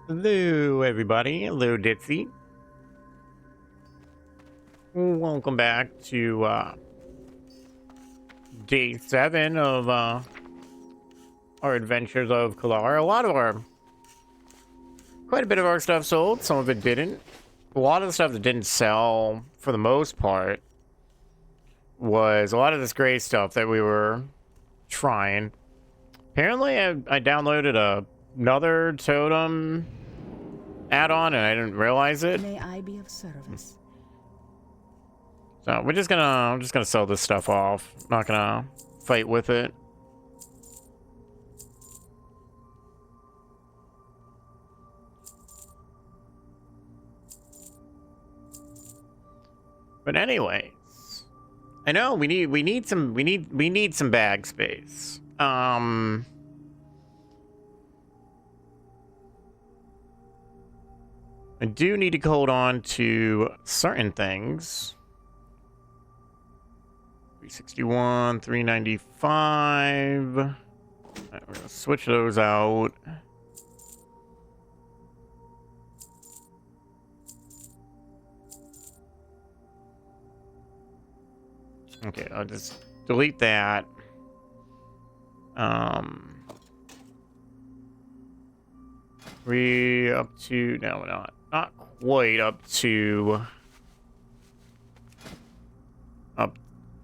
Hello, everybody. Hello, Ditsy. Welcome back to day 7 of our adventures of Colarra. Quite a bit of our stuff sold. Some of it didn't. A lot of the stuff that didn't sell, for the most part, was a lot of this gray stuff that we were trying. Apparently, I downloaded another totem add-on, and I didn't realize it. May I be of service? So I'm just gonna sell this stuff off. Not gonna fight with it. But anyways, I know we need some bag space. I do need to hold on to certain things. 361, 395. We're gonna switch those out. Okay, I'll just delete that. We up to no, not quite up to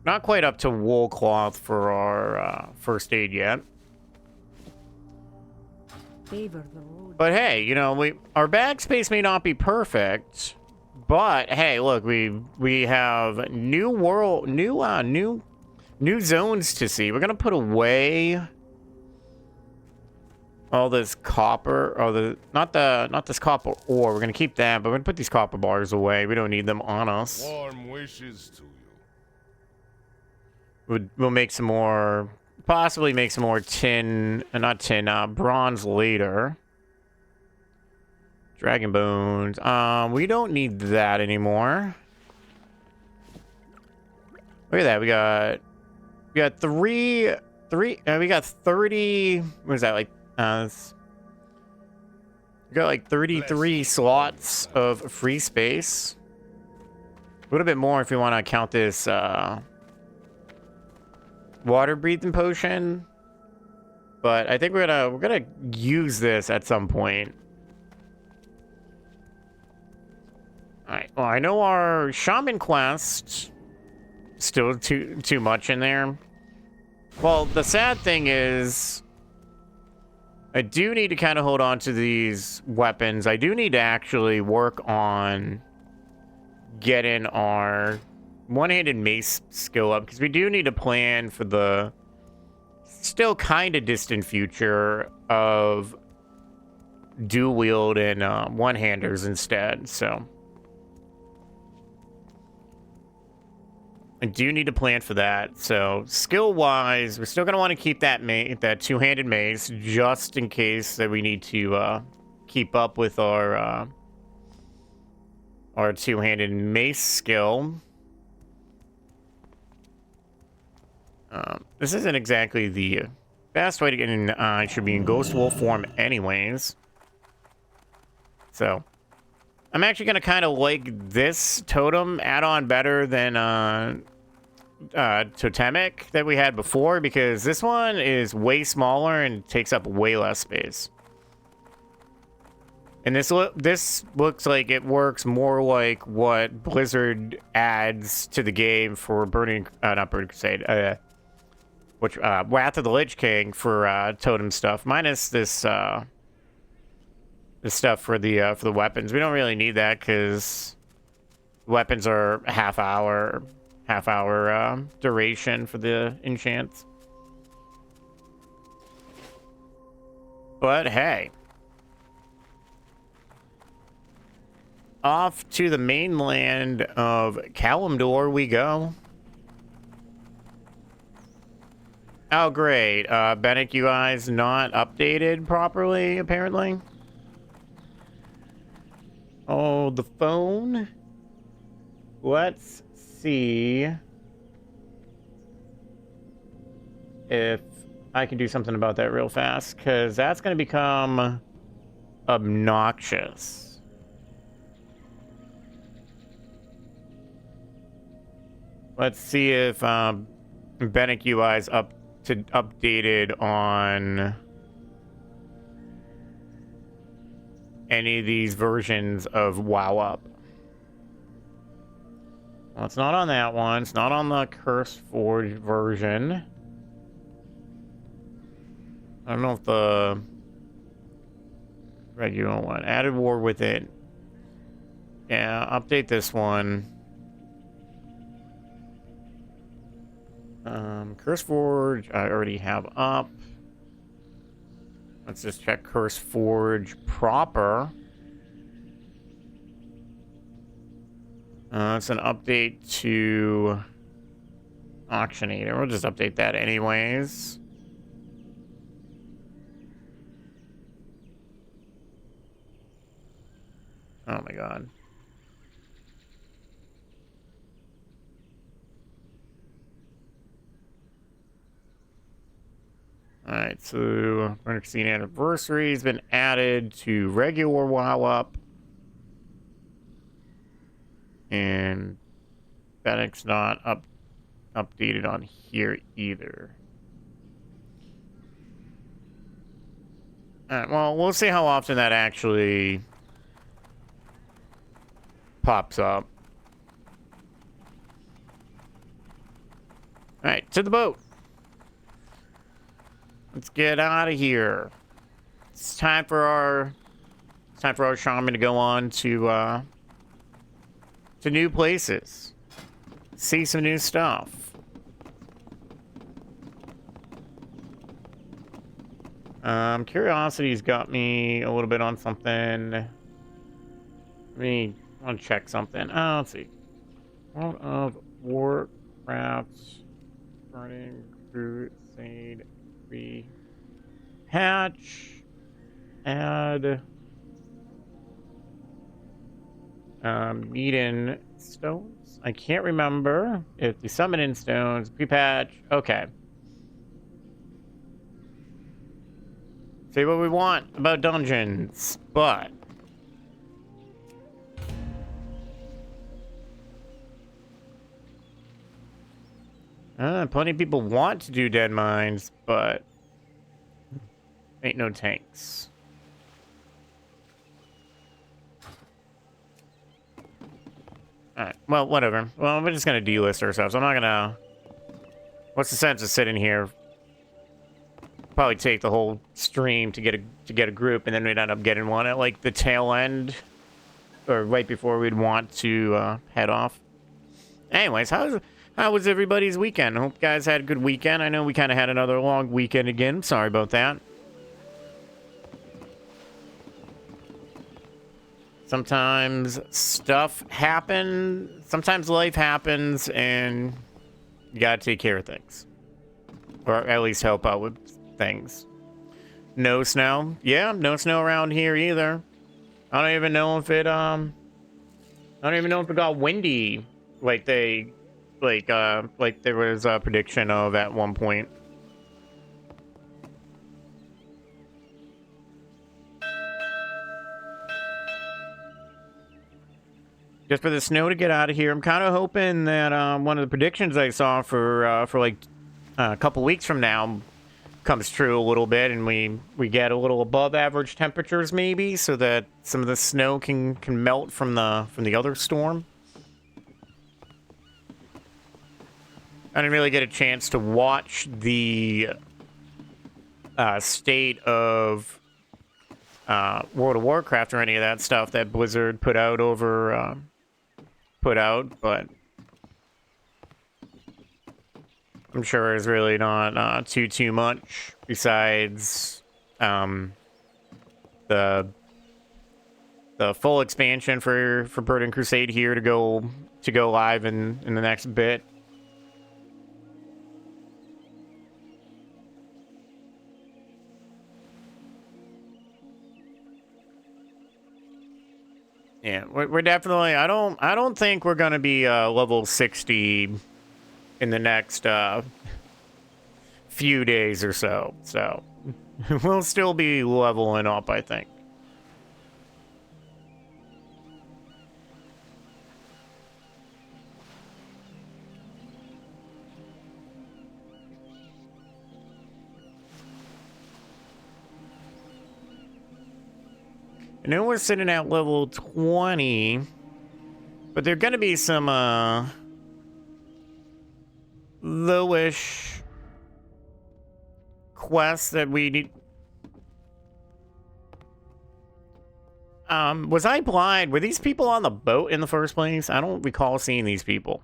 not quite up to wool cloth for our first aid yet. Favor the road. But hey, you know, our bag space may not be perfect, but hey, look, we have new zones to see. We're gonna put away all this copper, or not this copper ore. We're gonna keep that, but we're gonna put these copper bars away. We don't need them on us. Warm wishes to you. We'll make some more, possibly make some more bronze later. Dragon bones. We don't need that anymore. Look at that. We got 30. What is that, like? We got like 33 slots of free space. A little bit more if we want to count this water breathing potion. But I think we're gonna use this at some point. Alright, well, I know our shaman quest still too much in there. Well, the sad thing is I do need to kind of hold on to these weapons. I do need to actually work on getting our one-handed mace skill up, because we do need to plan for the still kind of distant future of dual wield and one-handers instead, so I do need to plan for that. So skill-wise, we're still going to want to keep that two-handed mace just in case that we need to keep up with our two-handed mace skill. This isn't exactly the best way to get in. It should be in ghost wolf form anyways. So I'm actually going to kind of like this totem add-on better than totemic that we had before, because this one is way smaller and takes up way less space. And this looks like it works more like what Blizzard adds to the game for not Burning Crusade, Wrath of the Lich King for totem stuff, minus this stuff for the weapons. We don't really need that because weapons are half hour duration for the enchants. But hey, off to the mainland of Kalimdor we go. Oh great, Bennett UI's not updated properly apparently. Oh, the phone. Let's see if I can do something about that real fast, because that's going to become obnoxious. Let's see if Bennett UI is updated on any of these versions of WoW Up. Well, it's not on that one. It's not on the Curse Forge version. I don't know if the regular one added war with it. Yeah, update this one. Curse Forge I already have up. Let's just check Curse Forge proper. It's an update to Auctionator. We'll just update that anyways. Oh my god. Alright, so Crusade Anniversary has been added to regular WoW Up. And Fennec's not updated on here either. Alright, well, we'll see how often that actually pops up. Alright, to the boat. Let's get out of here. It's time for our shaman to go on to new places. See some new stuff. Curiosity's got me a little bit on something. Let me want to check something. Oh, let's see. World of Warcraft Burning Crusade patch. Add Meet-in stones. I can't remember if the summon-in stones pre-patch. Okay. Say what we want about dungeons, but plenty of people want to do dead mines, but ain't no tanks. Alright, well, whatever. Well, we're just gonna delist ourselves. I'm not gonna... What's the sense of sitting here? Probably take the whole stream to get a group, and then we'd end up getting one at, like, the tail end. Or right before we'd want to head off. Anyways, how was everybody's weekend? I hope you guys had a good weekend. I know we kind of had another long weekend again. Sorry about that. Sometimes stuff happens. Sometimes life happens, and you gotta take care of things. Or at least help out with things. No snow. Yeah, no snow around here either. I don't even know if it got windy like there was a prediction of at one point. Just for the snow to get out of here. I'm kind of hoping that one of the predictions I saw for like a couple weeks from now comes true a little bit, and we get a little above average temperatures maybe, so that some of the snow can melt from the other storm. I didn't really get a chance to watch the state of World of Warcraft or any of that stuff that Blizzard put out, but I'm sure it's really not too much besides the full expansion for Burning Crusade here to go live in the next bit. Yeah, we're definitely. I don't think we're gonna be level 60 in the next few days or so. So we'll still be leveling up, I think. I know we're sitting at level 20, but there are going to be some, lowish quests that we need. Was I blind? Were these people on the boat in the first place? I don't recall seeing these people.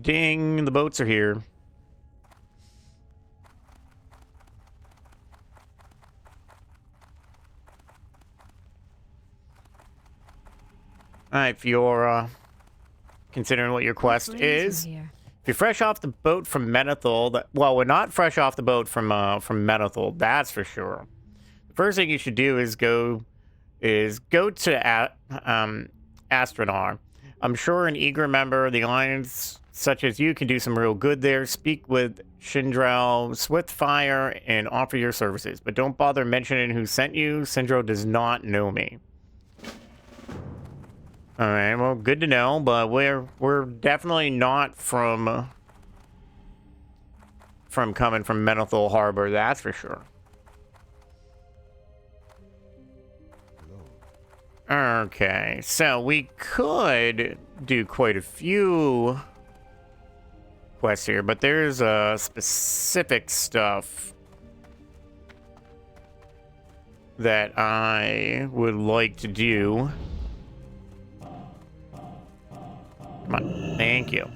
Ding, the boats are here. Alright, Fiora. Considering what your quest is. If you're fresh off the boat from Menethil, well, we're not fresh off the boat from Menethil, that's for sure. The first thing you should do is go to Astronar. I'm sure an eager member of the Alliance such as you can do some real good there. Speak with Shindrel Swiftfire and offer your services, but don't bother mentioning who sent you. Syndro does not know me. All right, well, good to know, but we're definitely not from coming from Menethil Harbor, that's for sure. Okay, so we could do quite a few quests here, but there's specific stuff that I would like to do. Come on, thank you.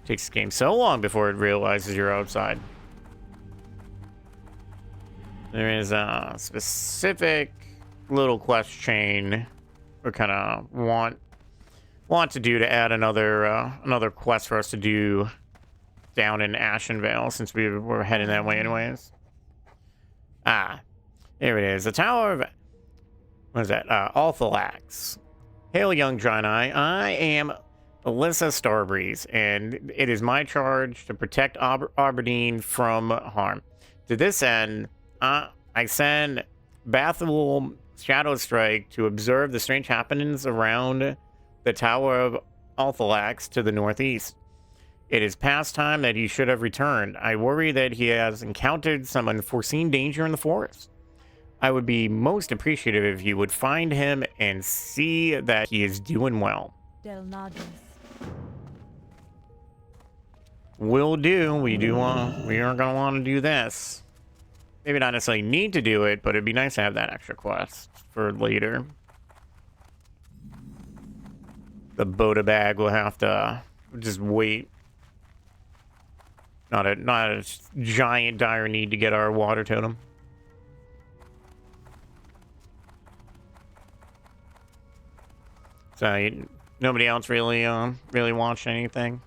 Takes this game so long before it realizes you're outside. There is a specific little quest chain we kind of want to do to add another quest for us to do down in Ashenvale, since we were heading that way anyways. Ah, there it is. The Tower of... what is that? Althalax. Hail, young Draenei. I am Alyssa Starbreeze, and it is my charge to protect Aberdeen from harm. To this end, I send Bathul Shadowstrike to observe the strange happenings around the Tower of Althalax to the northeast. It is past time that he should have returned. I worry that he has encountered some unforeseen danger in the forest. I would be most appreciative if you would find him and see that he is doing well. Will do. We are gonna want to do this. Maybe not necessarily need to do it, but it'd be nice to have that extra quest for later. The Boda bag will have to just wait. Not a giant dire need to get our water totem. So nobody else really watched anything.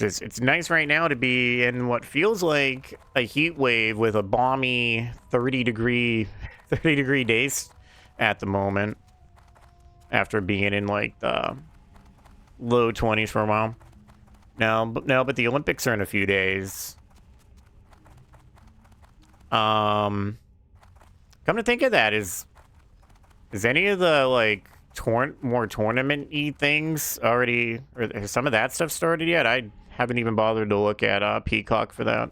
It's nice right now to be in what feels like a heat wave with a balmy 30 degree days at the moment, after being in like the low 20s for a while. But the Olympics are in a few days. Come to think of that, is any of the like more tournament-y things already, or has some of that stuff started yet? I haven't even bothered to look at Peacock for that.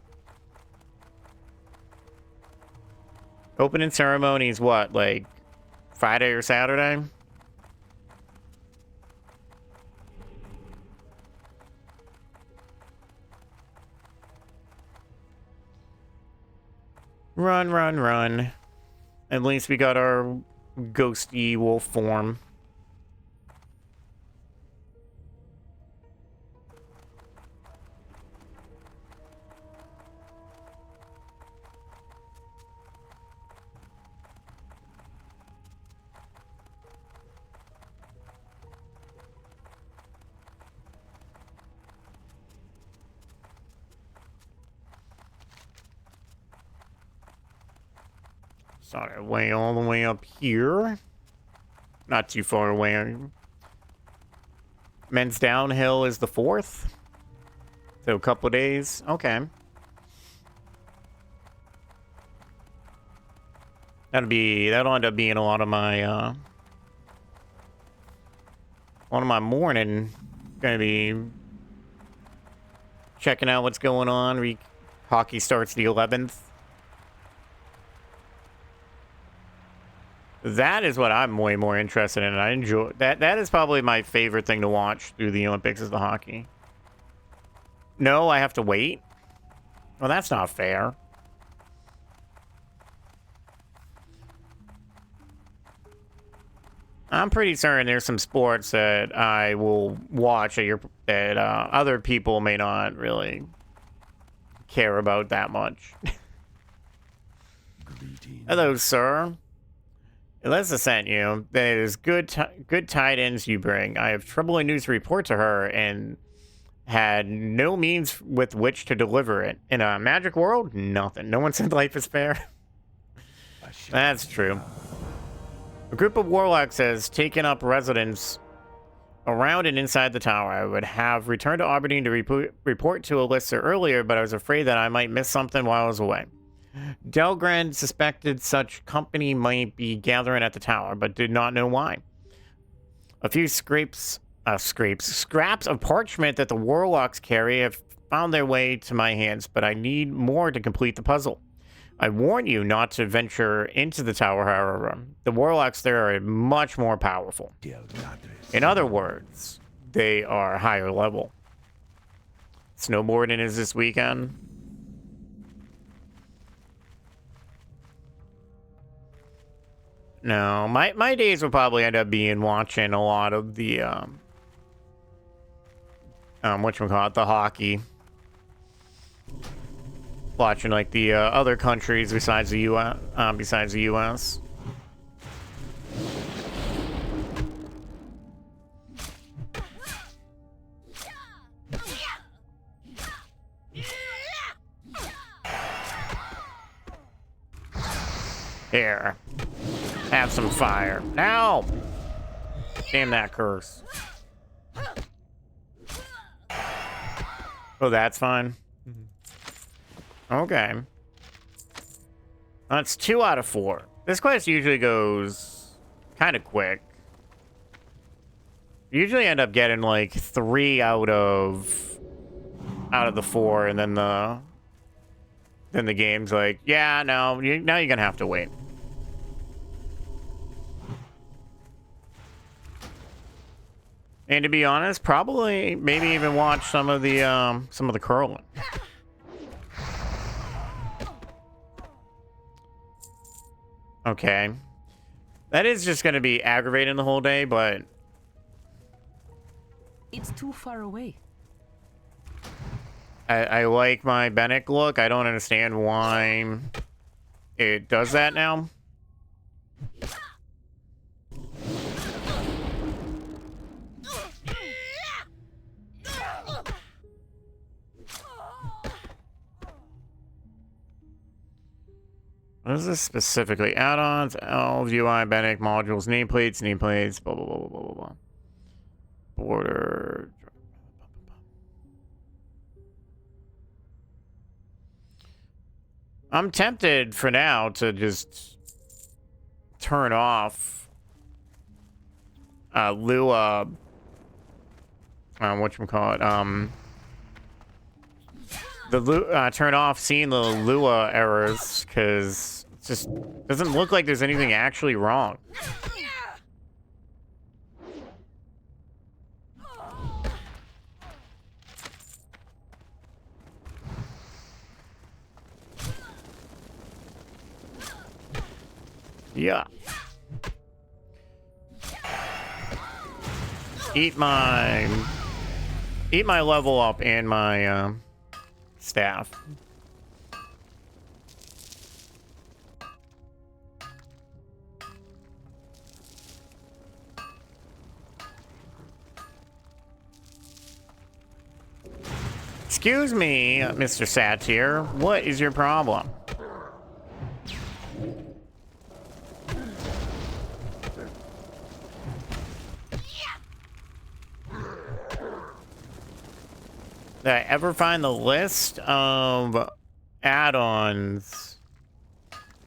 Opening ceremonies, what, like Friday or Saturday? Run, run, run. At least we got our ghosty wolf form. Sorry, way all the way up here. Not too far away. Men's downhill is the 4th. So a couple days. Okay. That'll end up being a lot of my morning. Gonna be checking out what's going on. Hockey starts the 11th. That is what I'm way more interested in. I enjoy that. That is probably my favorite thing to watch through the Olympics is the hockey. No, I have to wait. Well, that's not fair. I'm pretty certain there's some sports that I will watch that other people may not really care about that much. Hello, sir. Alyssa sent you. That is good tidings you bring. I have troubling news to report to her and had no means with which to deliver it. In a magic world, nothing. No one said life is fair. That's true. A group of warlocks has taken up residence around and inside the tower. I would have returned to Aberdeen to report to Alyssa earlier, but I was afraid that I might miss something while I was away. Delgrand suspected such company might be gathering at the tower, but did not know why. A few scraps of parchment that the warlocks carry have found their way to my hands, but I need more to complete the puzzle. I warn you not to venture into the tower, however. The warlocks there are much more powerful. In other words, they are higher level. Snowboarding is this weekend. No, my days will probably end up being watching a lot of the whatchamacallit, the hockey. Watching like the other countries besides the US. Here. Have some fire. Now! Damn that curse. Oh, that's fine. Okay. That's 2 out of 4. This quest usually goes kind of quick. Usually end up getting like 3 out of the 4, and then the game's like, yeah, no, now you're gonna have to wait. And to be honest, probably maybe even watch some of the curling. Okay. That is just going to be aggravating the whole day, but It's too far away. I like my Bennett look. I don't understand why it does that now. What is this specifically? Add-ons, elves, UI, Bennett, modules, nameplates, blah, blah, blah, blah, blah, blah. Border. I'm tempted for now to just turn off Lua. Whatchamacallit? Turn off seeing the Lua errors, because it just doesn't look like there's anything actually wrong. Yeah. Eat my level up and my staff. Excuse me, Mr. Satyr. What is your problem? Did I ever find the list of add-ons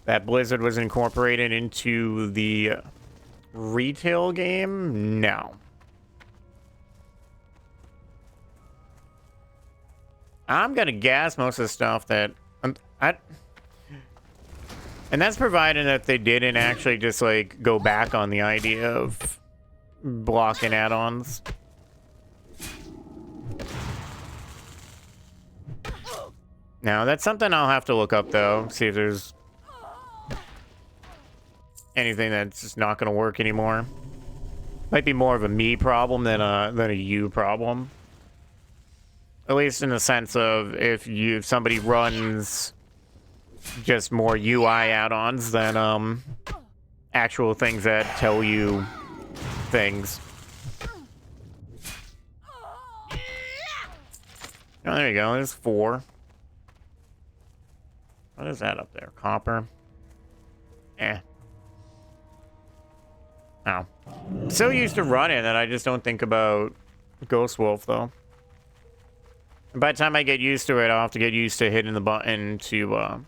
that Blizzard was incorporated into the retail game? No. I'm gonna guess most of the stuff that and that's provided that they didn't actually just like go back on the idea of blocking add-ons. Now that's something I'll have to look up though, see if there's anything that's just not gonna work anymore. Might be more of a me problem than a you problem. At least in the sense of if somebody runs just more UI add-ons than actual things that tell you things. Oh, there you go. There's 4. What is that up there? Copper? Eh. Oh. I'm so used to running that I just don't think about Ghost Wolf, though. And by the time I get used to it, I'll have to get used to hitting the button to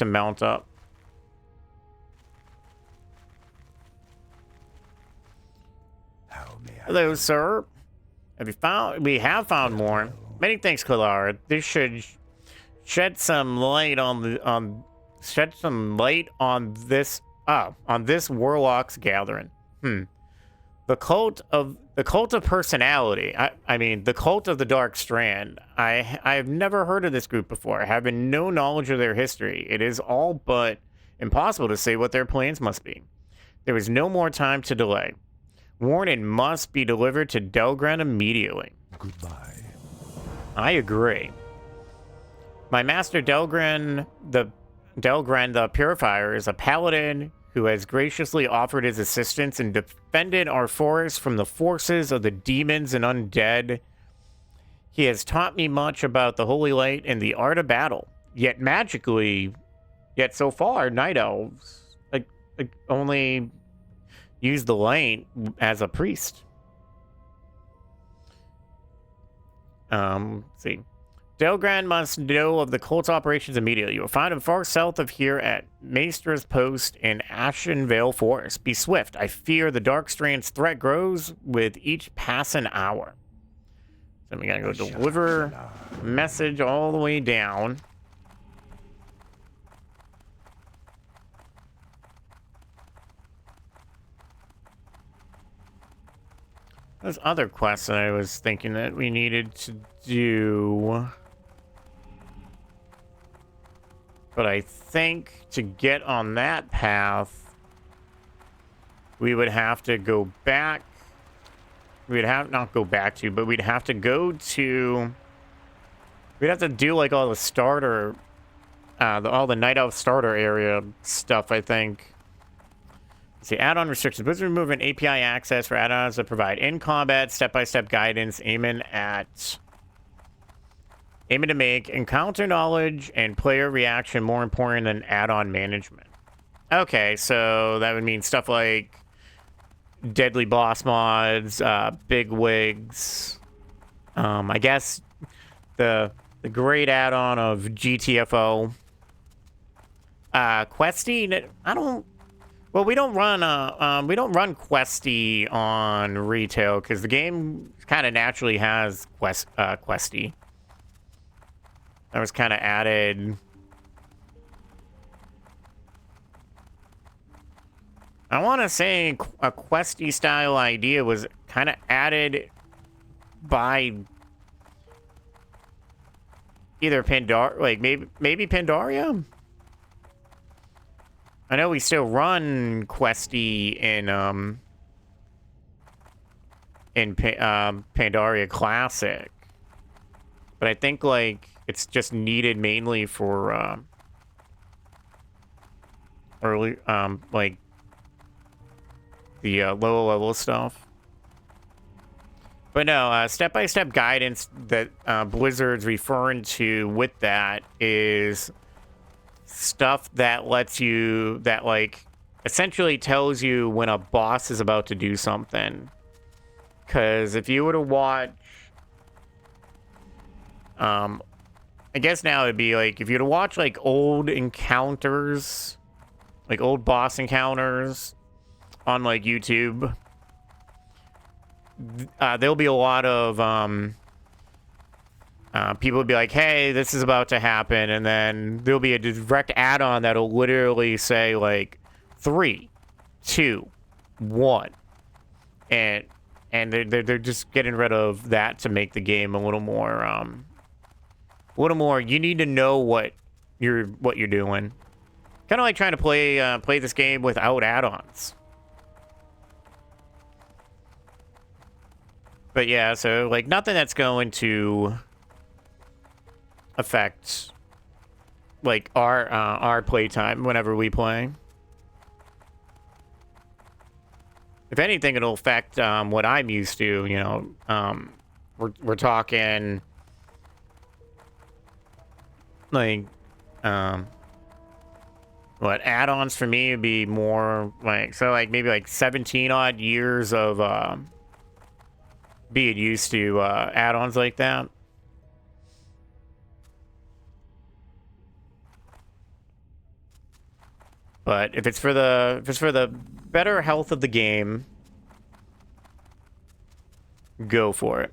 mount up. Hello, sir. Have you found? We have found more. Many thanks, Colarra. This should shed some light on this warlock's gathering. The cult of personality. I mean, the cult of the Dark Strand. I've never heard of this group before, having no knowledge of their history. It is all but impossible to say what their plans must be. There is no more time to delay. Warning must be delivered to Delgren immediately. Goodbye. I agree. My master Delgren the Purifier is a paladin who has graciously offered his assistance and defended our forest from the forces of the demons and undead. He has taught me much about the holy light and the art of battle. Yet so far, night elves like only use the light as a priest. Let's see. Delgran must know of the cult's operations immediately. You will find him far south of here at Maestra's Post in Ashenvale Forest. Be swift. I fear the Dark Strand's threat grows with each passing hour. So we gotta go deliver a message all the way down. There's other quests that I was thinking that we needed to do. But I think to get on that path, we would have to go back. We'd have not go back to, but we'd have to go to. We'd have to do like all the starter, all the Night Elf starter area stuff, I think. Let's see, add-on restrictions. Blizzard removing API access for add-ons that provide in-combat, step-by-step guidance, aiming to make encounter knowledge and player reaction more important than add-on management. Okay, so that would mean stuff like deadly boss mods, big wigs. I guess the great add-on of GTFO. Questy, I don't. Well, we don't run Questy on retail because the game kind of naturally has Questy. That was kind of added. I want to say a Questy style idea was kind of added by either Pandaria, like maybe Pandaria. I know we still run Questy in Pandaria Classic, but I think like it's just needed mainly for early like the lower level stuff. But no, step-by-step guidance that Blizzard's referring to with that is stuff that lets you, that like essentially tells you when a boss is about to do something. Because if you were to watch I guess now it'd be like if you were to watch like old encounters, like old boss encounters on like YouTube, there'll be a lot of people will be like, hey, this is about to happen, and then there'll be a direct add-on that'll literally say like 3, 2, 1, and they're just getting rid of that to make the game a little more you need to know what you're doing. Kind of like trying to play this game without add-ons. But yeah, so like nothing that's going to affect like our playtime whenever we play. If anything, it'll affect what I'm used to. You know, we're talking like what add-ons for me would be more like like maybe like 17 odd years of being used to add-ons like that. But if it's for the better health of the game, go for it.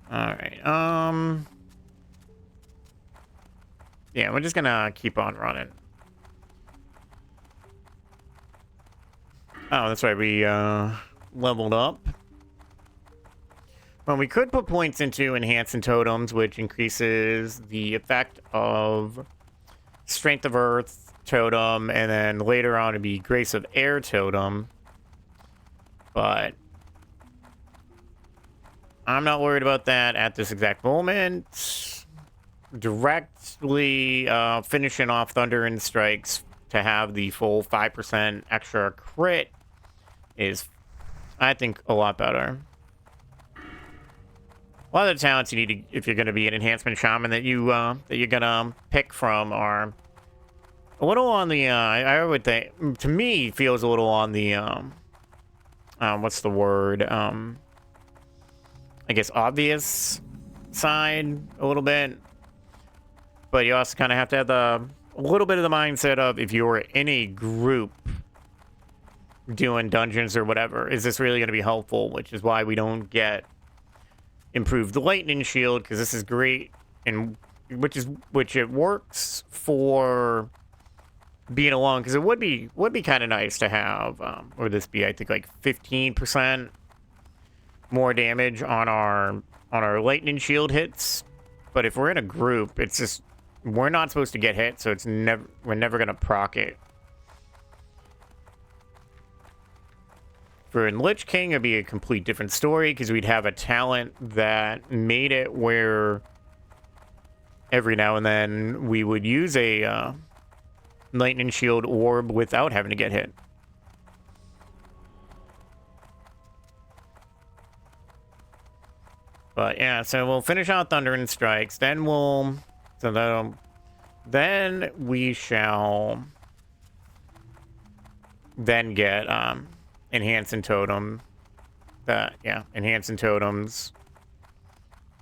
All right. Yeah, we're just gonna keep on running. Oh, that's right. We leveled up. Well, we could put points into enhancing totems, which increases the effect of Strength of Earth totem, and then later on it'd be Grace of Air totem. But I'm not worried about that at this exact moment. Directly finishing off Thunder and Strikes to have the full 5% extra crit is, I think, a lot better. A lot of the talents you need to, if you're going to be an enhancement shaman that you're gonna pick from are a little on the I would think, to me, feels a little on the what's the word, I guess obvious side a little bit. But you also kind of have to have a little bit of the mindset of, if you're in a group doing dungeons or whatever, is this really going to be helpful? Which is why we don't get improved lightning shield, because this is great, and which it works for being alone, because it would be kind of nice to have, or this be, I think, like 15% more damage on our lightning shield hits. But if we're in a group, it's just, we're not supposed to get hit, so we're never gonna proc it. For in Lich King, it'd be a complete different story, because we'd have a talent that made it where every now and then we would use a lightning shield orb without having to get hit. But yeah, so we'll finish out Thunder and Strikes, then then we shall then get enhancing totem. Enhancing totems.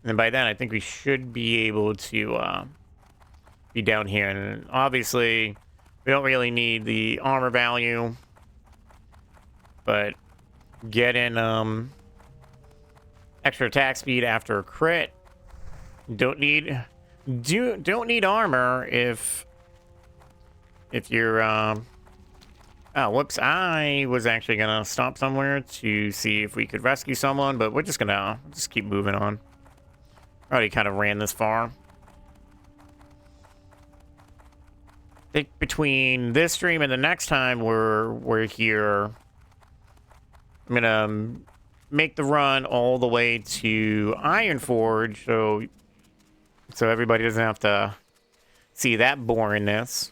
And by then I think we should be able to be down here. And obviously we don't really need the armor value, but getting extra attack speed after a crit. Don't need armor if you're oh, whoops. I was actually gonna stop somewhere to see if we could rescue someone, but we're just gonna keep moving on. Already kind of ran this far. I think between this stream and the next time we're here, I'm gonna make the run all the way to Ironforge, so everybody doesn't have to see that boringness.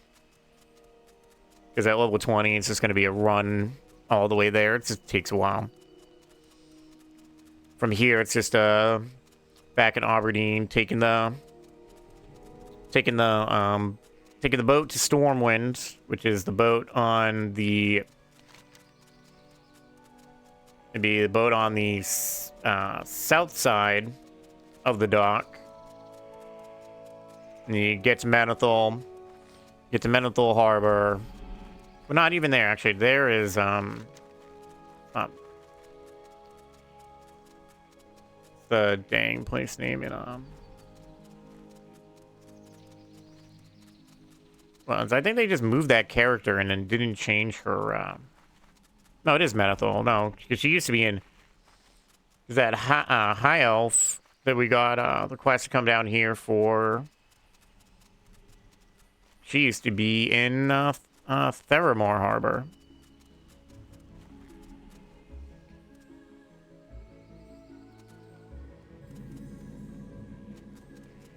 Because at level 20, it's just going to be a run all the way there. It just takes a while. From here, it's just back in Aberdeen, taking the taking the boat to Stormwind, which is the boat on the... It'd be the boat on the south side of the dock. And you get to Menethil. Get to Menethil Harbor. Well, not even there, actually. There is, the dang place name in, well, I think they just moved that character and then didn't change her, no, it is Menethil. No, because she used to be in that High Elf that we got, the quest to come down here for. She used to be in, Theramore Harbor.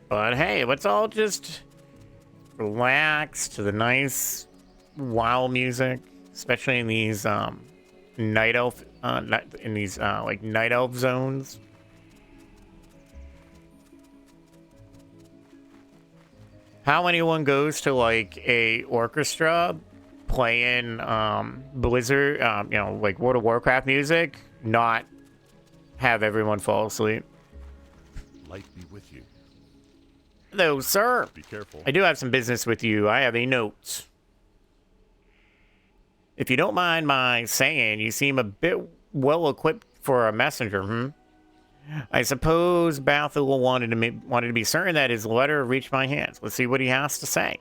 But hey, let's all just relax to the nice WoW music, especially in these night elf like night elf zones. How anyone goes to like a orchestra playing Blizzard, you know, like World of Warcraft music, not have everyone fall asleep. Light be with you. Hello, sir. Be careful. I do have some business with you. I have a note. If you don't mind my saying, you seem a bit well equipped for a messenger, I suppose Bathul wanted to be certain that his letter reached my hands. Let's see what he has to say.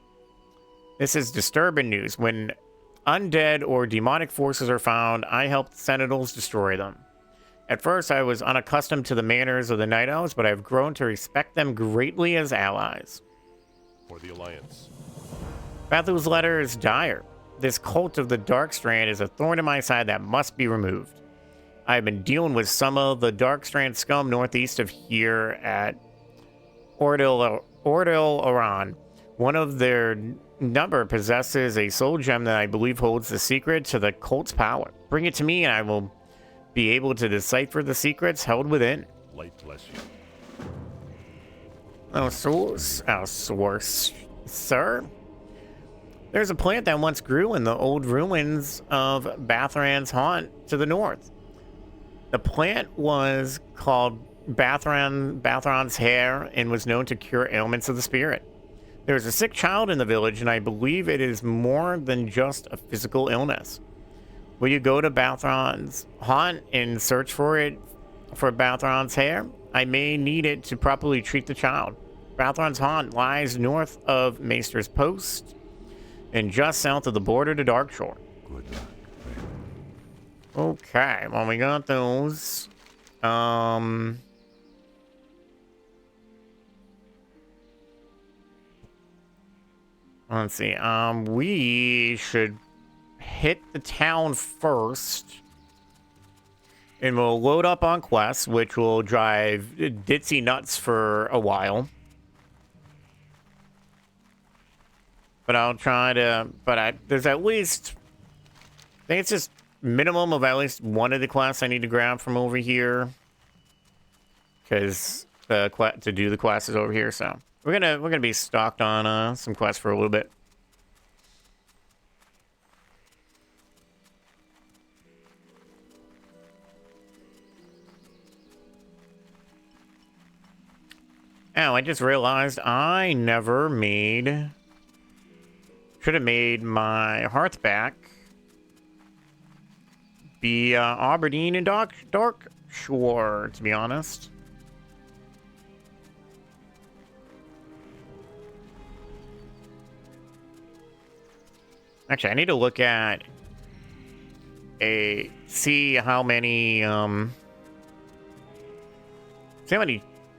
This is disturbing news. When undead or demonic forces are found, I help the Sentinels destroy them. At first, I was unaccustomed to the manners of the Night Elves, but I've grown to respect them greatly as allies. For the Alliance. Bathul's letter is dire. This cult of the Dark Strand is a thorn in my side that must be removed. I've been dealing with some of the Dark Strand scum northeast of here at Ordil Aran. One of their number possesses a soul gem that I believe holds the secret to the cult's power. Bring it to me and I will be able to decipher the secrets held within. Light bless you. Source, sir? There's a plant that once grew in the old ruins of Bathran's haunt to the north. The plant was called Bathran's hair and was known to cure ailments of the spirit. There is a sick child in the village, and I believe it is more than just a physical illness. Will you go to Bathran's haunt and search for it, for Bathran's hair? I may need it to properly treat the child. Bathran's haunt lies north of Maester's Post and just south of the border to Darkshore. Good luck. Okay, well, we got those. Let's see. We should hit the town first. And we'll load up on quests, which will drive Ditzy nuts for a while. But I'll try to... there's at least... I think it's just minimum of at least one of the quests I need to grab from over here. Because to do the quest is over here, so... We're gonna be stocked on some quests for a little bit. Oh, I just realized I never made... Should have made my hearth back be Aberdeen and Darkshore, to be honest. Actually, I need to look at see how many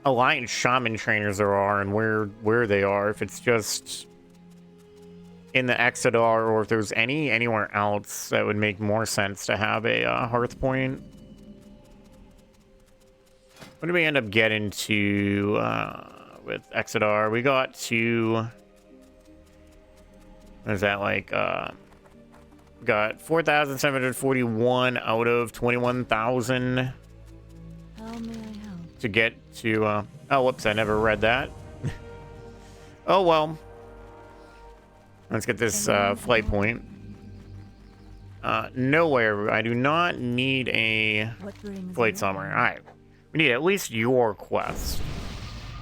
Alliance shaman trainers there are and where they are. If it's just in the Exodar or if there's anywhere else that would make more sense to have a hearth point. What did we end up getting to with Exodar? We got to... What is that, like, got 4,741 out of 21,000 How may I help? to get to, oh, whoops, I never read that. Oh, well. Let's get this flight point. Nowhere. I do not need a What brings flight you? somewhere. Alright. We need at least your quest.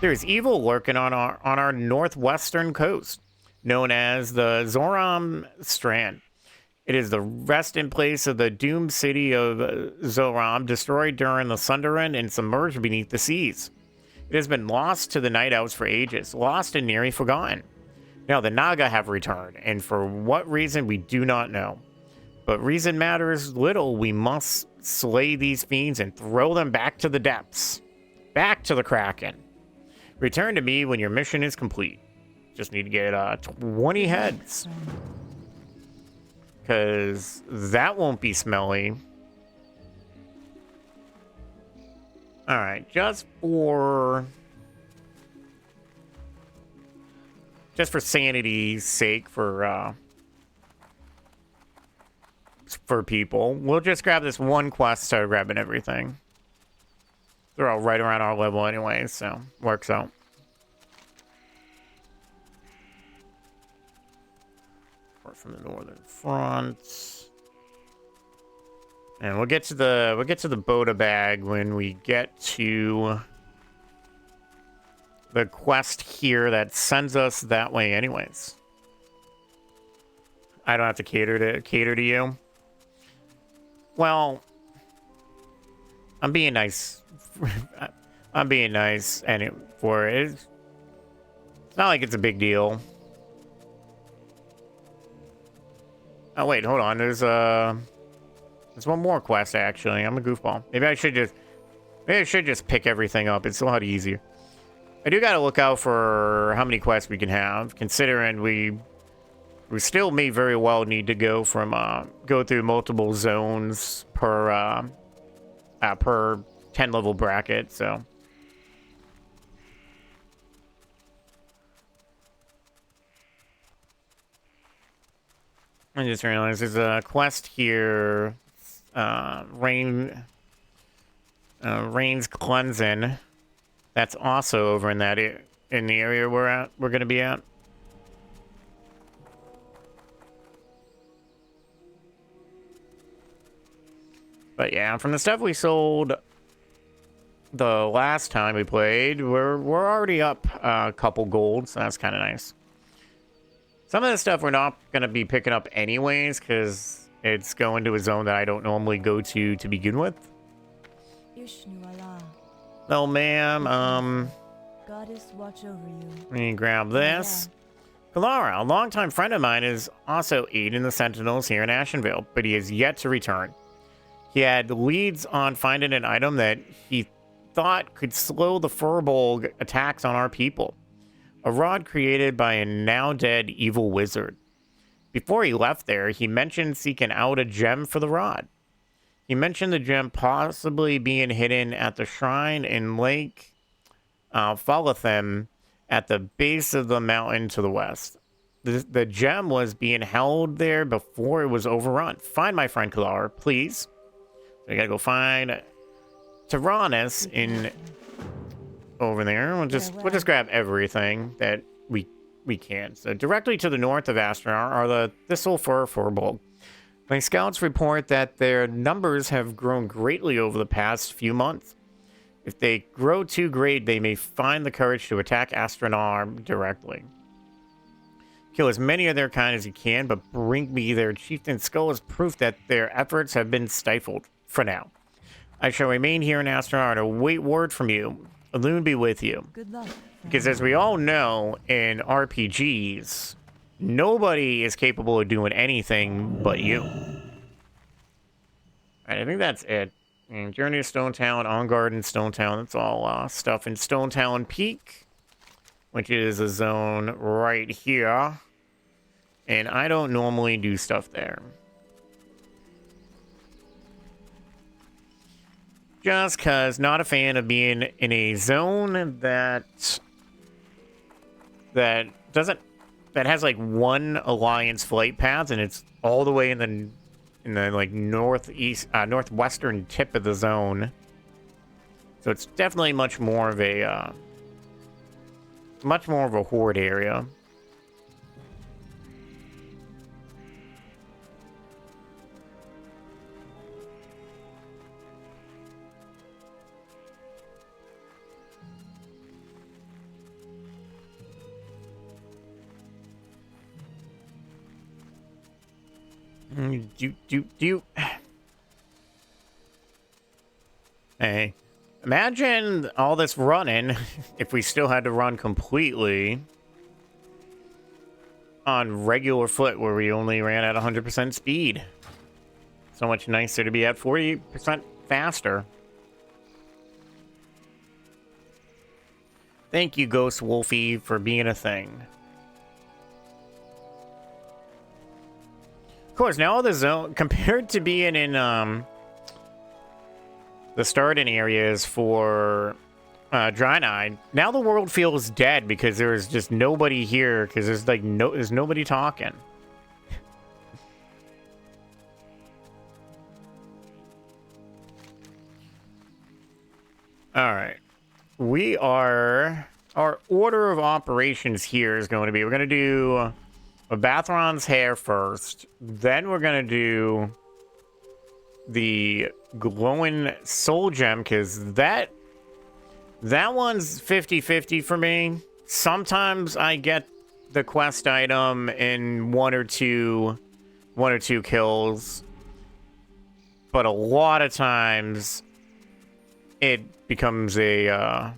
There's evil lurking on our northwestern coast, known as the Zoram Strand. It is the resting place of the doomed city of Zoram, destroyed during the Sunderland and submerged beneath the seas. It has been lost to the Night Owls for ages, lost and nearly forgotten. Now the Naga have returned, and for what reason we do not know. But reason matters little. We must slay these fiends and throw them back to the depths. Back to the Kraken. Return to me when your mission is complete. Just need to get 20 heads. Because that won't be smelly. Alright, just for sanity's sake, for people, we'll just grab this one quest, start grabbing everything. They're all right around our level anyway, so works out. From the northern front, and we'll get to the Boda bag when we get to the quest here that sends us that way anyways. I don't have to cater to you. Well, I'm being nice. I'm being nice, and it's not like it's a big deal. Oh wait, hold on. There's one more quest actually. I'm a goofball. Maybe I should just pick everything up. It's a lot easier. I do gotta look out for how many quests we can have, considering we still may very well need to go through multiple zones per 10 level bracket. So. I just realized there's a quest here, Rain's Cleansing. That's also over in the area we're gonna be at. But yeah, from the stuff we sold the last time we played, we're already up a couple gold, so that's kind of nice. Some of the stuff we're not going to be picking up anyways, because it's going to a zone that I don't normally go to begin with. No, ma'am. Goddess watch over you. Let me grab this. Colarra, a longtime friend of mine, is also aiding the Sentinels here in Ashenvale, but he has yet to return. He had leads on finding an item that he thought could slow the Furbolg attacks on our people. A rod created by a now-dead evil wizard. Before he left there, he mentioned seeking out a gem for the rod. He mentioned the gem possibly being hidden at the shrine in Lake Falathem at the base of the mountain to the west. The gem was being held there before it was overrun. Find my friend Colarra, please. So we gotta go find Tyrannus in... over there. We'll just grab everything that we can. So directly to the north of Astronar are the Thistle Fur Furbolg. My scouts report that their numbers have grown greatly over the past few months. If they grow too great, they may find the courage to attack Astronar directly. Kill as many of their kind as you can, but bring me their chieftain's skull as proof that their efforts have been stifled. For now, I shall remain here in Astronar and await word from you. Loon be with you. Good luck. Because as we all know, in RPGs, nobody is capable of doing anything but you. Alright, I think that's it. And Journey to Stone Town, On Guard in Stone Town, that's all stuff in Stone Town Peak, which is a zone right here. And I don't normally do stuff there. Just cause not a fan of being in a zone that has like one alliance flight path, and it's all the way in the like northwestern tip of the zone. So it's definitely much more of a horde area. Do. Hey, imagine all this running if we still had to run completely on regular foot where we only ran at 100% speed. So much nicer to be at 40% faster. Thank you, Ghost Wolfie, for being a thing. Of course, now the zone, compared to being in the starting areas for Draenei, now the world feels dead because there's just nobody here because there's nobody talking. All right. Our order of operations here is going to be, we're going to do Bathron's hair first. Then we're going to do the glowing soul gem, because that one's 50-50 for me. Sometimes I get the quest item in one or two kills, but a lot of times it becomes a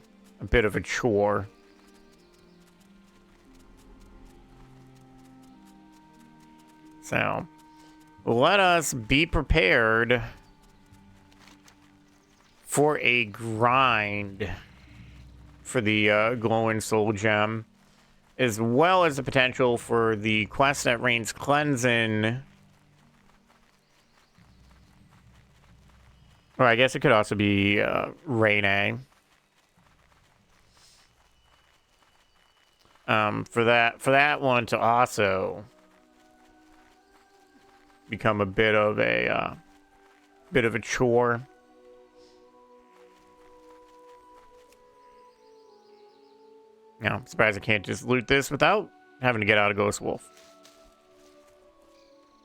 bit of a chore. So let us be prepared for a grind for the glowing soul gem, as well as the potential for the quest that rains cleansing. Or I guess it could also be Raine. For that one to also become a bit of a chore. You know, I'm surprised I can't just loot this without having to get out of Ghost Wolf.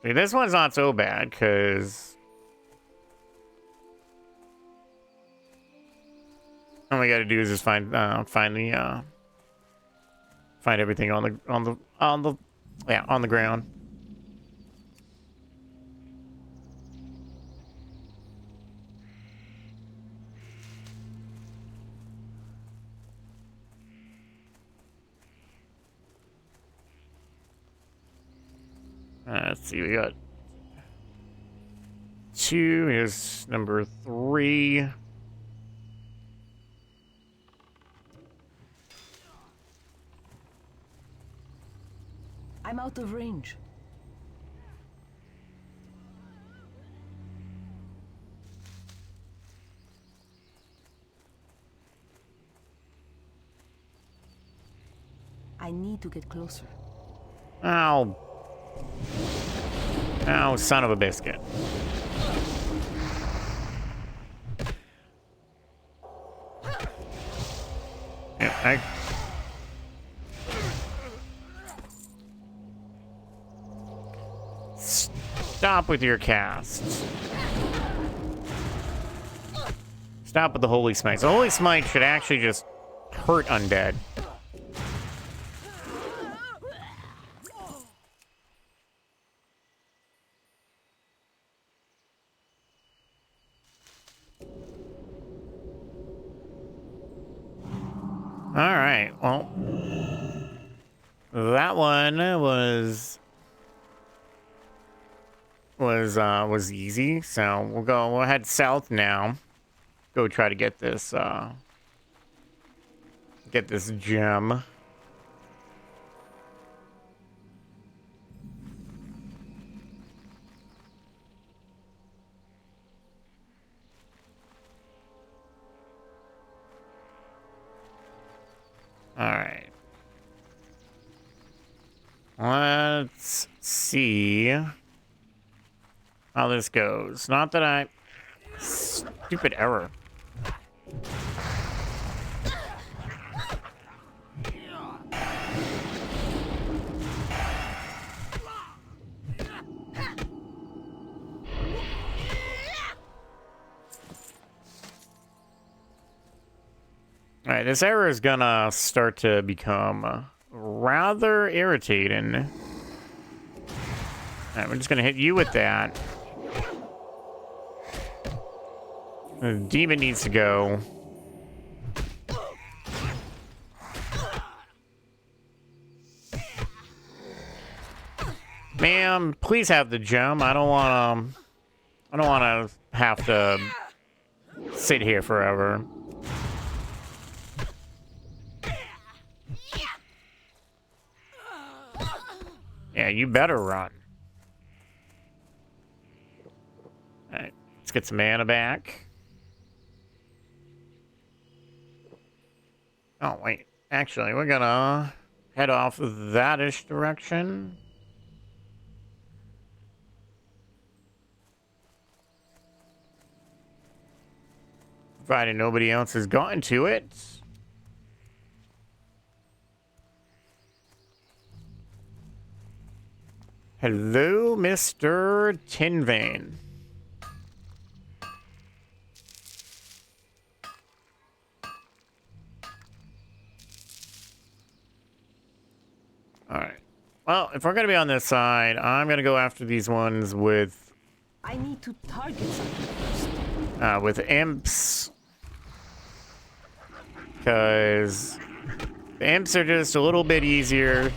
See, this one's not so bad, because all we gotta do is just find everything on the ground. Let's see, we got 2. Here's number 3. I'm out of range. I need to get closer. Ow. Ow, son of a biscuit. Yeah, Stop with your casts. Stop with the Holy Smite. The Holy Smite should actually just hurt undead. Alright, well, that one was easy, so we'll head south now. Go try to get this gem. Alright. Let's see how this goes. Not that I... Stupid error. Alright, this error is gonna start to become rather irritating. Alright, we're just gonna hit you with that. The demon needs to go. Ma'am, please have the gem. I don't wanna have to sit here forever. Yeah, you better run. Alright, let's get some mana back. Oh, wait. Actually, we're gonna head off that-ish direction. Provided nobody else has gotten to it. Hello, Mr. Tinvane. Alright. Well, if we're gonna be on this side, I'm gonna go after these ones with... I need to target something first. With imps. Because the imps are just a little bit easier.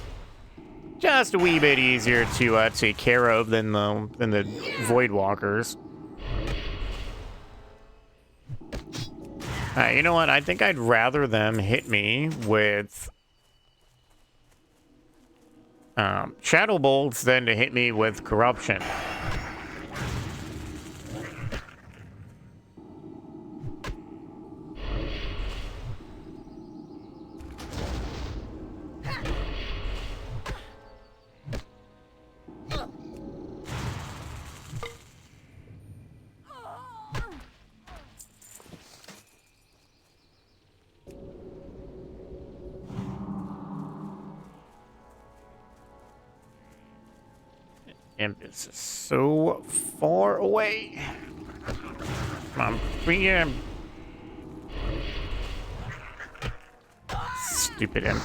Just a wee bit easier to take care of than the Void Walkers. You know what? I think I'd rather them hit me with Shadow Bolts than to hit me with Corruption. Imp is so far away. Come on, bring him. Stupid imp.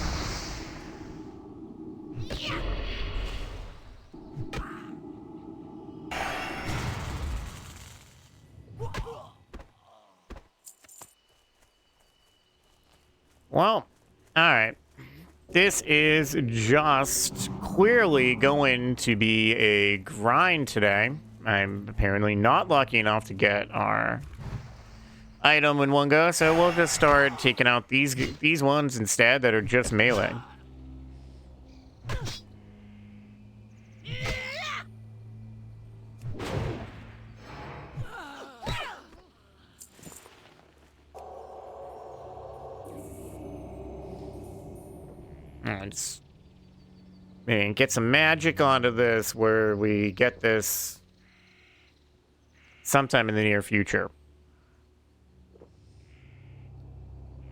Well, alright. This is just clearly going to be a grind today. I'm apparently not lucky enough to get our item in one go, so we'll just start taking out these ones instead that are just melee. Let's get some magic onto this where we get this sometime in the near future.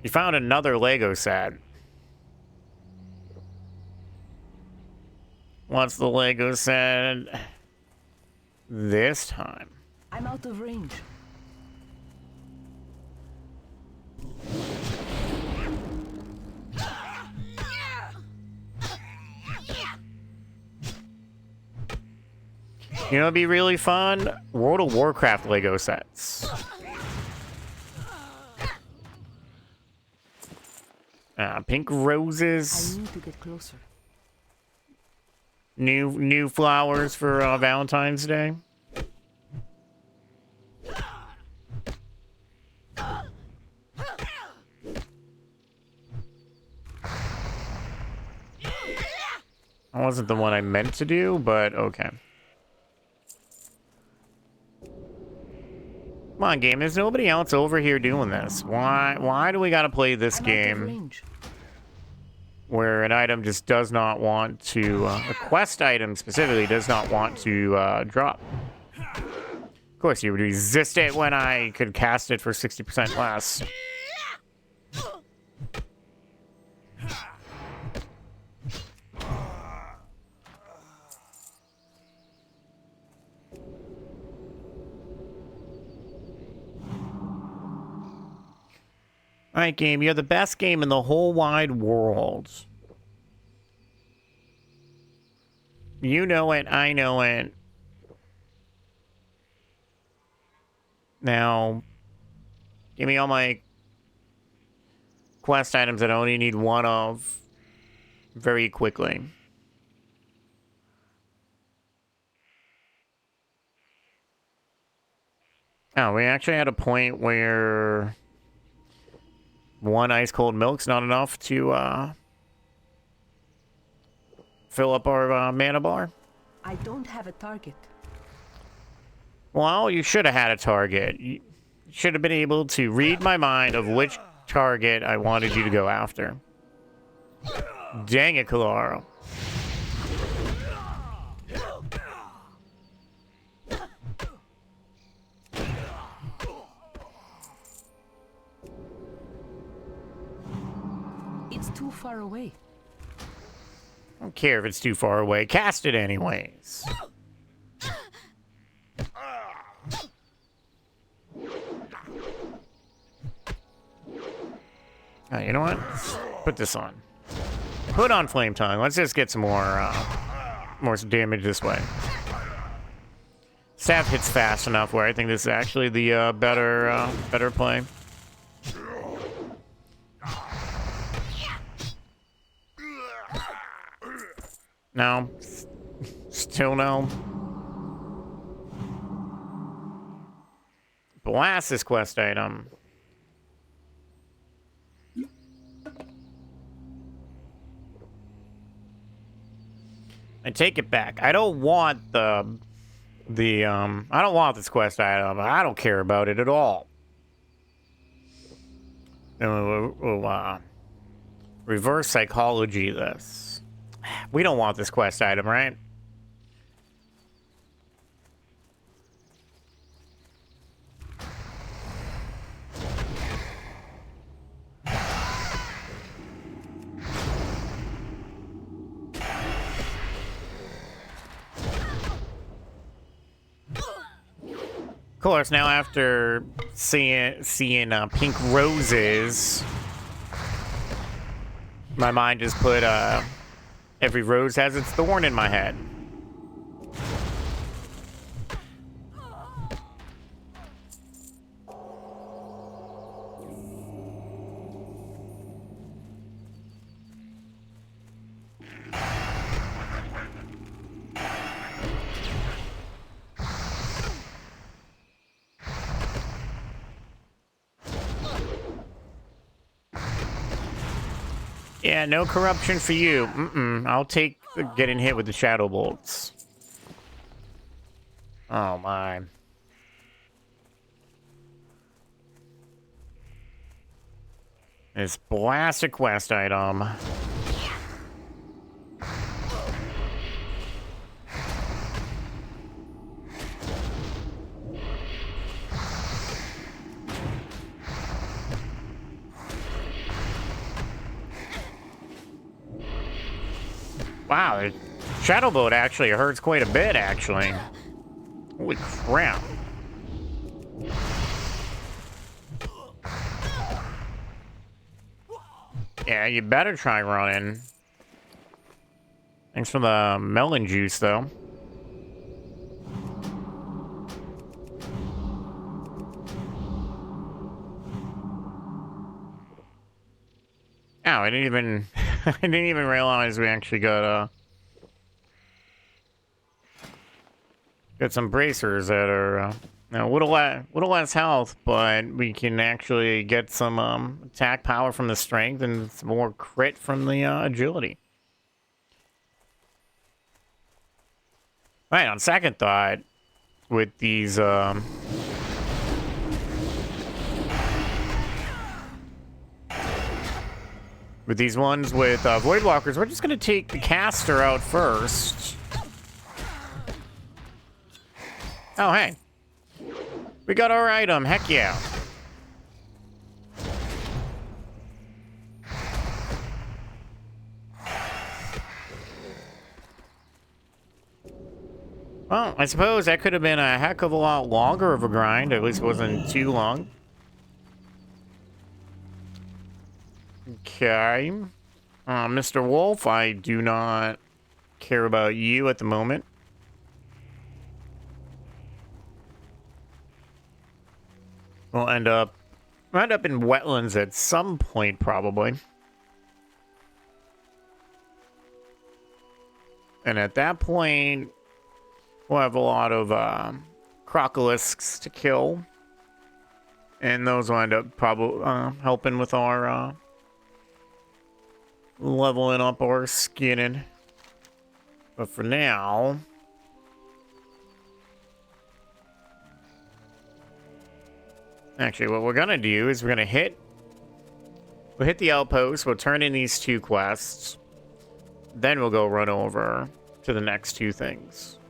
You found another Lego set. What's the Lego set this time? I'm out of range. You know, it'd be really fun? World of Warcraft Lego sets. Pink roses. I need to get closer. New flowers for Valentine's Day. That wasn't the one I meant to do, but okay. Come on, game. There's nobody else over here doing this. Why do we gotta play this game where an item just does not want to, a quest item specifically does not want to drop? Of course, you would resist it when I could cast it for 60% less. Alright, game, you're the best game in the whole wide world. You know it, I know it. Now, give me all my quest items that I only need one of very quickly. Oh, we actually had a point where one ice cold milk's not enough to fill up our mana bar. I don't have a target. Well, you should have had a target. You should have been able to read my mind of which target I wanted you to go after. Dang it, Colarra. It's too far away. I don't care if it's too far away. Cast it anyways. Oh, you know what? Put this on. Put on Flame Tongue. Let's just get some more damage this way. Staff hits fast enough where I think this is actually the better play. No. Still no. Blast this quest item. I take it back. I don't want I don't want this quest item. I don't care about it at all. We'll reverse psychology this. We don't want this quest item, right? Of course, now after seeing pink roses, my mind just put every rose has its thorn in my head. Yeah, no corruption for you. I'll take getting hit with the shadow bolts. Oh my. This blasted quest item. Wow, the shadow bolt actually hurts quite a bit, actually. Holy crap. Yeah, you better try running. Thanks for the melon juice, though. Oh, I didn't even I didn't even realize we actually got some bracers that are a little less health, but we can actually get some attack power from the strength and some more crit from the agility. Right, on second thought, with these ones with Void Walkers, we're just gonna take the caster out first. Oh, hey. We got our item. Heck yeah. Well, I suppose that could have been a heck of a lot longer of a grind. At least it wasn't too long. Okay. Mr. Wolf, I do not care about you at the moment. We'll end up in wetlands at some point, probably. And at that point, we'll have a lot of crocolisks to kill. And those will end up probably helping with our leveling up our skinning. But for now... Actually, what we're gonna do is we'll hit the outpost, we'll turn in these 2 quests, then we'll go run over to the next 2 things.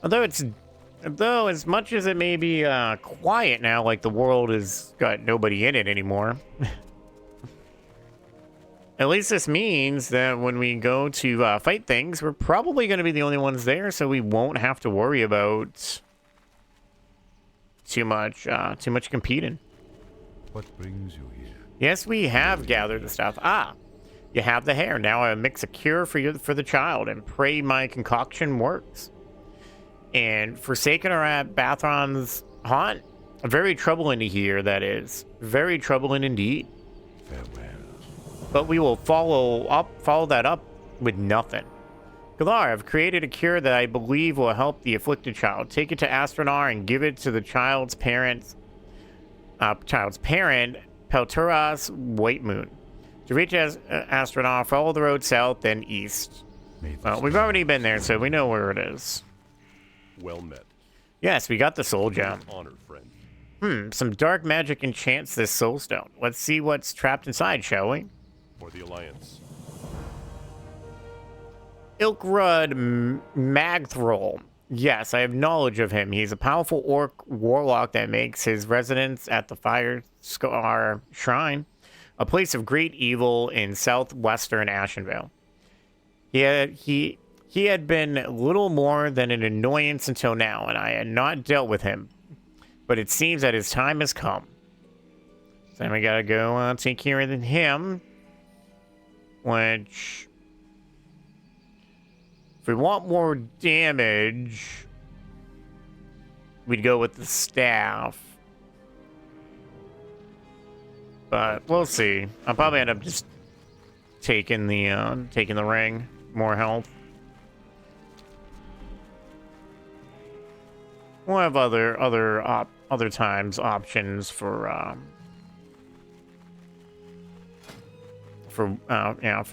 Although as much as it may be quiet now, like the world has got nobody in it anymore, at least this means that when we go to fight things, we're probably going to be the only ones there, so we won't have to worry about too much competing. What brings you here? Yes, we have gathered the stuff. Ah, you have the hair. Now I mix a cure for the child, and pray my concoction works. And forsaken are at Bathron's haunt. Very troubling to hear, that is. Very troubling indeed. Farewell. But we will follow that up with nothing. Colarra, I've created a cure that I believe will help the afflicted child. Take it to Astronar and give it to the child's parent, Pelturas White Moon. To reach Astronar, follow the road south and east. Well, we've already been there, so we know where it is. Well met. Yes, we got the soul gem. Honored friend. Some dark magic enchants this soul stone. Let's see what's trapped inside, shall we? For the Alliance. Ilkrud Magthrol. Yes, I have knowledge of him. He's a powerful orc warlock that makes his residence at the Fire Scar Shrine, a place of great evil in southwestern Ashenvale. He had been little more than an annoyance until now, and I had not dealt with him. But it seems that his time has come. So we gotta go take care of him. Which... if we want more damage, we'd go with the staff. But we'll see. I'll probably end up just taking the ring. More health. We'll have other times options for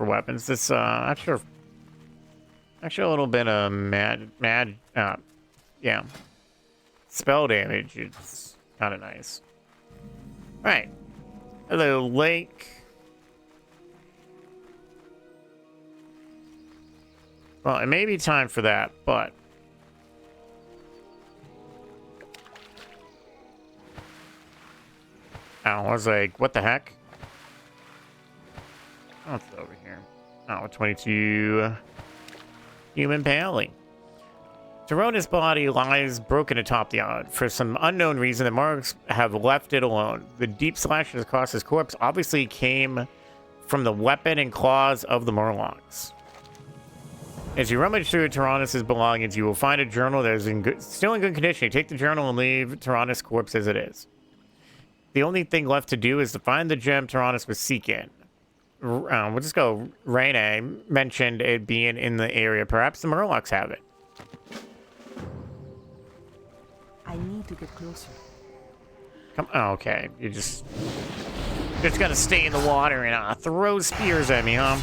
weapons. This actually a little bit of spell damage. It's kind of nice. All right. Hello, Lake. Well, it may be time for that, but I was like, what the heck? Oh, it's over here. Oh, 22 human paling. Tarona's body lies broken atop the island. For some unknown reason, the Marks have left it alone. The deep slashes across his corpse obviously came from the weapon and claws of the Murlocs. As you rummage through Tyrannus' belongings, you will find a journal that is still in good condition. You take the journal and leave Tyrannus' corpse as it is. The only thing left to do is to find the gem Tyrannus was seeking. We'll just go. Rene mentioned it being in the area. Perhaps the Murlocs have it. I need to get closer. Come. Oh, okay. You just gotta stay in the water and throw spears at me, huh?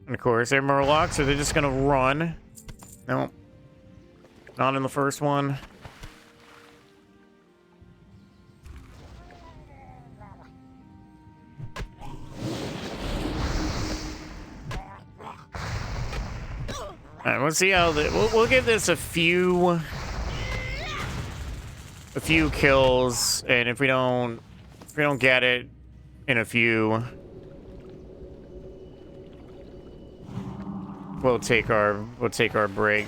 And of course, they're Murlocs, so they're just gonna run. No. Not in the first one. Alright, we'll see how we'll give this a few kills, and if we don't get it in a few, we'll take our break.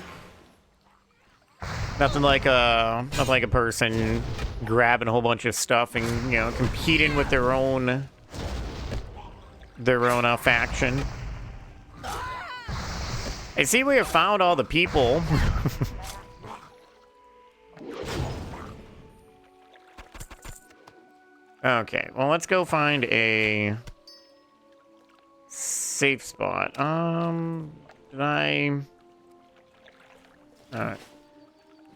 Nothing like a person grabbing a whole bunch of stuff and, you know, competing with their own faction. I see we have found all the people. Okay, well, let's go find a safe spot. Did I...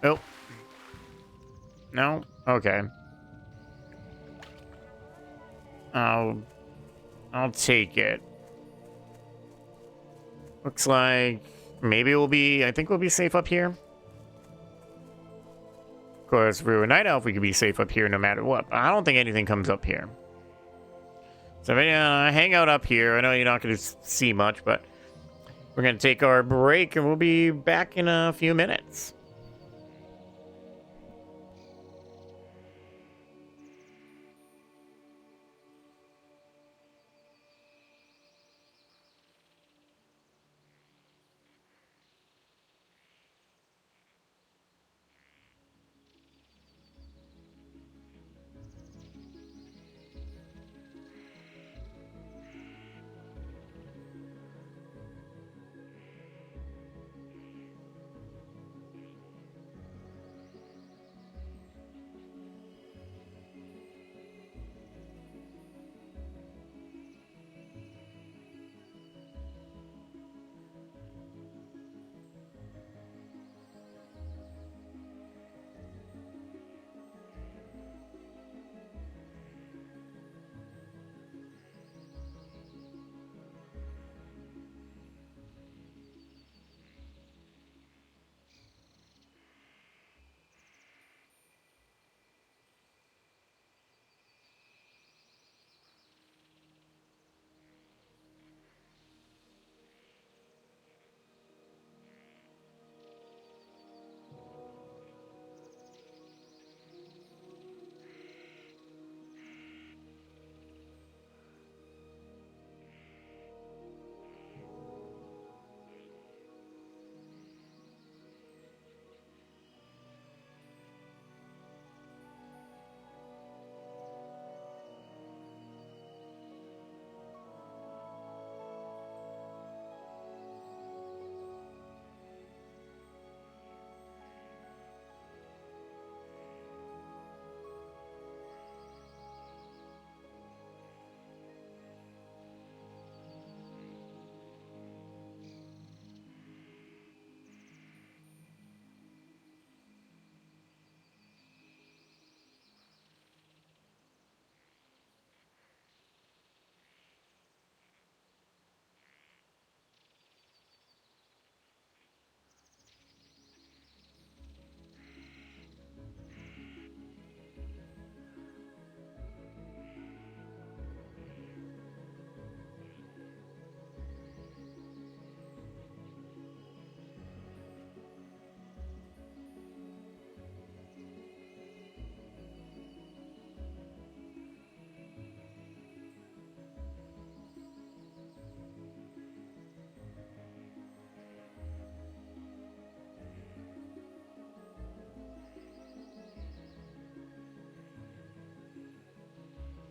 Nope. No? Okay. I'll take it. Looks like maybe I think we'll be safe up here. Of course, if we were a night elf, we could be safe up here no matter what. But I don't think anything comes up here. So hang out up here. I know you're not going to see much, but we're going to take our break and we'll be back in a few minutes.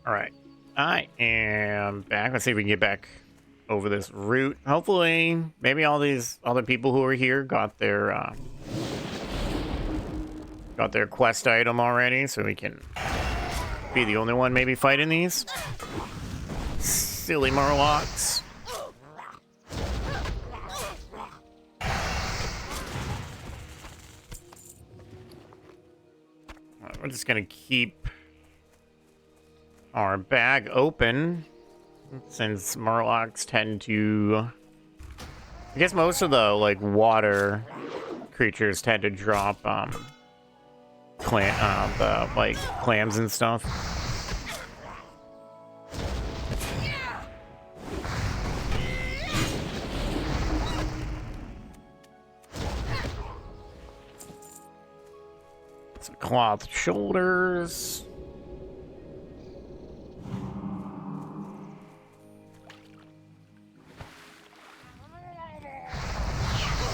All right, I am back. Let's see if we can get back over this route. Hopefully, maybe all these other people who are here got their quest item already, so we can be the only one maybe fighting these silly Murlocs. We're just gonna keep our bag open since Murlocs tend to, I guess most of the like water creatures tend to drop like clams and stuff. Some cloth shoulders.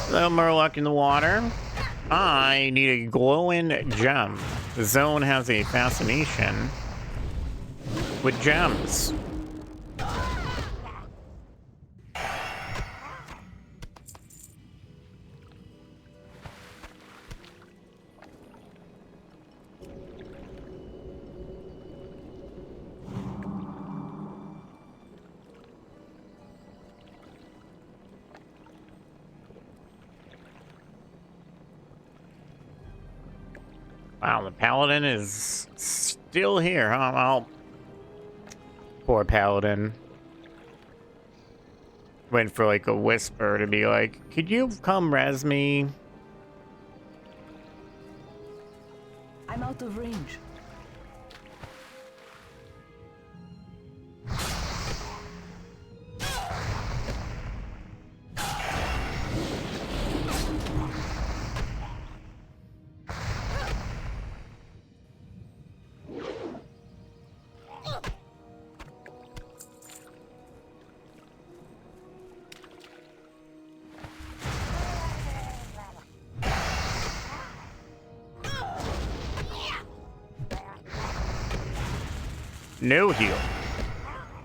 Little Murloc in the water. I need a glowing gem. The zone has a fascination with gems. Wow, the paladin is still here, huh? Well, poor paladin. Went for like a whisper to be like, could you come res me? I'm out of range. No heal.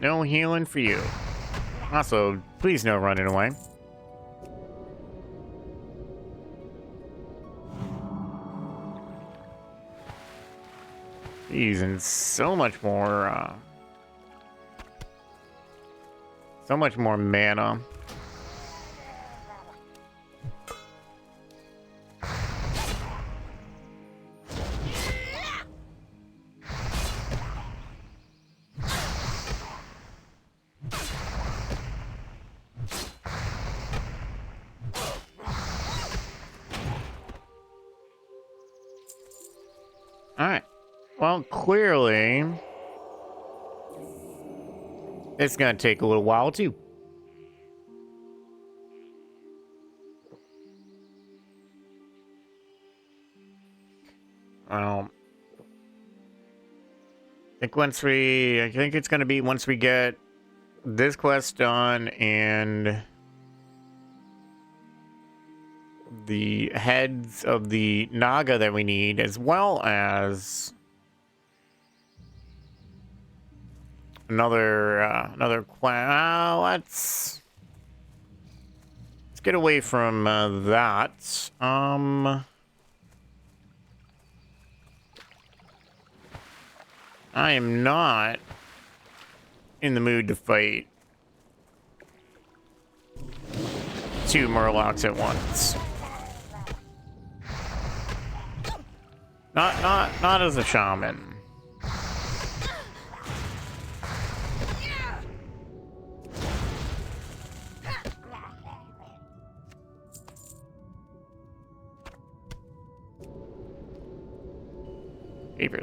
No healing for you. Also, please no running away. Using so much more mana. Alright. Well, clearly it's gonna take a little while too. I think it's gonna be once we get this quest done and the heads of the Naga that we need, as well as another quest. Let's get away from that. I am not in the mood to fight two Murlocs at once. Not as a shaman.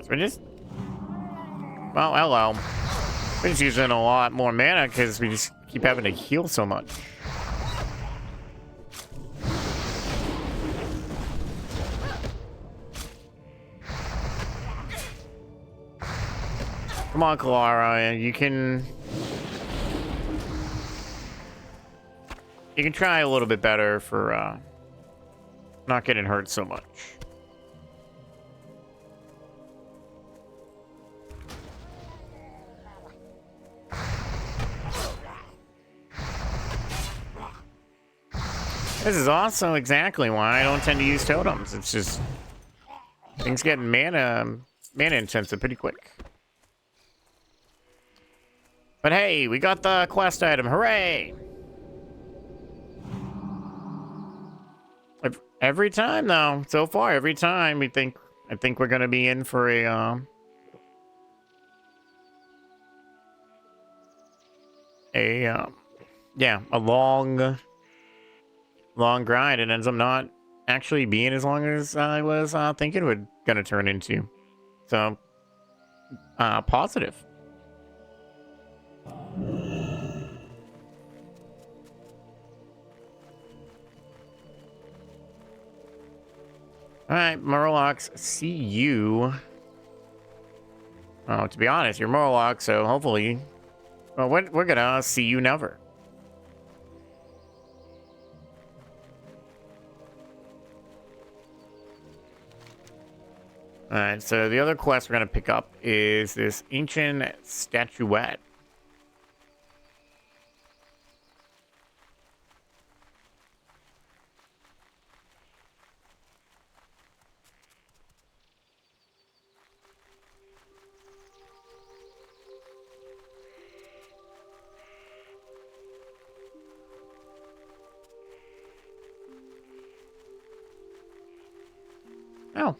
We're just... Well, hello. We're just using a lot more mana because we just keep having to heal so much. Come on, Colarra, you can try a little bit better for not getting hurt so much. This is also exactly why I don't tend to use totems. It's just things get mana intensive pretty quick. But hey, we got the quest item. Hooray! Every time though, so far every time I think we're gonna be in for a long grind. It ends up not actually being as long as I was thinking it would gonna turn into. So positive. Alright, Murlocs, see you. Oh, to be honest, you're Murloc, so hopefully... Well, we're gonna see you never. Alright, so the other quest we're going to pick up is this ancient statuette. Oh.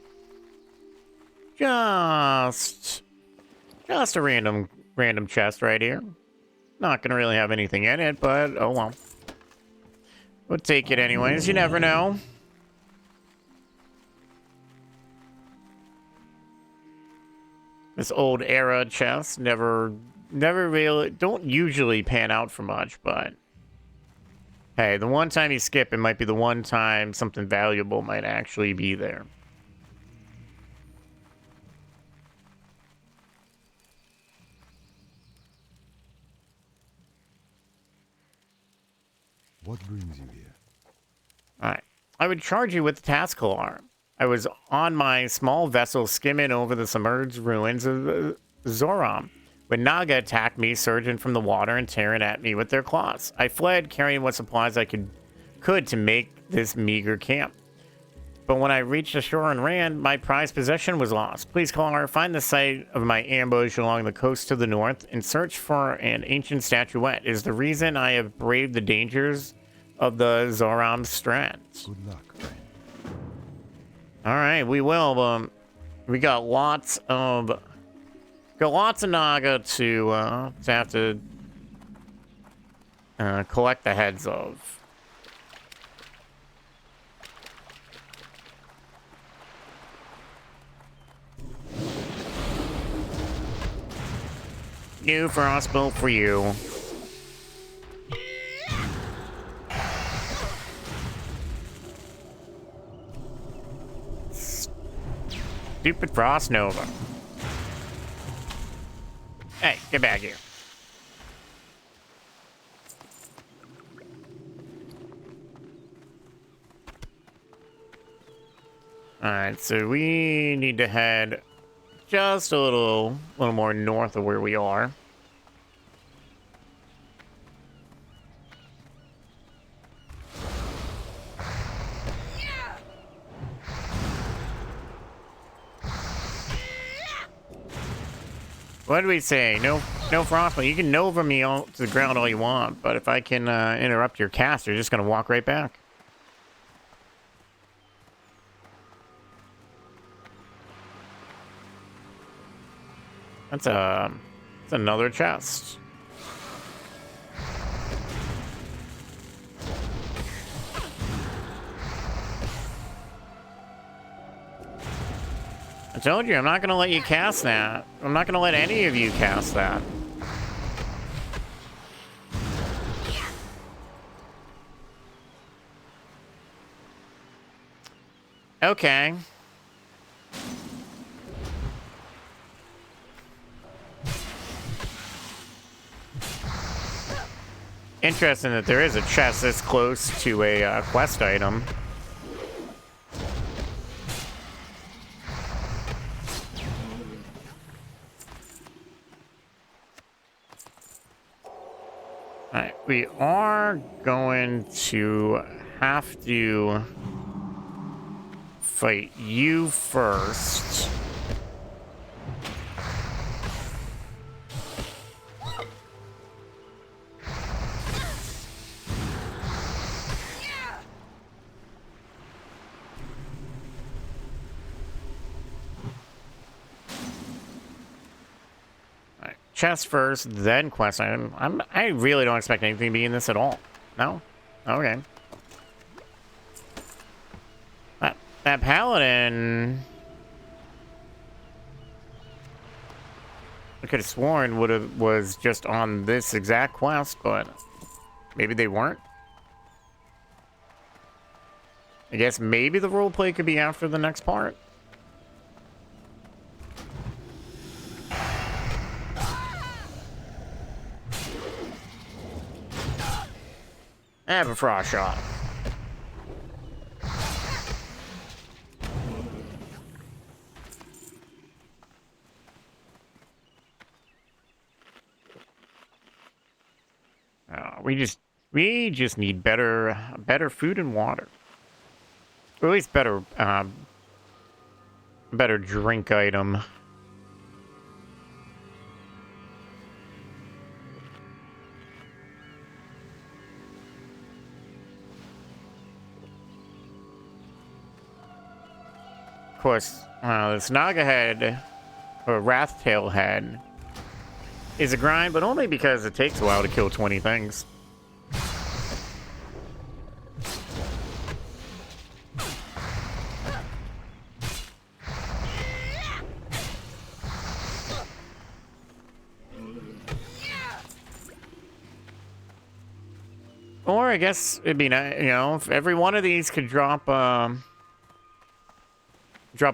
Just a random chest right here. Not gonna really have anything in it, but oh well. We'll take it anyways, you never know. This old era chest never really don't usually pan out for much, but hey, the one time you skip, it might be the one time something valuable might actually be there. What brings you here? Alright. I would charge you with the task alarm. I was on my small vessel skimming over the submerged ruins of Zoram when Naga attacked me, surging from the water and tearing at me with their claws. I fled, carrying what supplies I could to make this meager camp. But when I reached the shore and ran, my prized possession was lost. Please, Colarra, find the site of my ambush along the coast to the north and search for an ancient statuette. It is the reason I have braved the dangers of the Zoram strands. Good luck, friend. All right, we will. We got lots of Naga to have to collect the heads of. New frostbolt for you. Stupid Frost Nova. Hey, get back here. Alright, so we need to head just a little more north of where we are. What do we say? No frostbite. You can Nova me all to the ground all you want, but if I can interrupt your cast, you're just gonna walk right back. That's another chest. I told you, I'm not gonna let you cast that. I'm not gonna let any of you cast that. Okay. Interesting that there is a chest this close to a quest item. Alright, we are going to have to fight you first. Chest first, then quest item. I really don't expect anything to be in this at all. No? Okay. That paladin, I could have sworn was just on this exact quest, but maybe they weren't. I guess maybe the roleplay could be after the next part. I have a frost shot. We just need better food and water. Or at least better drink item. Of course, this Naga head, or Wrathtail head, is a grind, but only because it takes a while to kill 20 things. Or I guess it'd be nice, you know, if every one of these could drop a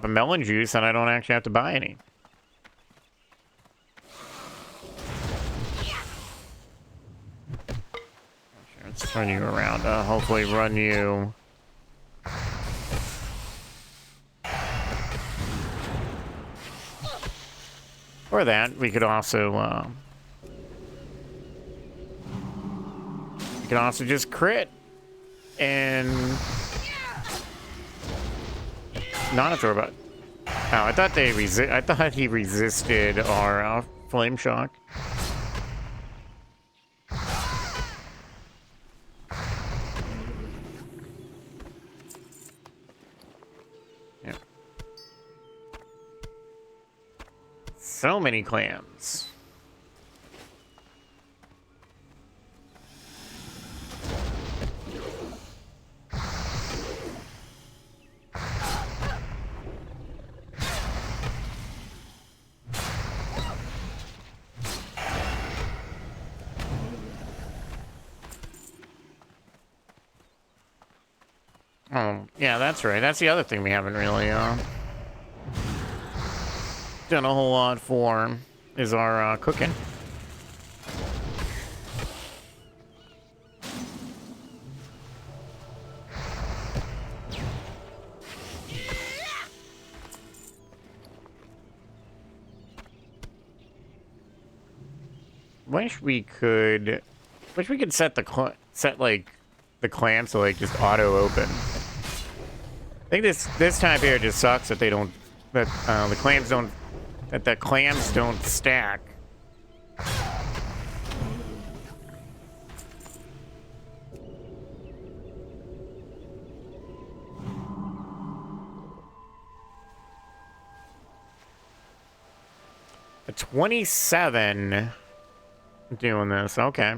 melon juice, and I don't actually have to buy any. Let's turn you around. Hopefully run you. Or that. We could also just crit and not a throw, but oh, I thought he resisted our flame shock. Yeah. So many clams. Oh, yeah, that's right. That's the other thing we haven't really done a whole lot for, is our cooking. Wish we could set like the clamps to like just auto open. I think this time here just sucks that the clams don't stack. A 27 doing this, okay.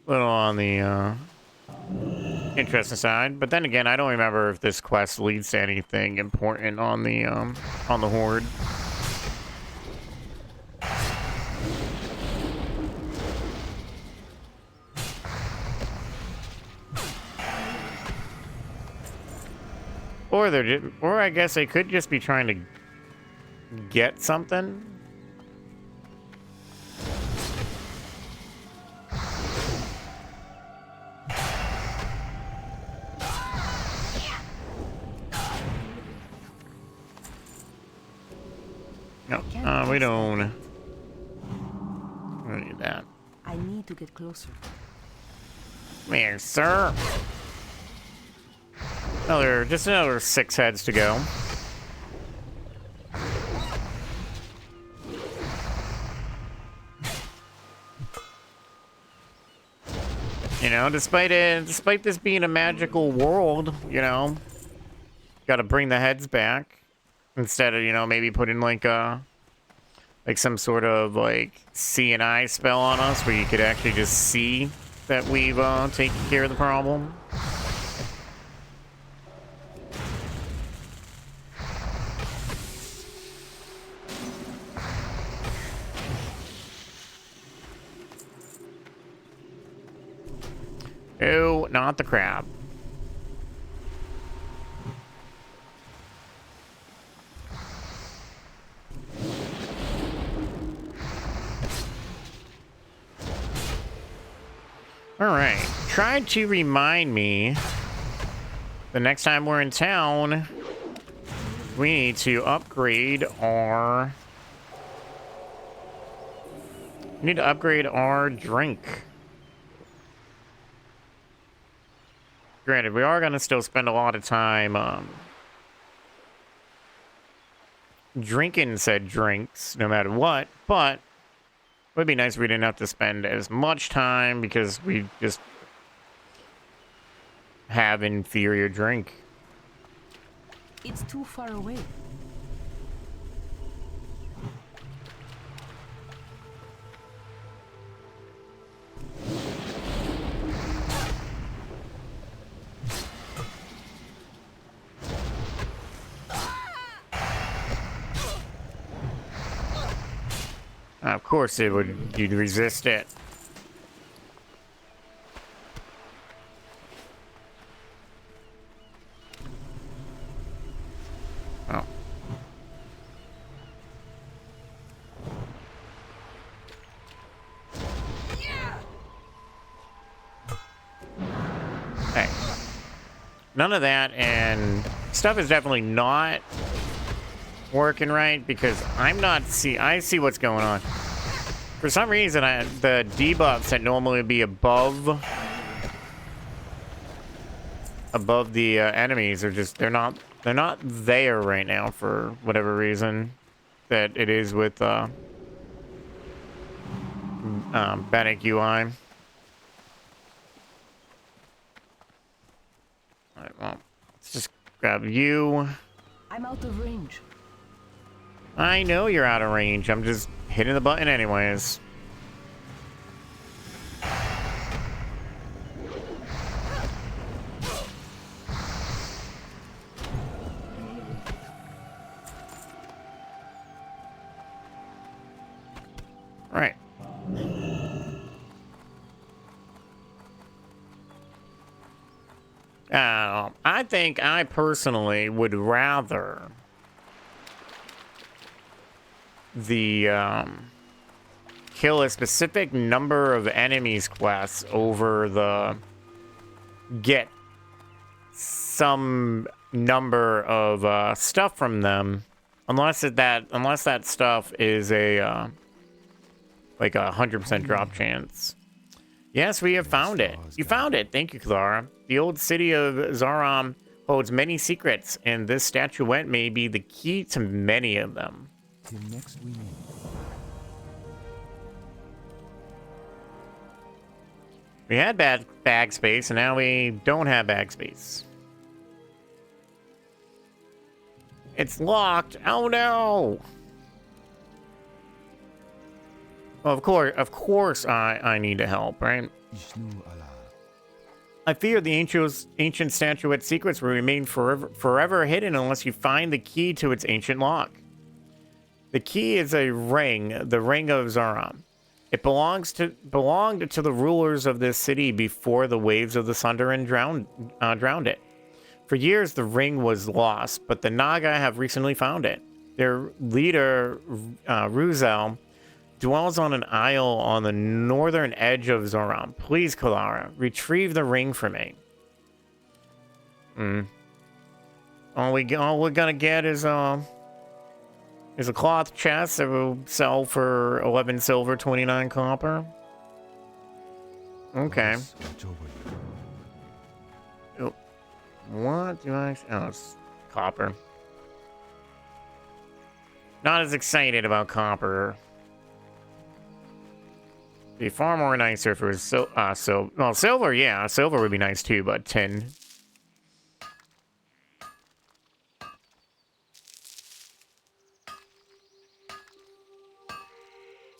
Little on the interesting side, but then again, I don't remember if this quest leads to anything important on the horde. Or I guess they could just be trying to get something. No, we don't need that. I need to get closer. Come here, sir. Just another 6 heads to go. You know, despite this being a magical world, you know, gotta bring the heads back instead of, you know, maybe putting like some sort of like C&I spell on us where you could actually just see that we've taken care of the problem. Oh, not the crab. Alright. Try to remind me the next time we're in town, we need to upgrade our... We need to upgrade our drink. Granted, we are going to still spend a lot of time drinking said drinks, no matter what, but it would be nice if we didn't have to spend as much time because we just have inferior drink. It's too far away. Of course it would, you'd resist it. Oh. Hey. None of that, and stuff is definitely not working right because I'm not I see what's going on. For some reason, the debuffs that normally would be above the enemies are just they're not there right now for whatever reason that it is with Bannock UI. Alright, well, let's just grab you. I'm out of range. I know you're out of range. I'm just hitting the button anyways. All right. I think I personally would rather the kill a specific number of enemies quests over the get some number of stuff from them, unless that stuff is a like a 100% drop chance. Yes, we have found it. You found it. Thank you, Colarra. The old city of Zaram holds many secrets, and this statuette may be the key to many of them. Till next we meet. We had bag space, and now we don't have bag space. It's locked. Oh no! Well, of course, I need to help, right? I fear the ancient statuette's secrets will remain forever hidden unless you find the key to its ancient lock. The key is a ring, the Ring of Zaram. It belonged to the rulers of this city before the waves of the Sunderin drowned it. For years, the ring was lost, but the Naga have recently found it. Their leader, Ruzel, dwells on an isle on the northern edge of Zaram. Please, Colarra, retrieve the ring for me. All we're gonna get is a cloth chest that will sell for 11 silver, 29 copper. Okay. Oh, what do I? Oh, it's copper. Not as excited about copper. Be far more nicer if it was well, silver, yeah, silver would be nice too, but tin.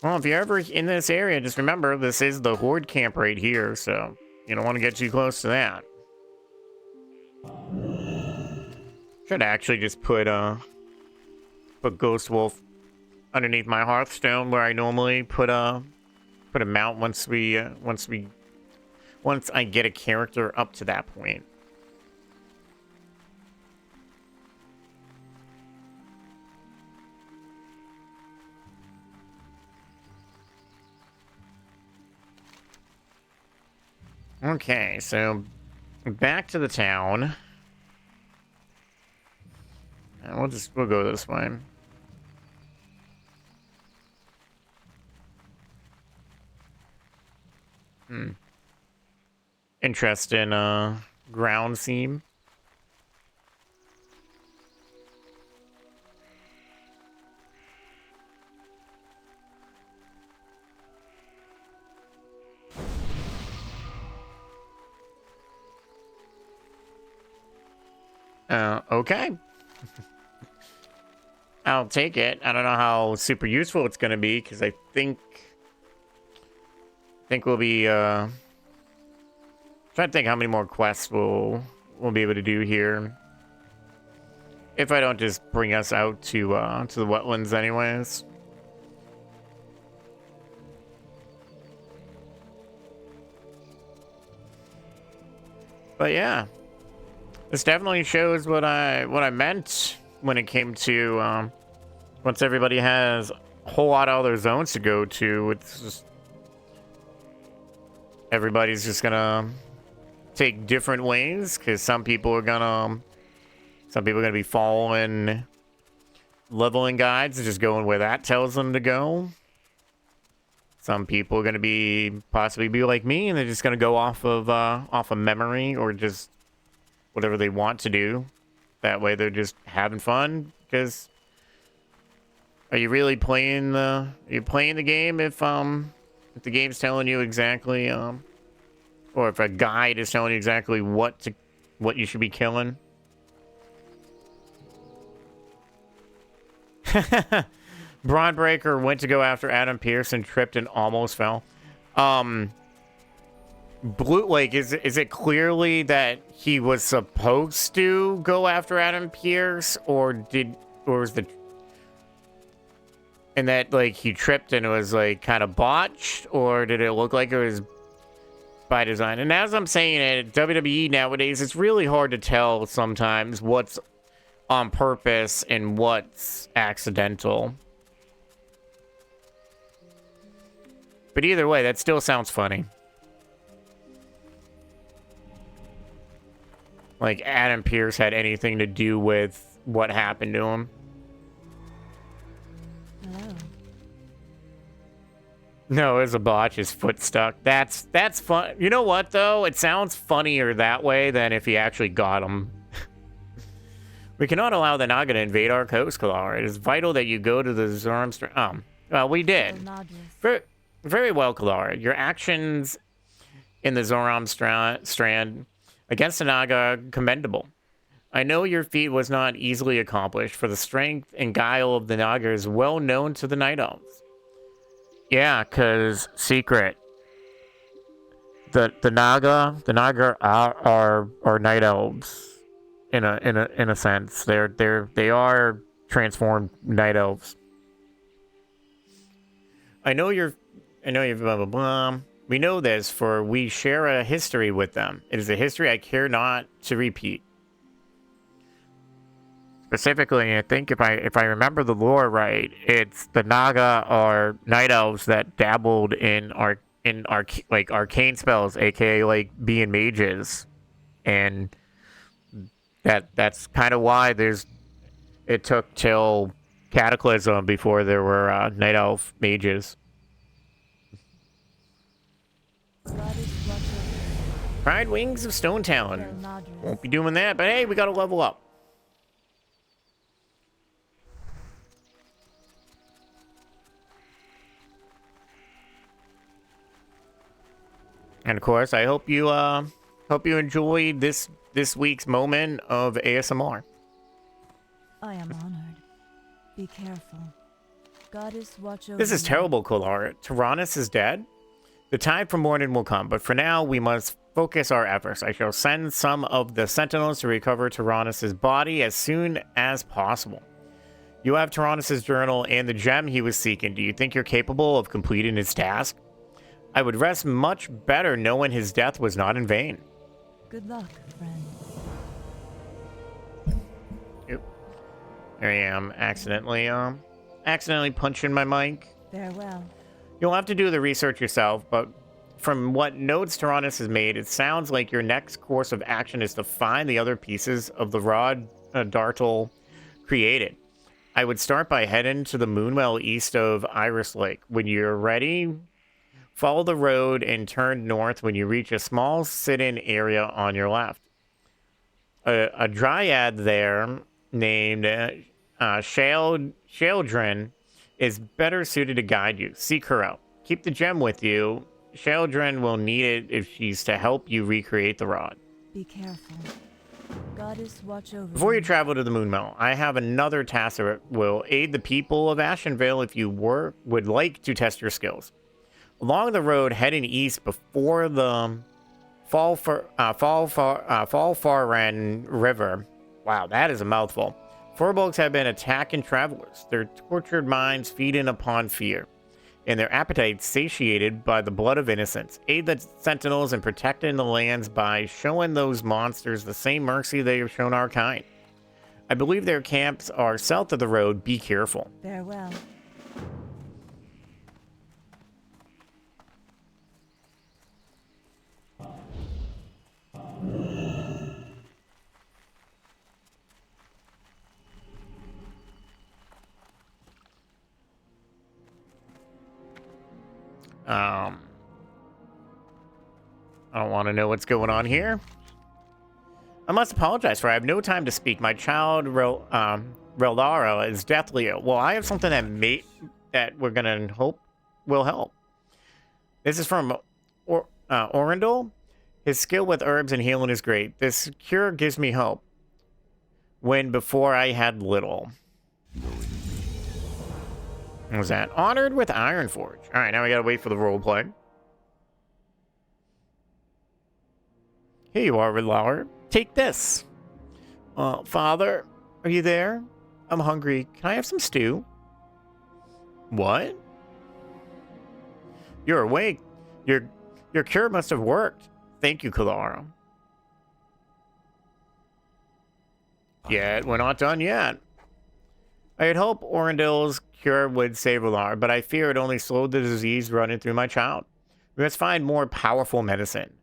Well, if you're ever in this area, just remember this is the Horde camp right here, so you don't want to get too close to that. Should actually just put Ghost Wolf underneath my Hearthstone where I normally put a mount once I get a character up to that point. Okay, so back to the town. We'll go this way. Interesting ground theme. Okay. I'll take it. I don't know how super useful it's gonna be, because I think we'll be trying to think how many more quests we'll be able to do here. If I don't just bring us out to the wetlands anyways. But yeah. This definitely shows what I meant when it came to once everybody has a whole lot of other zones to go to, it's just everybody's just gonna take different ways, because some people are gonna be following leveling guides and just going where that tells them to go. Some people are gonna possibly be like me, and they're just gonna go off of memory, or just whatever they want to do. That way they're just having fun. Because are you really playing the game if the game's telling you exactly or if a guide is telling you exactly what you should be killing? Braunbreaker went to go after Adam Pierce and tripped and almost fell. Blue, like, is it clearly that he was supposed to go after Adam Pierce, or was the, and that, like, he tripped and it was, like, kind of botched, or did it look like it was by design? And as I'm saying it, WWE nowadays, it's really hard to tell sometimes what's on purpose and what's accidental. But either way, that still sounds funny. Like Adam Pierce had anything to do with what happened to him. Hello. No, it was a botch. His foot stuck. That's fun. You know what, though? It sounds funnier that way than if he actually got him. We cannot allow the Naga to invade our coast, Colarra. It is vital that you go to the Zoram Strand. Well, we did. Very, very well, Colarra. Your actions in the Zoram Strand against the Naga are commendable. I know your feat was not easily accomplished, for the strength and guile of the Naga is well known to the Night Elves. Yeah, cause secret. The Naga are Night Elves, in a sense. They are transformed Night Elves. I know you're blah blah blah. We know this, for we share a history with them. It is a history I care not to repeat. Specifically, I think if I remember the lore right, it's the Naga are Night Elves that dabbled in arcane spells, aka like being mages, and that's kind of why it took till Cataclysm before there were Night Elf mages. Pride Wings of Stone Town. Won't be doing that, but hey, we gotta level up. And of course, I hope you enjoyed this week's moment of ASMR. I am honored. Be careful. Goddess, watch over This is you. terrible, Colarra. Tyrannus is dead. The time for mourning will come, but for now, we must focus our efforts. I shall send some of the Sentinels to recover Tyrannus' body as soon as possible. You have Tyrannus' journal and the gem he was seeking. Do you think you're capable of completing his task? I would rest much better knowing his death was not in vain. Good luck, friend. Yep. There I am, accidentally punching my mic. Farewell. You'll have to do the research yourself, but from what notes Tyrannus has made, it sounds like your next course of action is to find the other pieces of the rod Dartle created. I would start by heading to the Moonwell east of Iris Lake. When you're ready, follow the road and turn north when you reach a small sit-in area on your left. A dryad there named Sheldrin is better suited to guide you. Seek her out. Keep the gem with you. Sheldrin will need it if she's to help you recreate the rod. Be careful. Goddess, watch over Before you me. travel to the Moonmell, I have another task that will aid the people of Ashenvale if you would like to test your skills. Along the road heading east before the Falfaran River. Wow, that is a mouthful. Furbolgs have been attacking travelers, their tortured minds feeding upon fear, and their appetites satiated by the blood of innocents. Aid the sentinels in protecting the lands by showing those monsters the same mercy they have shown our kind. I believe their camps are south of the road. Be careful. Farewell. I don't want to know what's going on here. I must apologize for I have no time to speak. My child, Relara, is deathly ill. Well, I have something that we're going to hope will help. This is from Orindel. His skill with herbs and healing is great. This cure gives me hope. When before I had little. What was that? Honored with Ironforge. All right, now we gotta wait for the roleplay. Here you are, Relara. Take this. Father, are you there? I'm hungry. Can I have some stew? What? You're awake. Your cure must have worked. Thank you, Colarra. Yet, we're not done yet. I had hoped Orendel's cure would save Relara, but I fear it only slowed the disease running through my child. We must find more powerful medicine.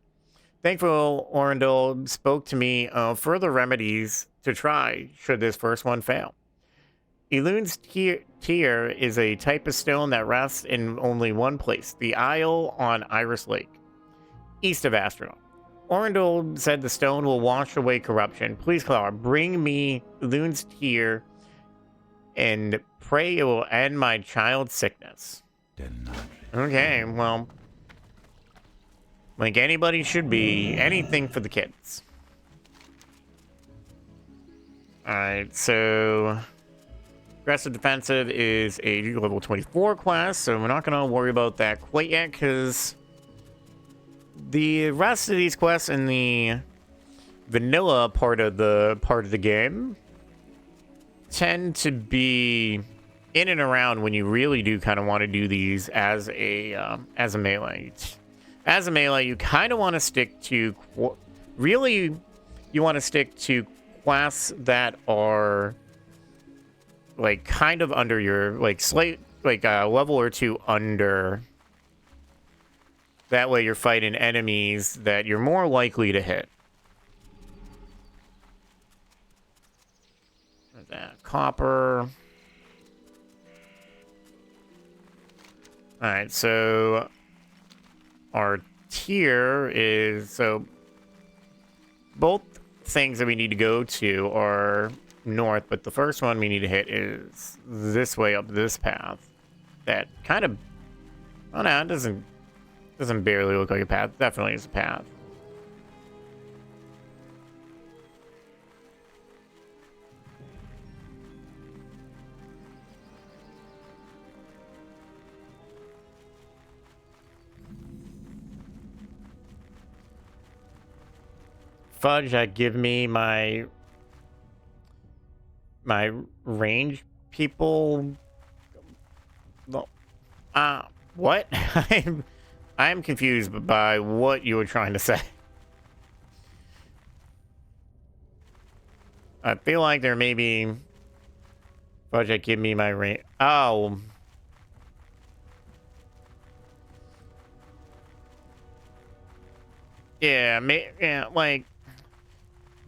Thankful Orendel spoke to me of further remedies to try should this first one fail. Elun's tear is a type of stone that rests in only one place, the Isle on Iris Lake, east of Astronaut. Orendel said the stone will wash away corruption. Please, Clara, bring me Elun's tear and pray it will end my child's sickness. Okay, well, like anybody should be, anything for the kids. Alright, so aggressive defensive is a level 24 class, so we're not going to worry about that quite yet, because the rest of these quests in the vanilla part of the game tend to be in and around when you really do kind of want to do these as a melee. As a melee, you kind of want to stick to you want to stick to quests that are like kind of under your a level or two under. That way you're fighting enemies that you're more likely to hit. That copper. Alright, so our tier is, so both things that we need to go to are north, but the first one we need to hit is this way up this path. That kind of, oh no, it doesn't barely look like a path. Definitely is a path. Fudge, give me my range people. What? I'm confused by what you were trying to say. I feel like there may be Fudge, give me my range. Oh. Yeah, yeah, like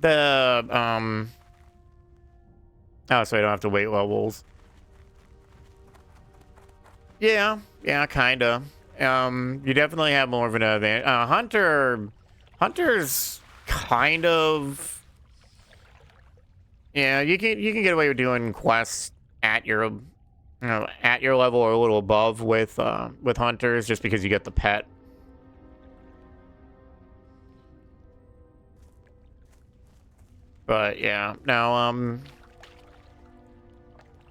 the oh, so I don't have to wait levels. Yeah, yeah, kinda. You definitely have more of an advantage. Hunter's kind of, yeah. You can get away with doing quests at your, at your level or a little above with hunters, just because you get the pet. But yeah, now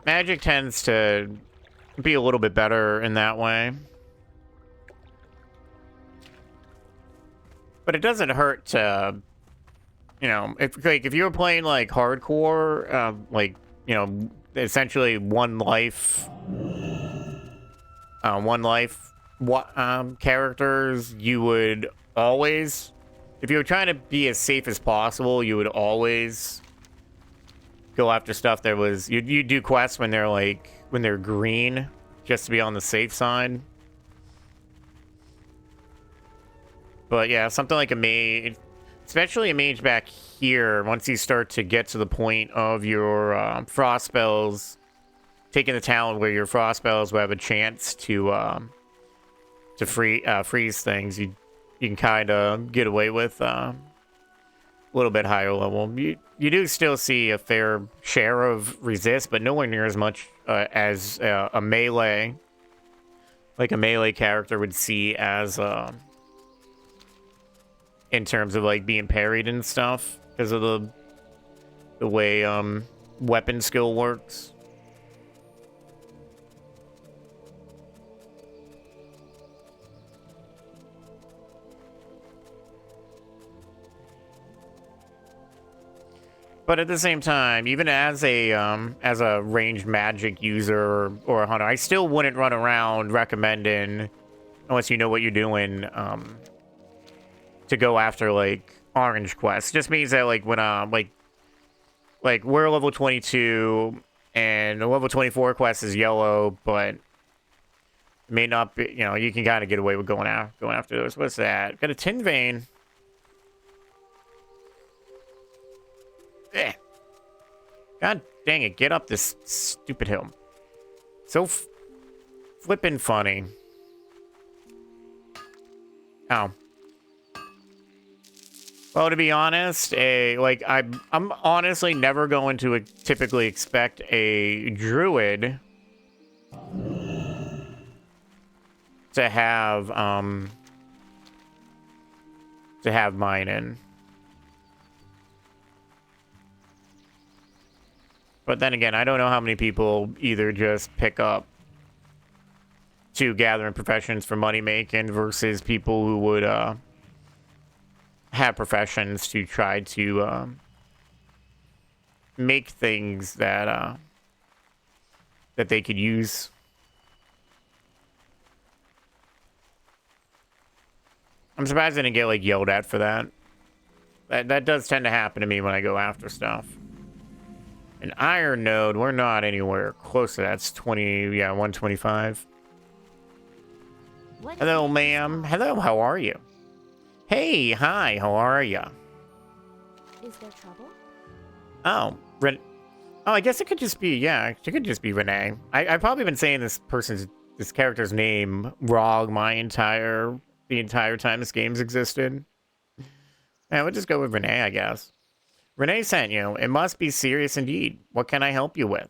magic tends to be a little bit better in that way. But it doesn't hurt to, if you were playing like hardcore, like, essentially one life, characters, you would always, if you were trying to be as safe as possible, you would always go after stuff that was, you do quests when they're green, just to be on the safe side. But yeah, something like a mage, especially a mage back here, once you start to get to the point of your frost spells, taking the talent where your frost spells will have a chance to freeze things, you can kind of get away with a little bit higher level. You do still see a fair share of resist, but nowhere near as much as a melee, like a melee character would see as in terms of like being parried and stuff, because of the way weapon skill works. But at the same time, even as a ranged magic user or a hunter, I still wouldn't run around recommending, unless you know what you're doing, to go after like orange quests. Just means that like when like we're level 22 and the level 24 quest is yellow, but it may not be, you can kind of get away with going after those. What's that? Got a tin vein. Eh. God dang it, get up this stupid hill. So flippin' funny. Oh. Well, to be honest, I'm honestly never going to typically expect a druid to have mine in. But then again, I don't know how many people either just pick up to gathering professions for money making versus people who would have professions to try to make things that they could use. I'm surprised I didn't get like yelled at for that. That does tend to happen to me when I go after stuff. An iron node, we're not anywhere close to that. It's 125. Hello, ma'am. Hello, how are you? Hey, hi, how are you? Is there trouble? Oh, I guess it could just be, yeah, it could just be Renee. I've probably been saying this character's name wrong the entire time this game's existed. Yeah, we'll just go with Renee, I guess. Renee sent you. It must be serious indeed. What can I help you with?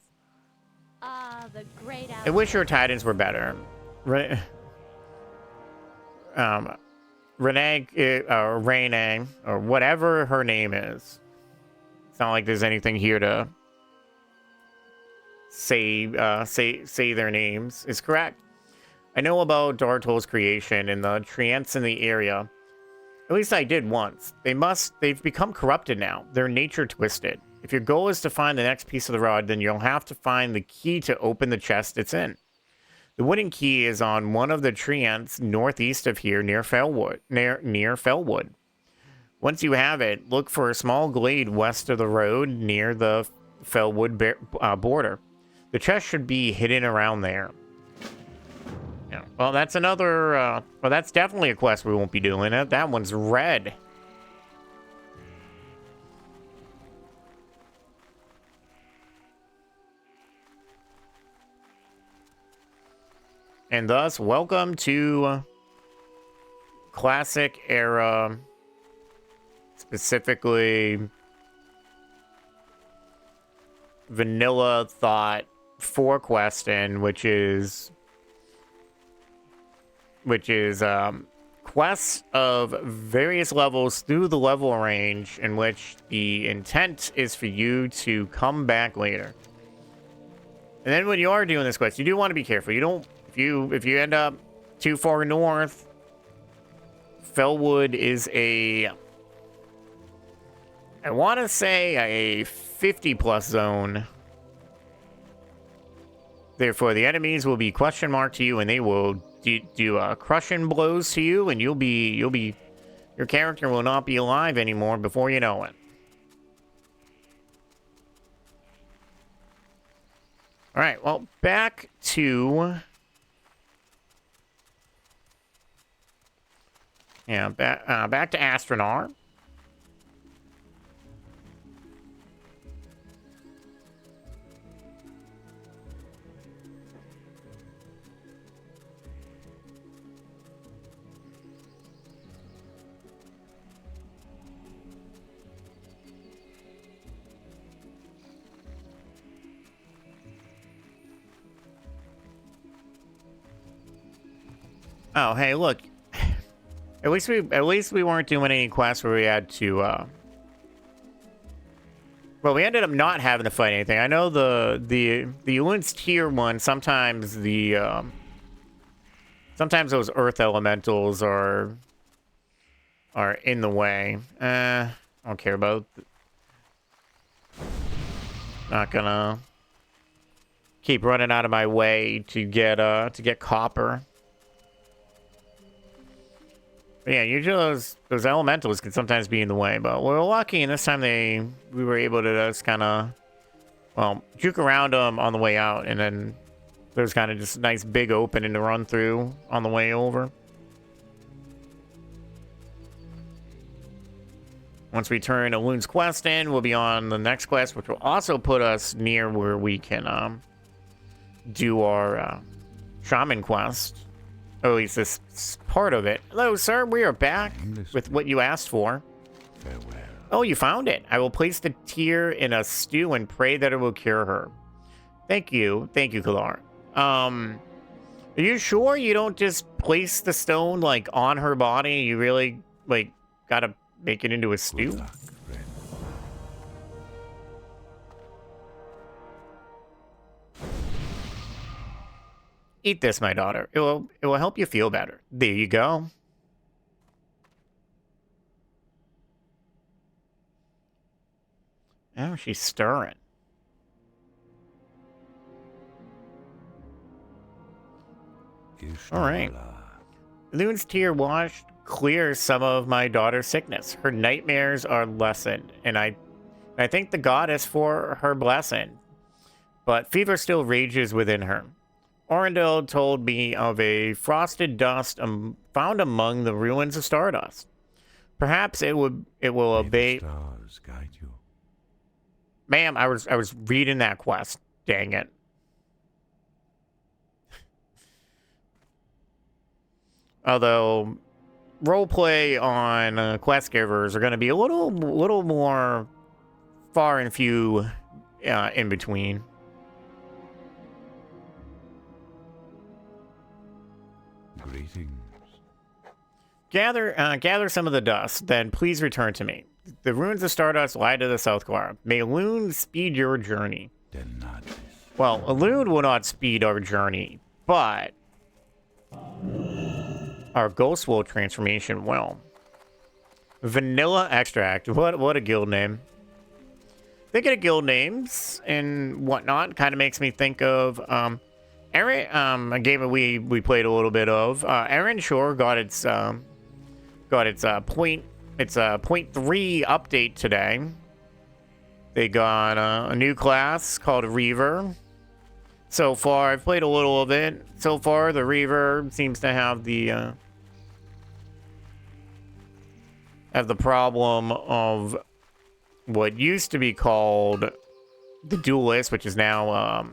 The great I wish your Titans were better. Renee, or Renee, or whatever her name is. It's not like there's anything here to say their names. Is correct. I know about Dartol's creation and the treants in the area. At least I did once. They've become corrupted now. Their nature twisted. If your goal is to find the next piece of the rod, then you'll have to find the key to open the chest it's in. The wooden key is on one of the treants northeast of here near Fellwood. Near Fellwood. Once you have it, look for a small glade west of the road near the Fellwood border. The chest should be hidden around there. Yeah. Well, that's another. Well, that's definitely a quest we won't be doing. That one's red. And thus, welcome to classic era, specifically vanilla thought for questing, which is quests of various levels through the level range, in which the intent is for you to come back later. And then when you are doing this quest, you do want to be careful. You don't, if you end up too far north, Fellwood is a, I want to say a 50+ zone. Therefore, the enemies will be question mark to you, and they will do crushing blows to you, and your character will not be alive anymore before you know it. All right, well, back to back to Astronar. Oh, hey, look. At least we weren't doing any quests where we had to well, we ended up not having to fight anything. I know the Ulin's tier one, sometimes sometimes those earth elementals are in the way. I don't care about. Not gonna keep running out of my way to get copper. But yeah, usually those elementals can sometimes be in the way, but we were lucky, and this time we were able to just kind of, well, juke around them on the way out, and then there's kind of just a nice big opening to run through on the way over. Once we turn Alun's quest in, we'll be on the next quest, which will also put us near where we can do our shaman quest. Or at least this part of it. Hello, sir. We are back with what you asked for. Farewell. Oh, you found it. I will place the tear in a stew and pray that it will cure her. Thank you. Thank you, Colarra. Are you sure you don't just place the stone, like, on her body? You really, like, gotta make it into a stew? Good luck, friend. Eat this, my daughter. It will help you feel better. There you go. Oh, she's stirring. All right. Loon's tear washed clears some of my daughter's sickness. Her nightmares are lessened, and I thank the goddess for her blessing. But fever still rages within her. Orendil told me of a frosted dust found among the ruins of Stardust. Perhaps it will abate. Stars guide you. Ma'am, I was reading that quest. Dang it. Although roleplay on quest givers are going to be a little more far and few in between. Greetings. Gather some of the dust, then please return to me. The ruins of Stardust lie to the south, Colarra. May Loon speed your journey. Well, Loon will not speed our journey, but our Ghost Wolf transformation will. Vanilla Extract. What a guild name. Thinking of guild names and whatnot kind of makes me think of Aaron, a game that we played a little bit of. Aaron Shore got its point 0.3 update today. They got a new class called Reaver. so far. I've played a little of it. So far, the Reaver seems to have the problem of what used to be called the Duelist, which is now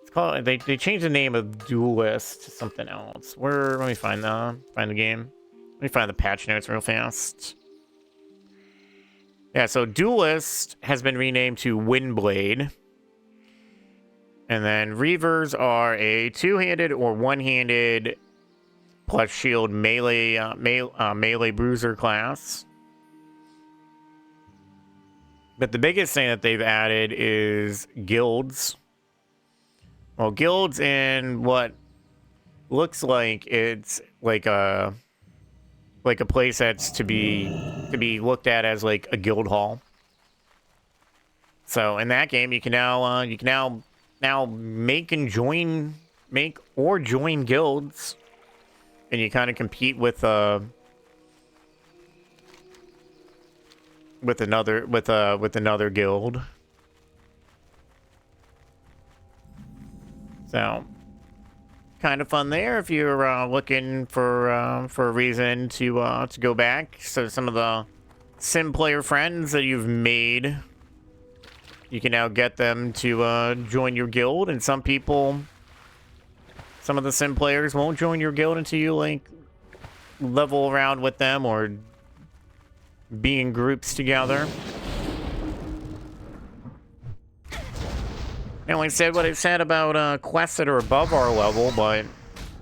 it's called. They changed the name of Duelist to something else. Let me find the game. Let me find the patch notes real fast. Yeah, so Duelist has been renamed to Windblade. And then Reavers are a two-handed or one-handed plus shield melee bruiser class. But the biggest thing that they've added is guilds. Well, guilds in what looks like it's like a place that's to be looked at as like a guild hall. So in that game, you can now make or join guilds, and you kind of compete with another guild. So kind of fun there if you're looking for a reason to go back. So some of the sim player friends that you've made, you can now get them to join your guild, and some of the sim players won't join your guild until you like level around with them or be in groups together. Now, I said what I said about quests that are above our level, but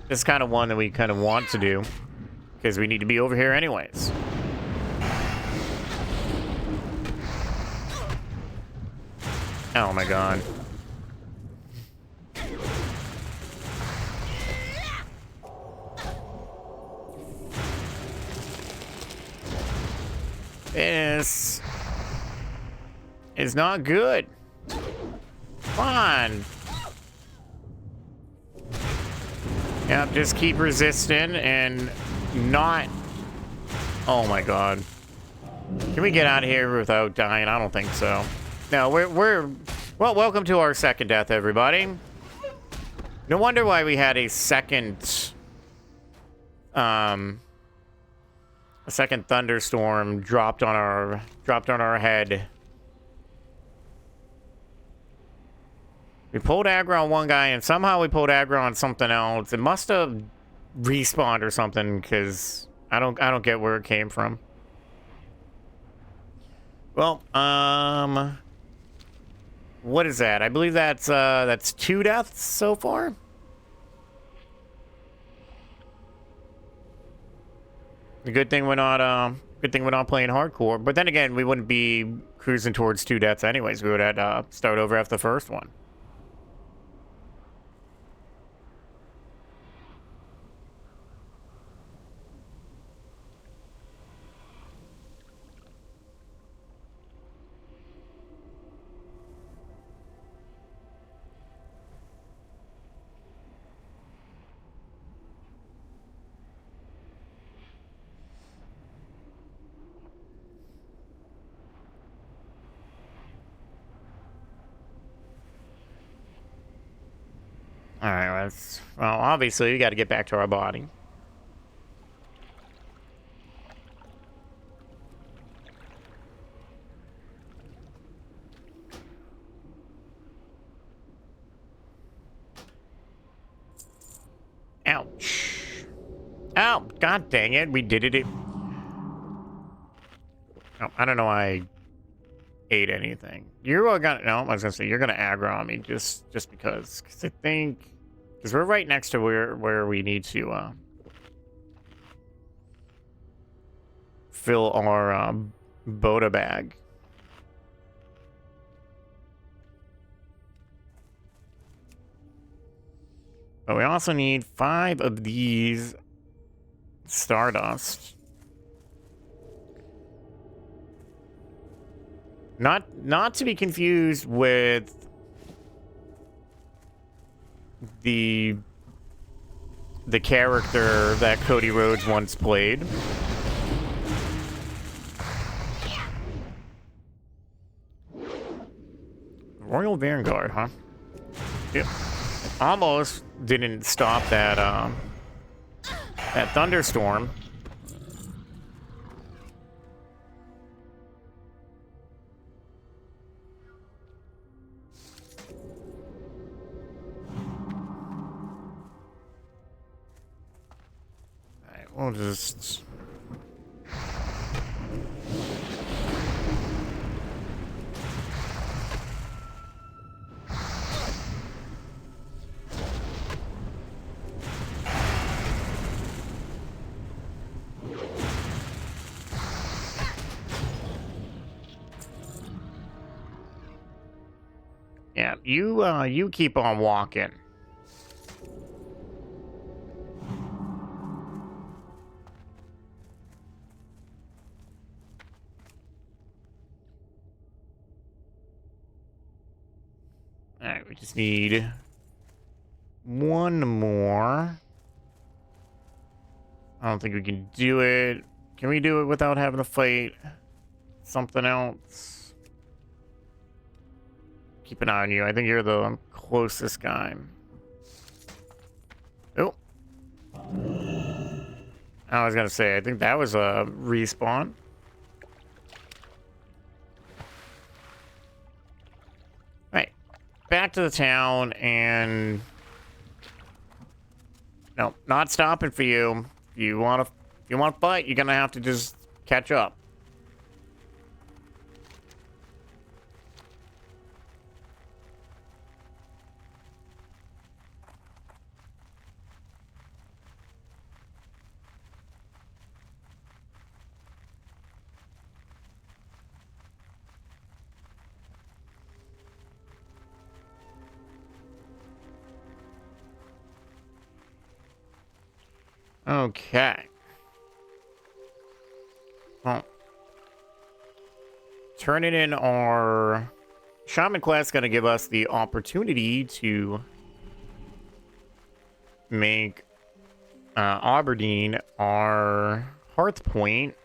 it's kind of one that we kind of want to do because we need to be over here anyways. Oh my god. This is not good. Come on. Yeah, just keep resisting and not... Oh my god. Can we get out of here without dying? I don't think so. No, we're... Well, welcome to our second death, everybody. No wonder why we had a second... A second thunderstorm dropped on our head. We pulled aggro on one guy, and somehow we pulled aggro on something else. It must have respawned or something, because I don't get where it came from. Well, what is that? I believe that's 2 deaths so far. The good thing we're not playing hardcore. But then again, we wouldn't be cruising towards 2 deaths anyways. We would have to start over after the first one. Alright, well, obviously, we got to get back to our body. Ouch. Oh, god dang it, we did it. Oh, I don't know why I ate anything. You're gonna... No, I was gonna say, you're gonna aggro on me just because. Because I think... Because we're right next to where we need to fill our Boda bag. But we also need 5 of these Stardust. Not to be confused with the character that Cody Rhodes once played. Royal Vanguard, huh? Yep. Almost didn't stop that, that thunderstorm. Alright, we'll just... Yeah, you keep on walking. Alright, we just need one more. I don't think we can do it. Can we do it without having to fight something else? Keep an eye on you. I think you're the closest guy. Oh. I was gonna say, I think that was a respawn. Right. Back to the town and... No, not stopping for you. You want to fight, you're gonna have to just catch up. Okay. Well, turning in our shaman class going to give us the opportunity to make Aberdeen our hearth point.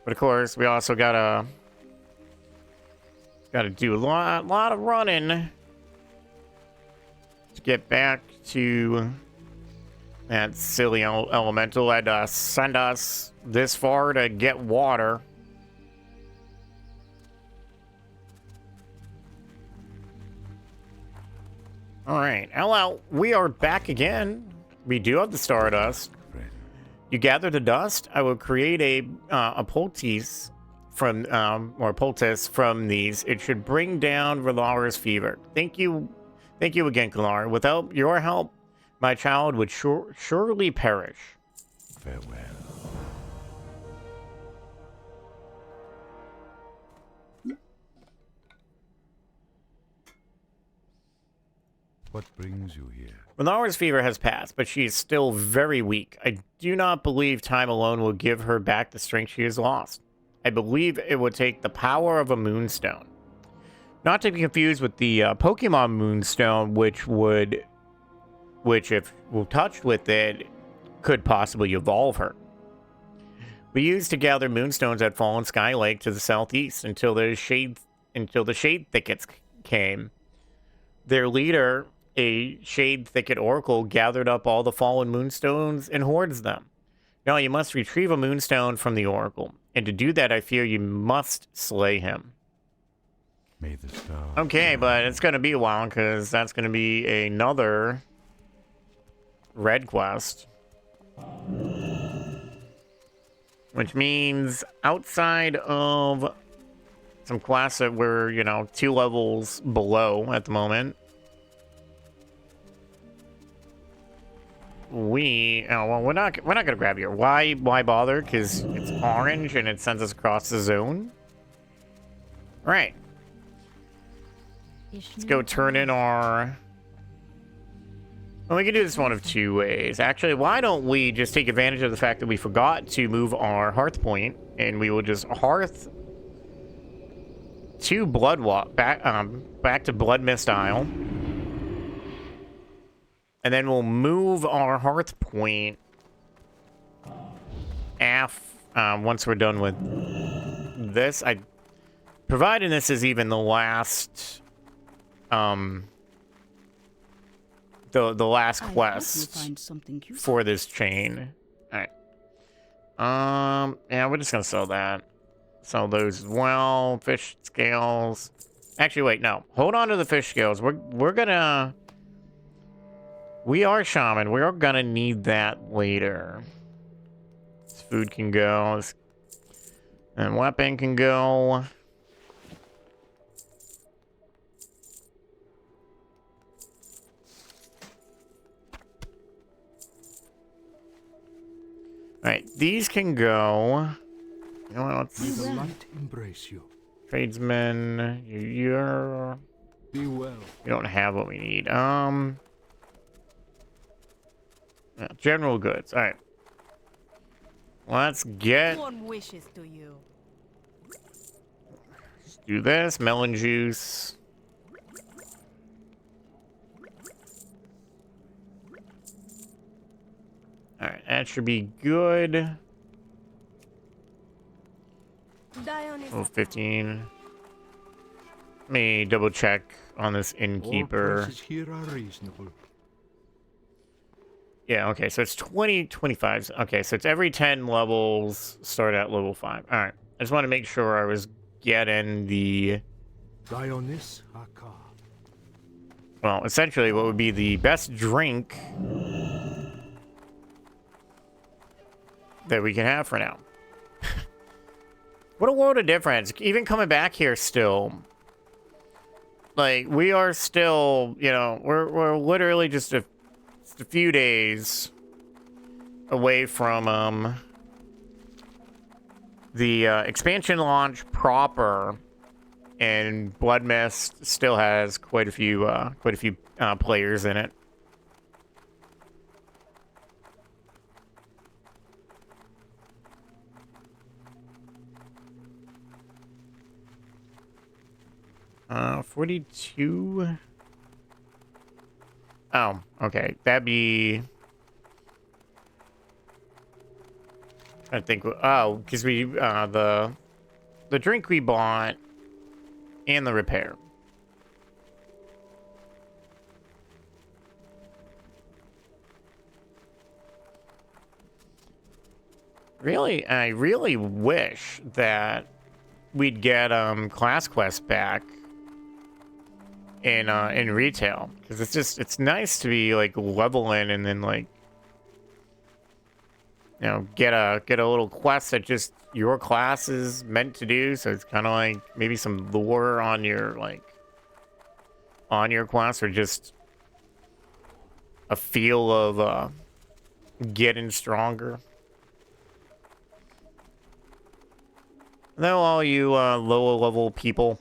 But of course, we also gotta do a lot of running to get back to that silly elemental had to send us this far to get water. Alright, hello, we are back again. We do have the Stardust. You gather the dust, I will create a poultice from, or poultice from these. It should bring down Colarra's fever. Thank you again, Colarra. Without your help, my child would surely perish. Farewell. What brings you here? Colarra's fever has passed, but she is still very weak. I do not believe time alone will give her back the strength she has lost. I believe it would take the power of a moonstone. Not to be confused with the Pokemon moonstone, which if touched with it, could possibly evolve her. We used to gather moonstones at Fallen Sky Lake to the southeast until the shade thickets came. Their leader, a shade thicket oracle, gathered up all the fallen moonstones and hoards them. Now you must retrieve a moonstone from the oracle, and to do that I fear you must slay him. May the stars... Okay, but it's gonna be a while, because that's gonna be another red quest. Which means outside of some quests that we're, 2 levels below at the moment, we're not gonna grab here. Why bother? Because it's orange and it sends us across the zone. All right. Let's go turn in our... Well, we can do this one of 2 ways. Actually, why don't we just take advantage of the fact that we forgot to move our hearth point, and we will just hearth to back to Blood Mist Isle. And then we'll move our hearth point once we're done with this. Providing this is even the last the last I hope you quest find something useful. for this chain. All right. Yeah, we're just gonna sell that. Sell those as well. Fish scales. Actually, wait, no. Hold on to the fish scales. We're gonna. We are shaman. We're gonna need that later. This food can go. And weapon can go. Alright, these can go. You know what? Let's Be The well. light embrace you. tradesman. You're Be well. you don't have what we need. Yeah, general goods. Alright. Let's get One wishes to you. do this. Melon juice. Alright, that should be good. Oh, 15. Let me double check on this All innkeeper. prices here are reasonable. Yeah, okay, so it's 20, 25. Okay, so it's every 10 levels, start at level 5. Alright, I just want to make sure I was getting the, Dionys Akar. well, essentially what would be the best drink that we can have for now. What a world of difference. Even coming back here still. Like, we are still, you know, we're literally just a few days away from the expansion launch proper, and Blood Mist still has quite a few players in it. Uh, 42. Oh, okay. That'd be. I think. Oh, because we the drink we bought and the repair. Really, I really wish that we'd get class quest back in retail, because it's nice to be like leveling and then, like, you know, get a little quest that just your class is meant to do. So it's kind of like maybe some lore on your quest, or just a feel of getting stronger. Hello, all you lower level people.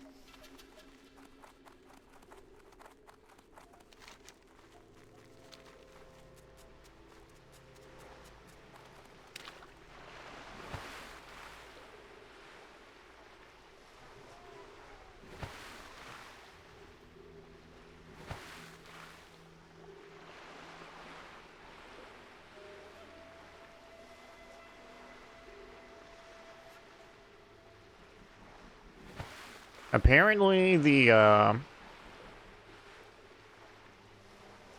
Apparently, the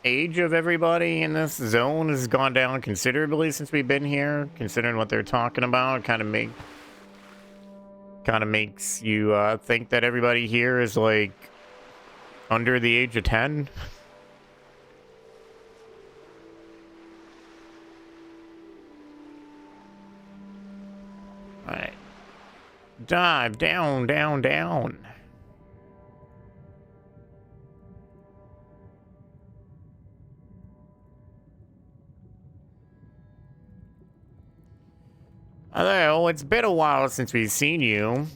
age of everybody in this zone has gone down considerably since we've been here. Considering what they're talking about, kind of makes you think that everybody here is like under the age of 10. All right. Dive down, down, down. Hello, it's been a while since we've seen you.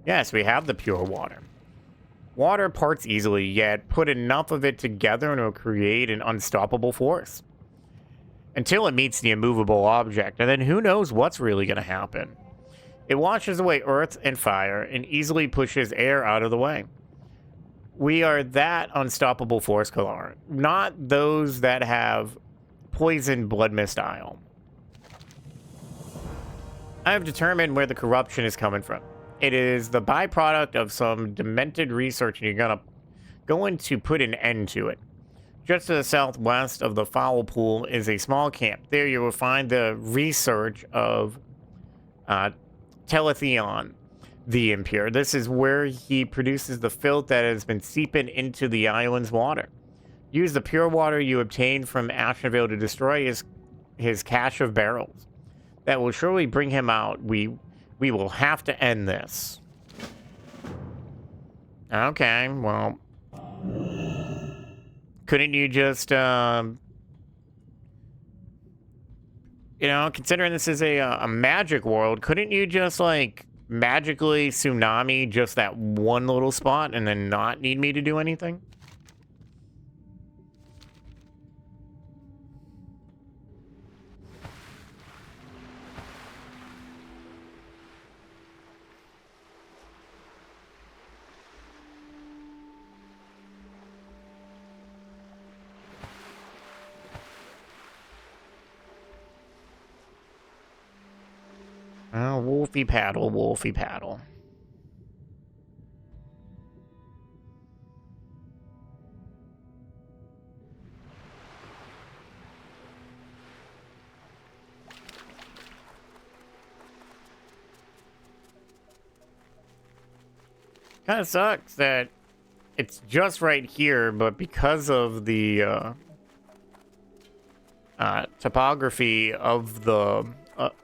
Yes, we have the pure water. Water parts easily, yet put enough of it together and it will create an unstoppable force. Until it meets the immovable object, and then who knows what's really going to happen. It washes away earth and fire and easily pushes air out of the way. We are that unstoppable force, Colarra, not those that have poison blood mist isle. I have determined where the corruption is coming from. It is the byproduct of some demented research, and you're going to put an end to it. Just to the southwest of the Foul Pool is a small camp. There you will find the research of Teletheon, the Impure. This is where he produces the filth that has been seeping into the island's water. Use the pure water you obtained from Ashenville to destroy his cache of barrels. That will surely bring him out. We will have to end this. Okay, well... Couldn't you just, you know, considering this is a magic world, couldn't you just, like, magically tsunami just that one little spot and then not need me to do anything? Oh, wolfy paddle, wolfy paddle. Kind of sucks that it's just right here, but because of the topography of the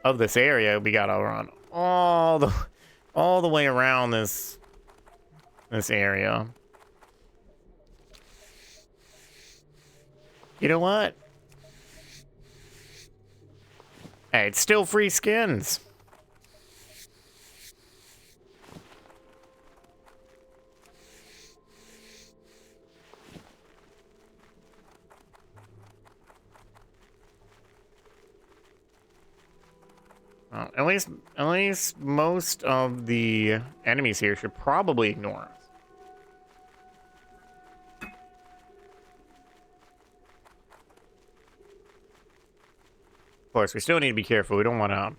of this area, we gotta run all the way around this area. You know what? Hey, it's still free skins. Well, at least most of the enemies here should probably ignore us. Of course, we still need to be careful. We don't want to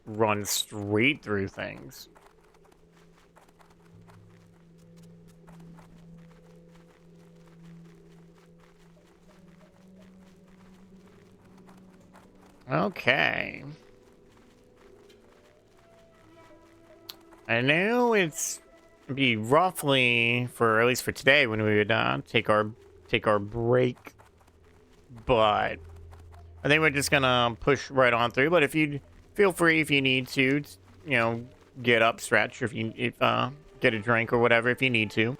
run straight through things. Okay. I know it's be roughly for at least for today when we would take our break, but I think we're just gonna push right on through. But if you feel free if you need to, you know, get up, stretch, or if get a drink or whatever if you need to.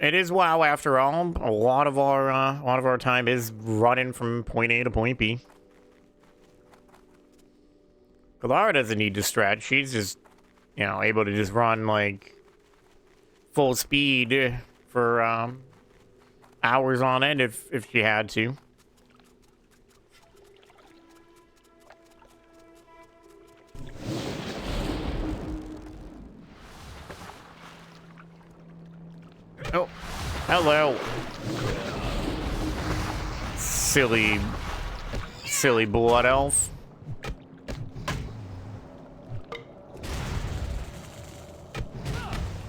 It is WoW after all. A lot of our time is running from point A to point B. Colarra doesn't need to stretch. She's just, you know, able to just run like full speed for hours on end if she had to. Oh, hello. Silly blood elf.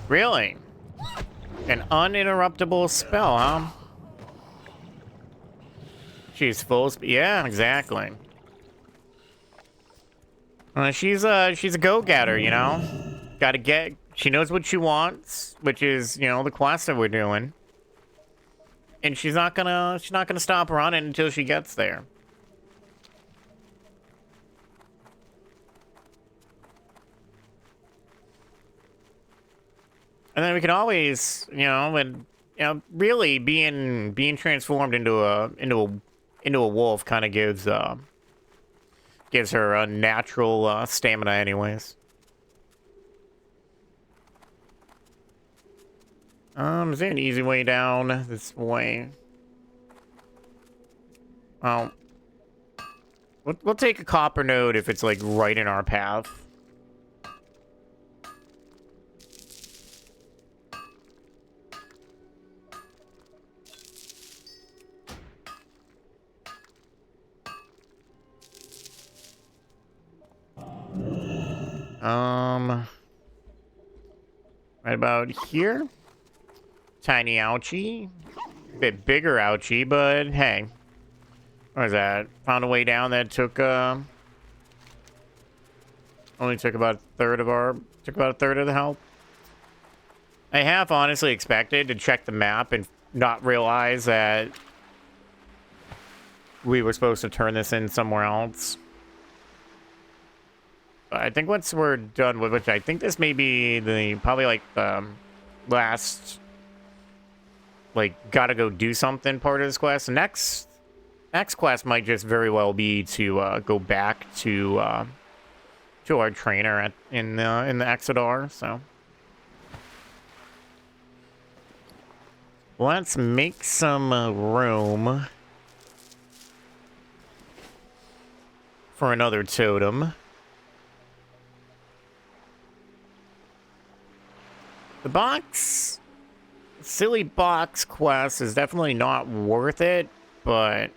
Really? An uninterruptible spell, huh? She's full speed. Yeah, exactly. She's a go-getter, you know? Gotta get... She knows what she wants, which is, you know, the quest that we're doing. And she's not gonna stop running until she gets there. And then we can always, you know, and you know, really being transformed into a wolf kind of gives her a natural stamina anyways. Is there an easy way down this way? Well, we'll take a copper node if it's like right in our path. Right about here. Tiny ouchie. Bit bigger ouchie, but hey. What was that? Found a way down that took, only took about a third of the health. I have honestly expected to check the map and not realize that we were supposed to turn this in somewhere else. But I think once we're done with, which I think this may be the, probably like the last, like, gotta go do something part of this quest. The next quest might just very well be to go back to our trainer in the Exodar, so. Let's make some room for another totem. The box, silly box quest is definitely not worth it, but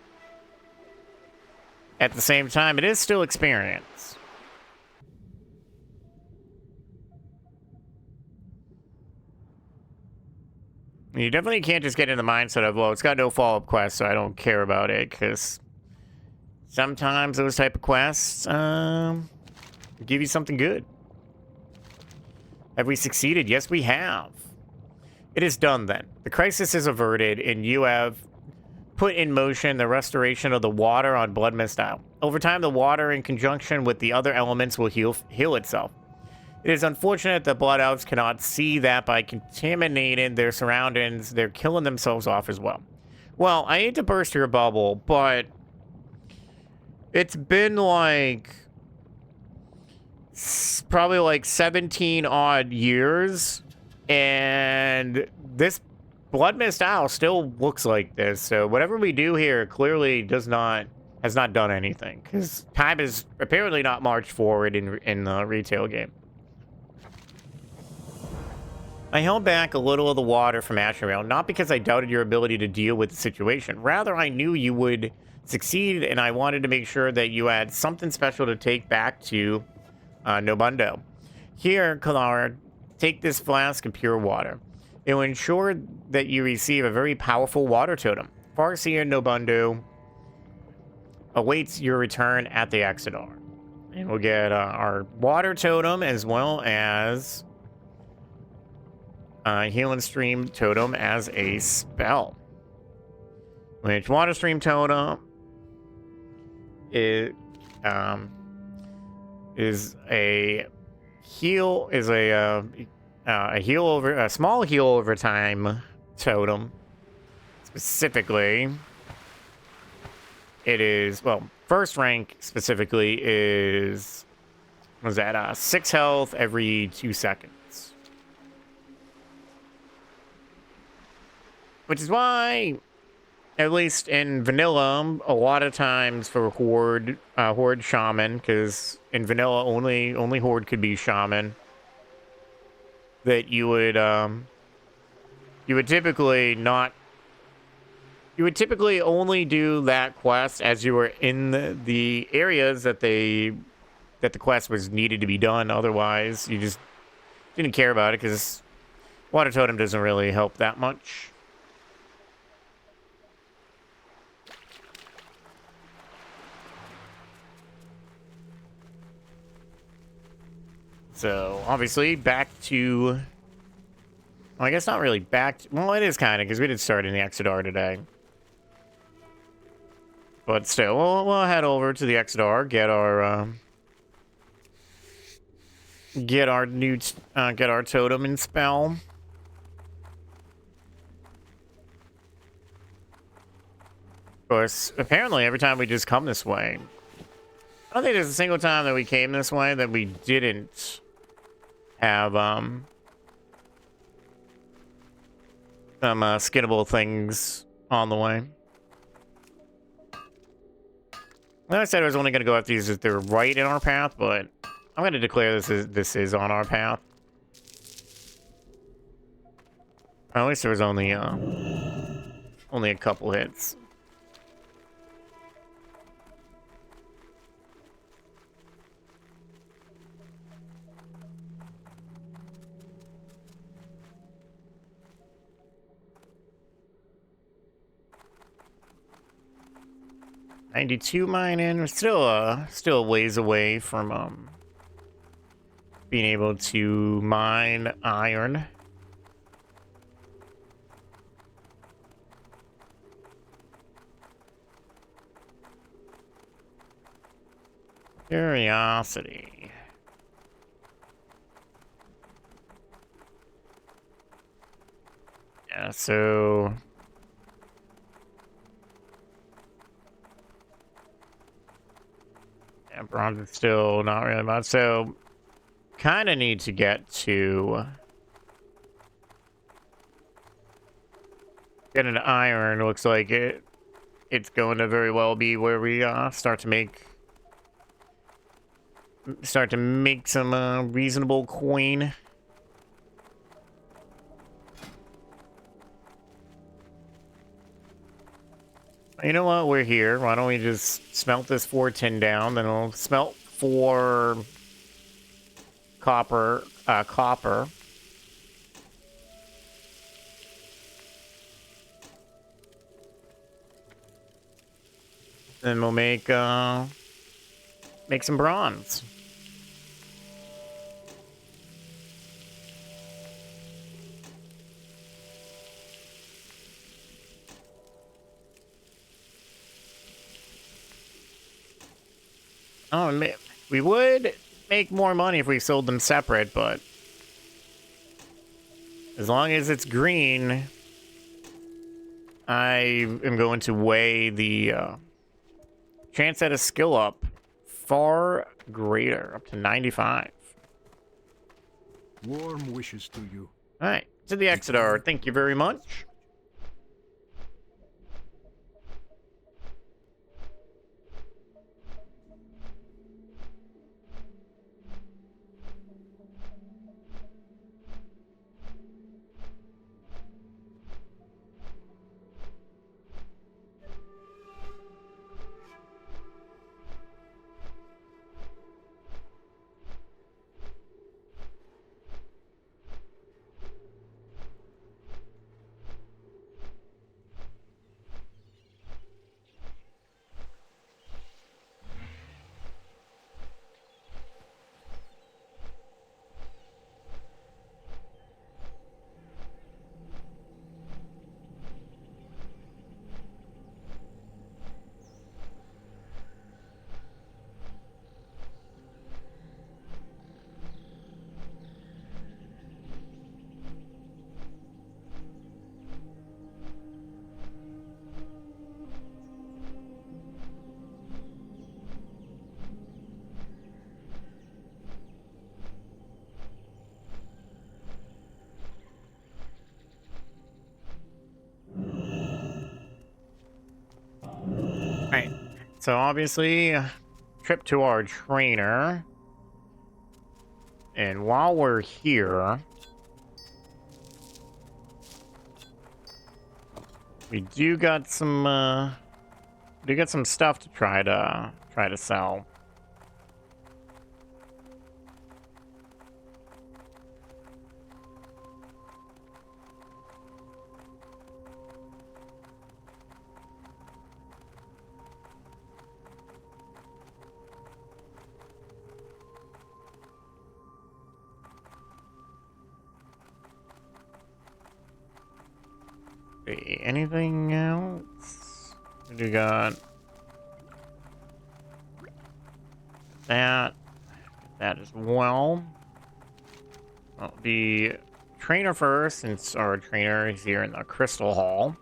at the same time, it is still experience. You definitely can't just get in the mindset of, well, it's got no follow-up quest, so I don't care about it, because sometimes those type of quests give you something good. Have we succeeded? Yes, we have. It is done then. The crisis is averted, and you have put in motion the restoration of the water on Blood Mist Isle. Over time, the water, in conjunction with the other elements, will heal itself. It is unfortunate that Blood Elves cannot see that by contaminating their surroundings, they're killing themselves off as well. Well, I hate to burst your bubble, but it's been like probably like 17 odd years, and this Blood Mist Isle still looks like this. So whatever we do here clearly has not done anything, because time is apparently not marched forward in the retail game. I held back a little of the water from Asherail, not because I doubted your ability to deal with the situation. Rather, I knew you would succeed, and I wanted to make sure that you had something special to take back to Nobundo. Here, Colarra, take this flask of pure water. It will ensure that you receive a very powerful water totem. Farseer Nobundo awaits your return at the Exodar. And we'll get our water totem as well as Healing Stream totem as a spell. Which Water Stream totem is a small heal over time totem. Specifically, it is, well, first rank specifically is, what was that, 6 health every 2 seconds. Which is why, at least in vanilla, a lot of times for Horde Shaman, because in vanilla only Horde could be Shaman, that you would typically only do that quest as you were in the areas that the quest was needed to be done. Otherwise, you just didn't care about it, because Water Totem doesn't really help that much. So, obviously, back to... Well, I guess not really back to... Well, it is kind of, because we did start in the Exodar today. But still, we'll head over to the Exodar, get our totem and spell. Of course, apparently every time we just come this way. I don't think there's a single time that we came this way that we didn't have some skinnable things on the way. I said I was only going to go after these if they're right in our path, but I'm going to declare this is on our path. At least there was only a couple hits. 92 mining. We're still a ways away from being able to mine iron. Curiosity. Yeah, so yeah, bronze is still not really much. So kind of need to get to get into iron. Looks like it's going to very well be where we start to make some reasonable coin. You know what? We're here. Why don't we just smelt this 4 tin down? Then we'll smelt 4 copper. Then we'll make some bronze. Oh, we would make more money if we sold them separate, but as long as it's green, I am going to weigh the chance at a skill up far greater, up to 95. Warm wishes to you. All right, to the Exeter. Thank you very much. Alright, so obviously, trip to our trainer. And while we're here, we do got some stuff to try to sell. Anything else? We got that as well. Well, the trainer first, since our trainer is here in the Crystal Hall.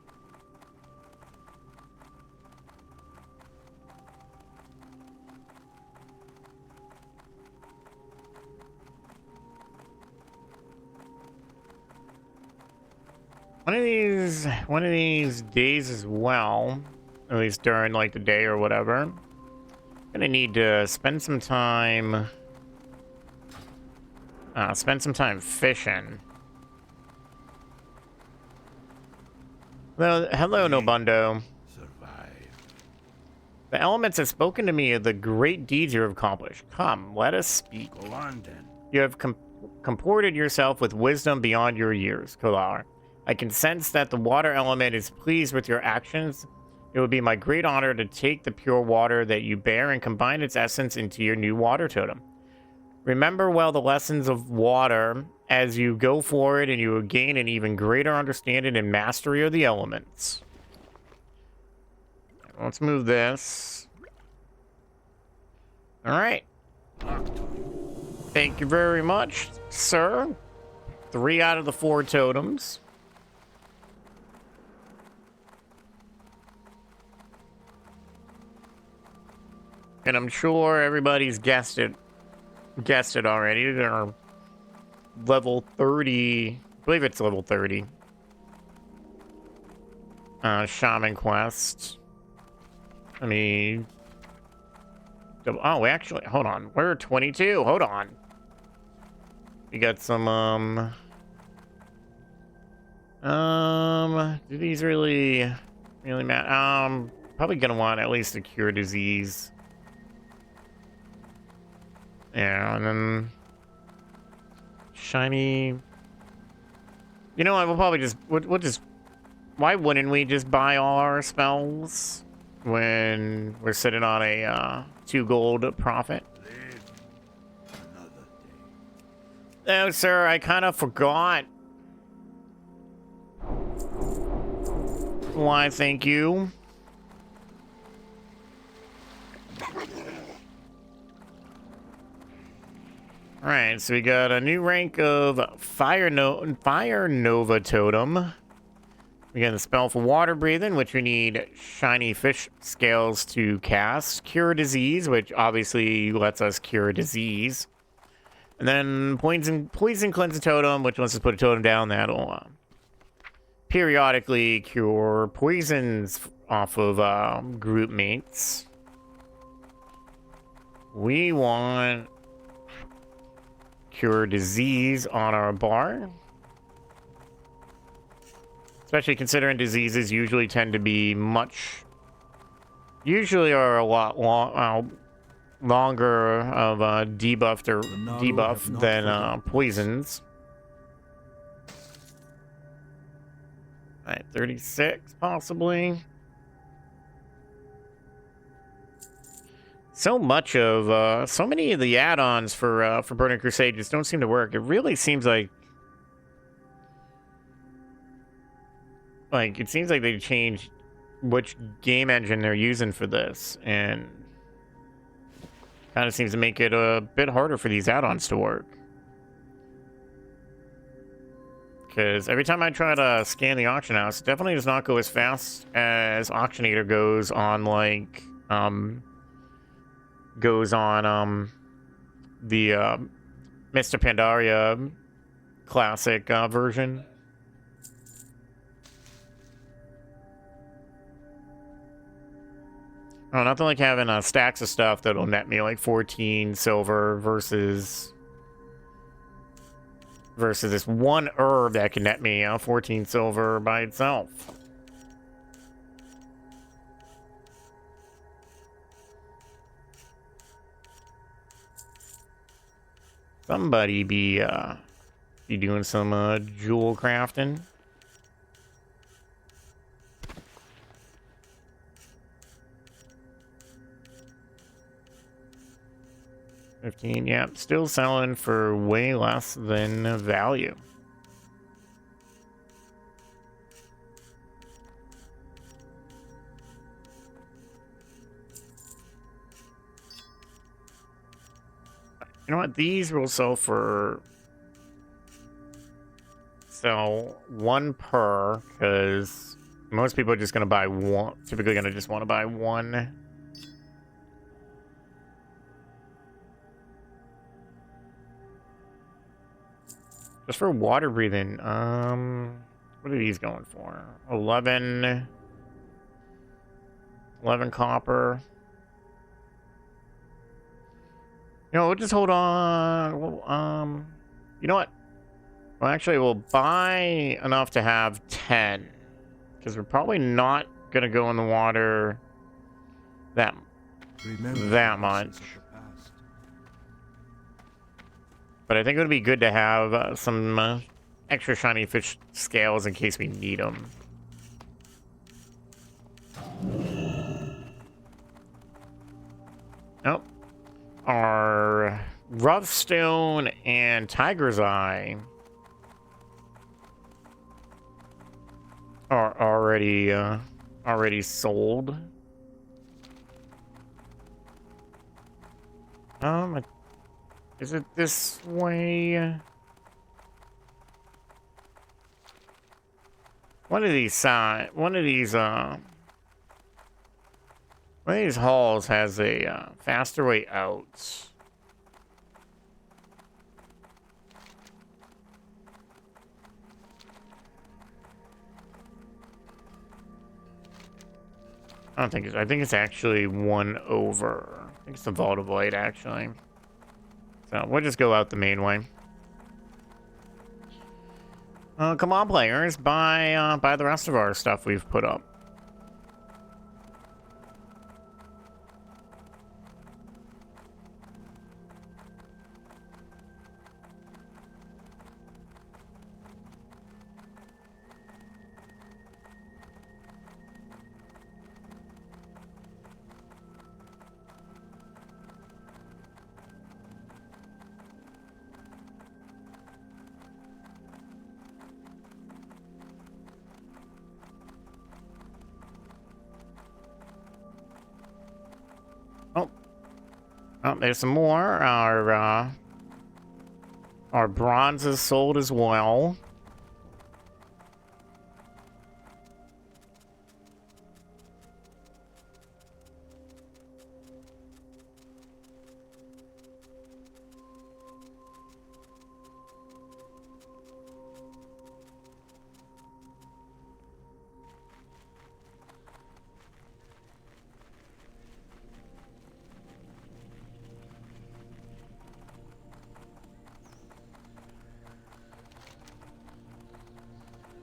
One of these days as well, at least during like the day or whatever, gonna need to spend some time fishing. Hello, Nobundo. The elements have spoken to me of the great deeds you have accomplished. Come, let us speak. You have comported yourself with wisdom beyond your years, Colarra. I can sense that the water element is pleased with your actions. It would be my great honor to take the pure water that you bear and combine its essence into your new water totem. Remember well the lessons of water as you go forward, and you will gain an even greater understanding and mastery of the elements. Let's move this. All right. Thank you very much, sir. 3 out of the 4 totems. And I'm sure everybody's guessed it already. They're level 30. I believe it's level 30. Shaman quest. Let me... Oh, actually, hold on. We're 22. Hold on. We got some, do these really matter? Probably gonna want at least a cure disease. Yeah, and then shiny. You know what? We'll probably just we'll just. Why wouldn't we just buy all our spells when we're sitting on a 2 gold profit? Oh, sir, I kind of forgot. Why, thank you. Alright, so we got a new rank of Fire Nova Totem. We got a spell for water breathing, which we need shiny fish scales to cast. Cure disease, which obviously lets us cure disease. And then poison cleanse totem, which lets us put a totem down that'll periodically cure poisons off of group mates. We want cure disease on our bar. Especially considering diseases usually tend to be usually are a lot longer of a debuff than poisons. Alright, 36 possibly. So many of the add-ons for Burning Crusade just don't seem to work. It really seems like they changed which game engine they're using for this, and kind of seems to make it a bit harder for these add-ons to work. Because every time I try to scan the auction house, it definitely does not go as fast as Auctionator goes on, like, the Mr. Pandaria classic version. Oh, nothing like having stacks of stuff that'll net me like 14 silver versus this one herb that can net me 14 silver by itself. Somebody be doing some jewel crafting. $15, yeah, still selling for way less than value. You know what? These will sell 1 per, because most people are just going to buy one. Typically going to just want to buy one. Just for water breathing, what are these going for? 11 copper. You know, we'll just hold on. Well, you know what? Well, actually, we'll buy enough to have 10, because we're probably not gonna go in the water that much. But I think it would be good to have some extra shiny fish scales in case we need them. Nope. Our rough stone and tiger's eye are already sold. Is it this way? One of these halls has a faster way out. I don't think I think it's actually one over. I think it's the Vault of Light, actually. So we'll just go out the main way. Come on, players, buy the rest of our stuff we've put up. Oh, there's some more. Our bronze is sold as well.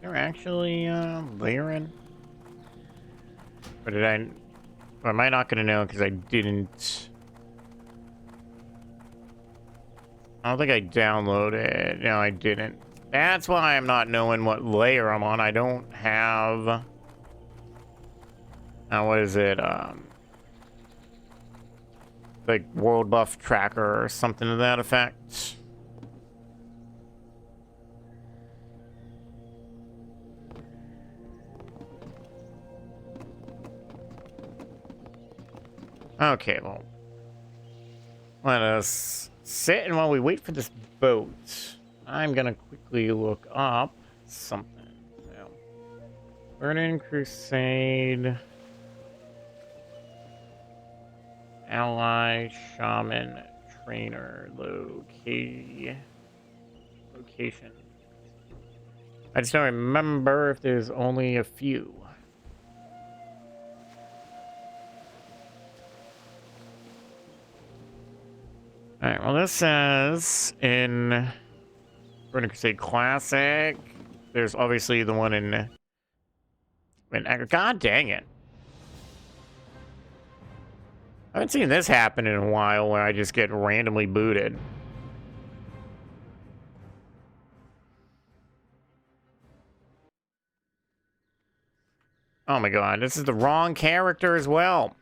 They're actually layering. Or did I? Or am I not gonna know because I didn't? I don't think I downloaded. No, I didn't. That's why I'm not knowing what layer I'm on. I don't have. What is it? Like World Buff Tracker or something to that effect. Okay, well, let us sit, and while we wait for this boat, I'm gonna quickly look up something. So, Burning Crusade, Ally, Shaman, Trainer, location. I just don't remember if there's only a few. Alright, well, this says in Burning Crusade Classic. There's obviously the one in God dang it. I haven't seen this happen in a while where I just get randomly booted. Oh my god, this is the wrong character as well.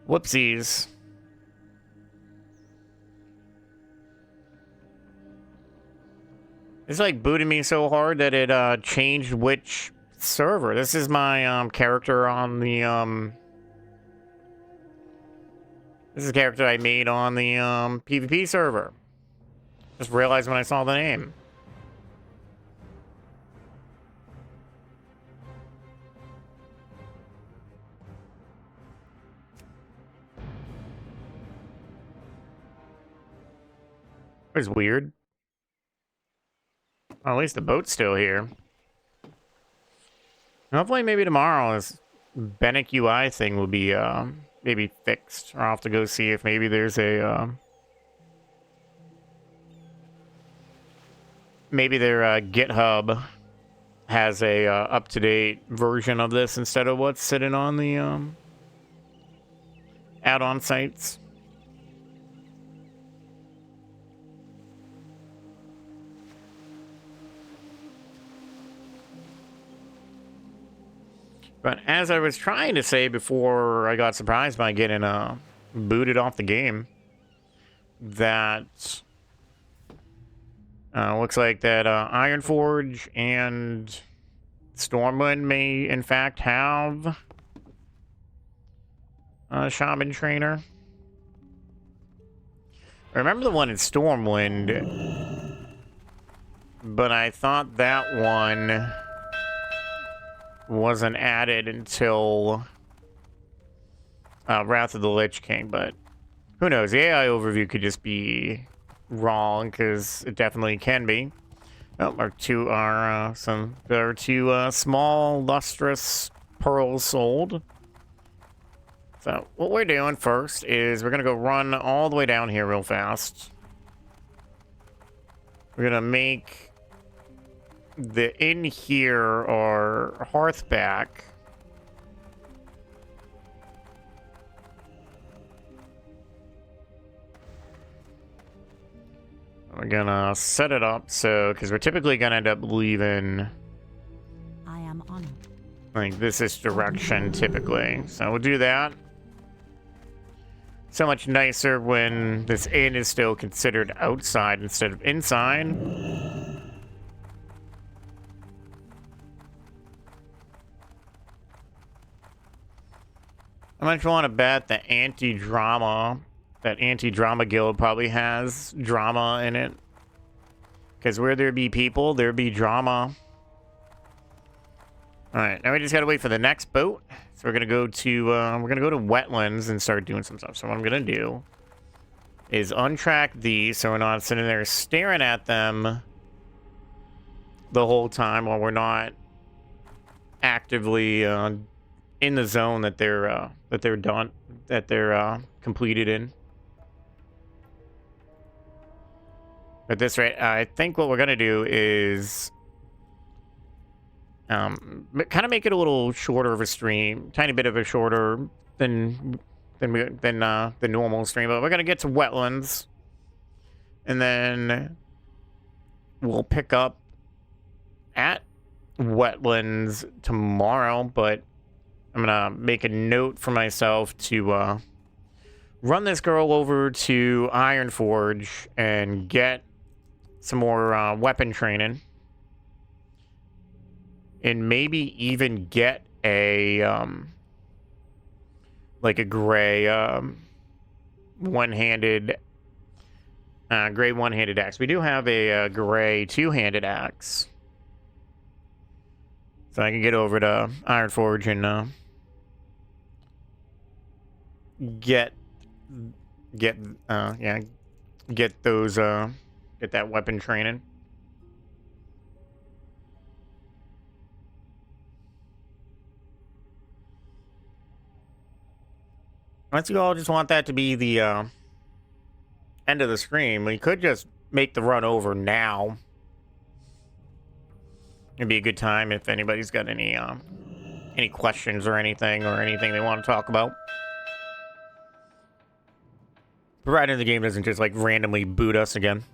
Whoopsies. It's like booting me so hard that it changed which server. This is my character on the this is a character I made on the PvP server. Just realized when I saw the name. It was weird. Well, at least the boat's still here. Hopefully maybe tomorrow this Benic UI thing will be maybe fixed. Or I'll have to go see if maybe there's a maybe their GitHub has a up-to-date version of this instead of what's sitting on the add-on sites. But as I was trying to say before I got surprised by getting booted off the game, that looks like that Ironforge and Stormwind may in fact have a shaman trainer. I remember the one in Stormwind, but I thought that one wasn't added until Wrath of the Lich King, but who knows? The AI overview could just be wrong, because it definitely can be. Oh, there are two small lustrous pearls sold. So what we're doing first is we're gonna go run all the way down here real fast. We're gonna make the inn here our hearthback. We're gonna set it up so, because we're typically gonna end up leaving I am honored. like this direction typically. So we'll do that. So much nicer when this inn is still considered outside instead of inside. How much want to bet that anti-drama guild probably has drama in it? Because where there be people, there be drama. Alright, now we just gotta wait for the next boat. So we're gonna go to wetlands and start doing some stuff. So what I'm gonna do is untrack these so we're not sitting there staring at them the whole time while we're not actively in the zone that they're completed in. At this rate, I think what we're gonna do is kind of make it a little shorter of a stream, tiny bit of a shorter than the normal stream. But we're gonna get to wetlands, and then we'll pick up at wetlands tomorrow. But I'm gonna make a note for myself to run this girl over to Ironforge and get some more weapon training. And maybe even get a, like a gray, one-handed axe. We do have a gray two-handed axe. So I can get over to Ironforge and, get that weapon training. Unless you all just want that to be the end of the stream, we could just make the run over now. It'd be a good time if anybody's got any questions or anything they want to talk about. Provided the game doesn't just like randomly boot us again.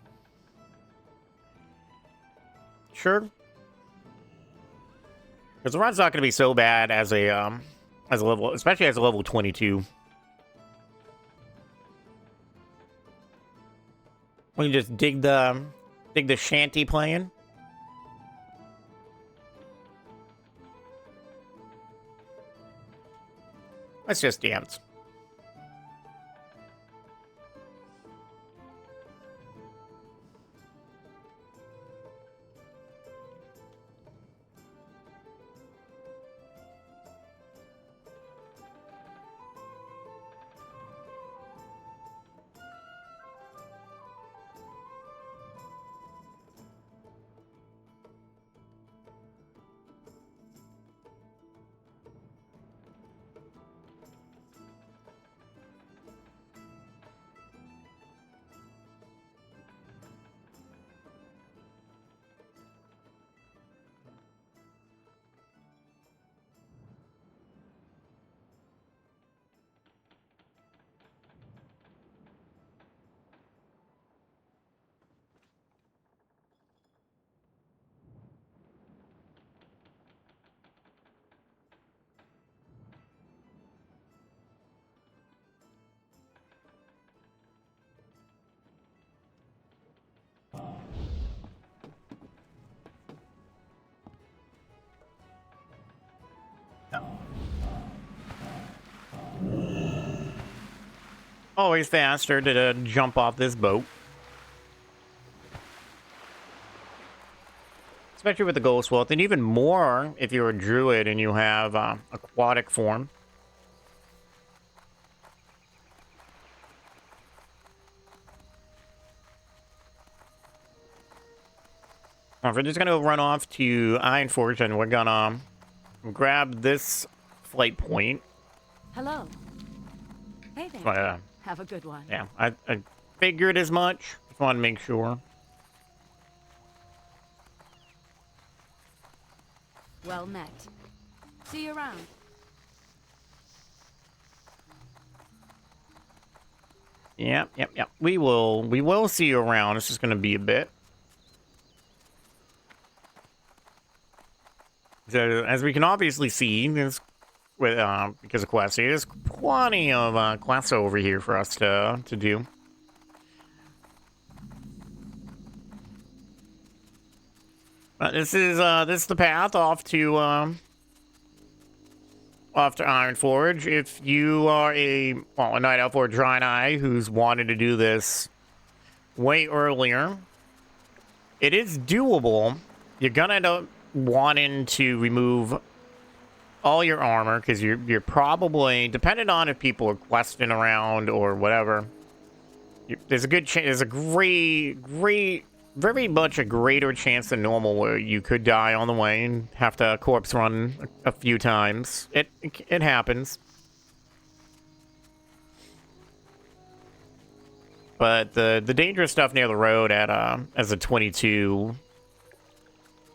Sure. Because the run's not going to be so bad as a level, especially as a level 22. We can just dig the shanty playing. Let's just dance. Always faster to jump off this boat. Especially with the Ghost Wealth, and even more if you're a druid and you have aquatic form. We're just gonna run off to Ironforge, and we're gonna grab this flight point. Hello. Hey there. But, Have a good one. yeah, I figured as much. Just want to make sure. Well met. See you around. Yep. We will see you around. It's just gonna be a bit. So, as we can obviously see, there's, with because of quests, there's plenty of quests over here for us to do. But this is the path off to Ironforge. If you are a Night Elf or a Draenei who's wanted to do this way earlier, it is doable. You're gonna end up wanting to remove all your armor because you're probably, depending on if people are questing around or whatever, there's a good chance, there's a very much a greater chance than normal where you could die on the way and have to corpse run a few times. It happens. But the dangerous stuff near the road at as a 22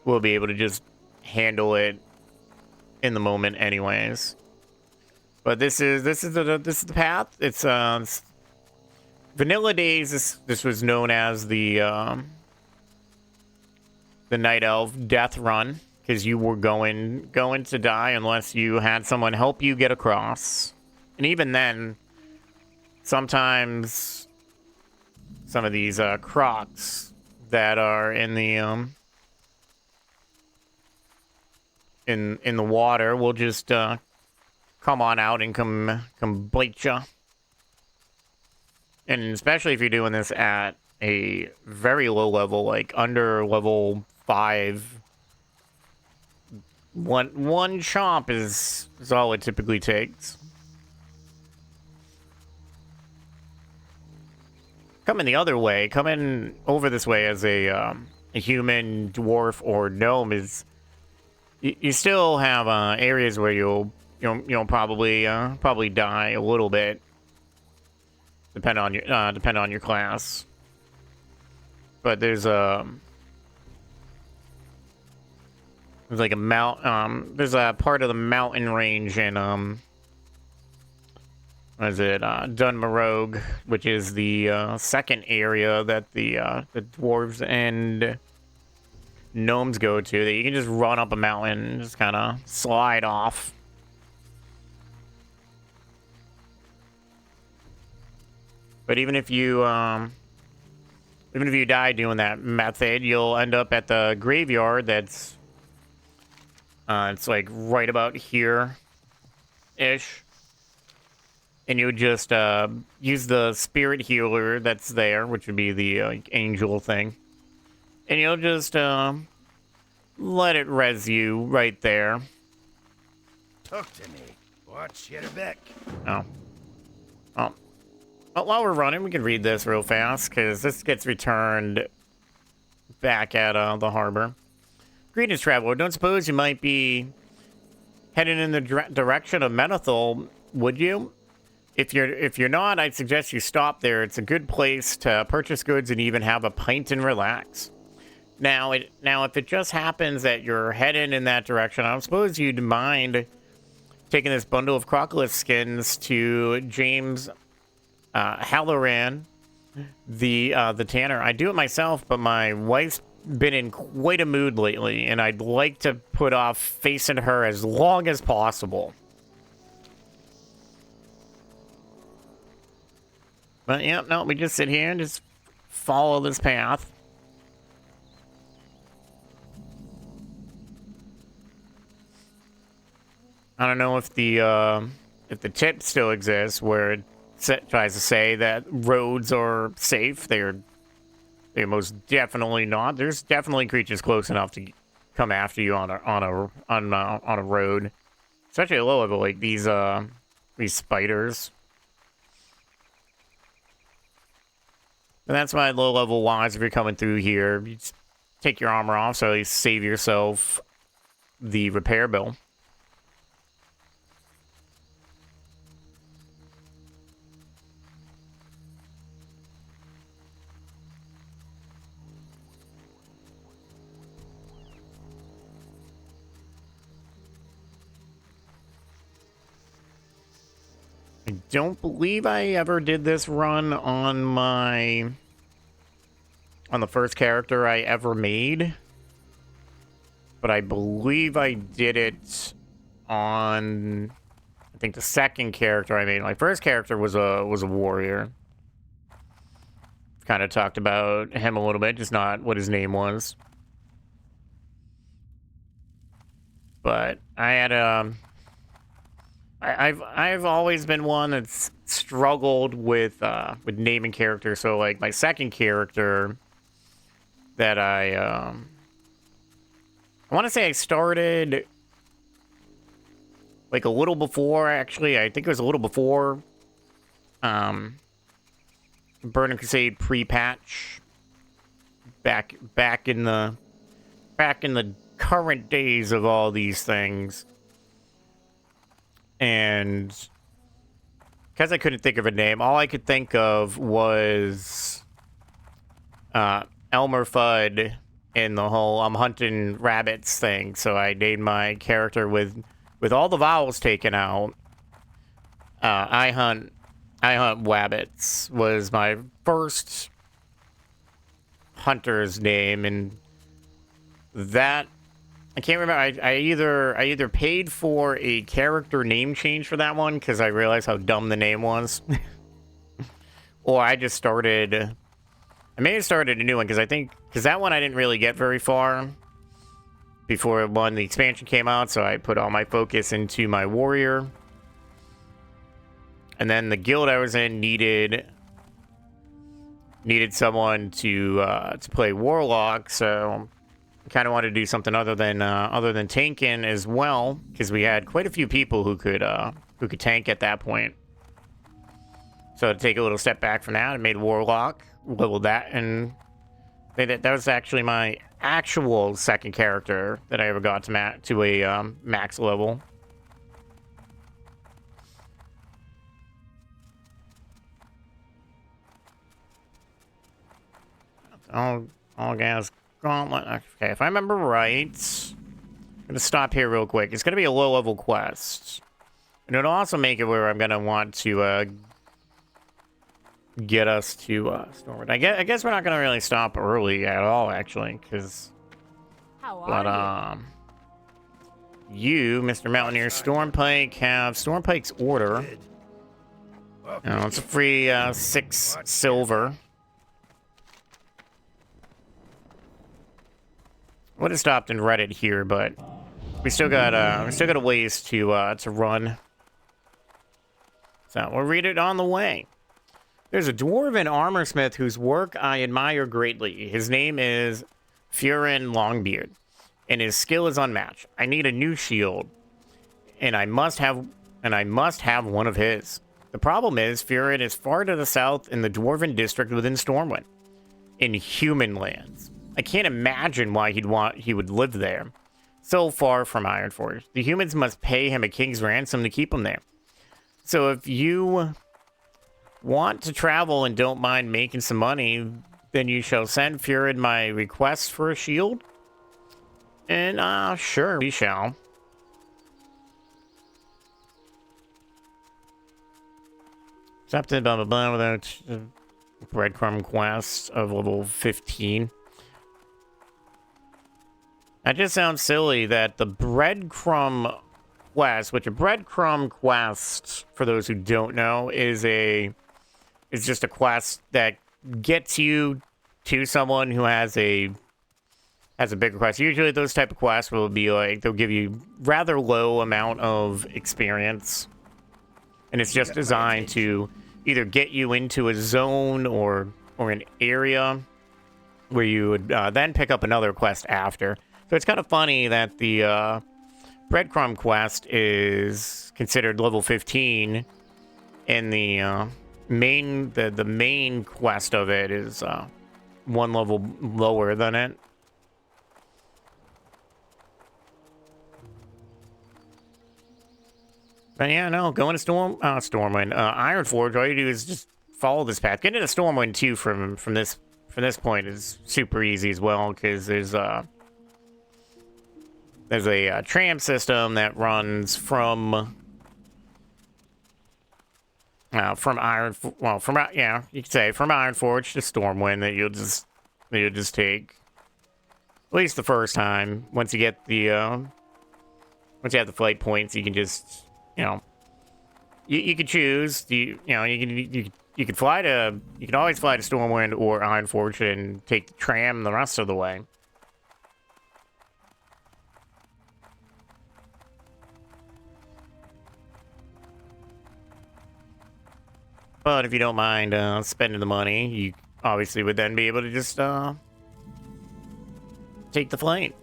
will be able to just handle it in the moment anyways. But this is the path. It's vanilla days. This was known as the Night Elf death run because you were going to die unless you had someone help you get across. And even then, sometimes some of these crocs that are in the in the water will just come on out and come bite you. And especially if you're doing this at a very low level, like under level 5, one chomp is all it typically takes. Coming the other way, coming over this way as a human, dwarf, or gnome is, you still have areas where you'll probably die a little bit, depend on your class. But there's like a there's a part of the mountain range in what is it, Dunmarogue, which is the second area that the dwarves and gnomes go to, that you can just run up a mountain and just kind of slide off. But even if you die doing that method, you'll end up at the graveyard that's it's like right about here ish, and you would just use the spirit healer that's there, which would be the like, angel thing. And you'll just let it res you right there. Talk to me. Watch your back. Oh. Oh. Well, while we're running, we can read this real fast, because this gets returned back at the harbor. Greetings, traveler. Don't suppose you might be heading in the direction of Menethil, would you? If you're not, I'd suggest you stop there. It's a good place to purchase goods and even have a pint and relax. Now, if it just happens that you're heading in that direction, I don't suppose you'd mind taking this bundle of crocodile skins to James Halloran, the tanner. I do it myself, but my wife's been in quite a mood lately, and I'd like to put off facing her as long as possible. But yeah, no, we just sit here and just follow this path. I don't know if the tip still exists where it tries to say that roads are safe. They're most definitely not. There's definitely creatures close enough to come after you on a road, especially at low level, like these spiders. And that's why low level wise, if you're coming through here, you just take your armor off so you save yourself the repair bill. I don't believe I ever did this run on the first character I ever made, but I believe I did it on, I think, the second character I made. My first character was a warrior. Kind of talked about him a little bit, just not what his name was. But I had I've always been one that's struggled with naming characters. So like my second character that I want to say I started like a little before, actually. I think it was a little before Burning Crusade pre-patch, back in the current days of all these things. And because I couldn't think of a name, all I could think of was Elmer Fudd and the whole I'm hunting rabbits thing. So I named my character with all the vowels taken out. I hunt wabbits was my first hunter's name, and that I can't remember. I either paid for a character name change for that one because I realized how dumb the name was, or I just started. I may have started a new one because that one I didn't really get very far before the expansion came out. So I put all my focus into my warrior, and then the guild I was in needed someone to play warlock. So kind of wanted to do something other than tanking as well, because we had quite a few people who could tank at that point. So to take a little step back from that, I made warlock, leveled that, and that was actually my actual second character that I ever got to a max level. All gas gauntlet. Okay, if I remember right, I'm gonna stop here real quick. It's gonna be a low-level quest, and it'll also make it where I'm gonna want to get us to Stormwood. I guess we're not gonna really stop early at all, actually, because. You, Mr. Mountaineer, Stormpike, have Stormpike's order. It's a free 6 silver. Would have stopped and read it here, but we still got a ways to run. So we'll read it on the way. There's a dwarven armorsmith whose work I admire greatly. His name is Furin Longbeard, and his skill is unmatched. I need a new shield, and I must have one of his. The problem is Furin is far to the south in the dwarven district within Stormwind, in human lands. I can't imagine why he would live there, so far from Ironforge. The humans must pay him a king's ransom to keep him there. So if you want to travel and don't mind making some money, then you shall send Furin my request for a shield. And sure, we shall. Accepted, blah blah blah, without breadcrumb quest of level 15. That just sounds silly that the breadcrumb quest, which a breadcrumb quest, for those who don't know, is just a quest that gets you to someone who has a has a bigger quest. Usually those type of quests will be like, they'll give you rather low amount of experience. And it's just designed to either get you into a zone or an area where you would then pick up another quest after. So it's kind of funny that the breadcrumb quest is considered level 15, and the main quest of it is one level lower than it. But yeah, no, going to Stormwind, Ironforge. All you do is just follow this path. Getting to Stormwind too from this point is super easy as well, because there's a tram system that runs from you could say from Ironforge to Stormwind, that you'll just take at least the first time. Once you get the once you have the flight points, you can just, you know, you could choose. You can always fly to Stormwind or Ironforge and take the tram the rest of the way. But if you don't mind spending the money, you obviously would then be able to just take the flight.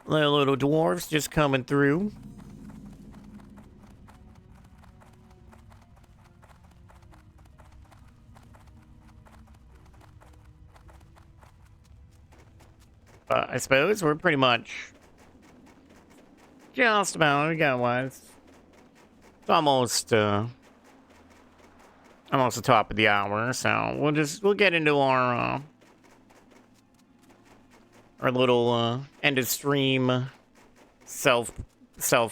Little dwarves just coming through. I suppose we're pretty much just about. We got what? It's almost the top of the hour, so we'll get into our little end of stream self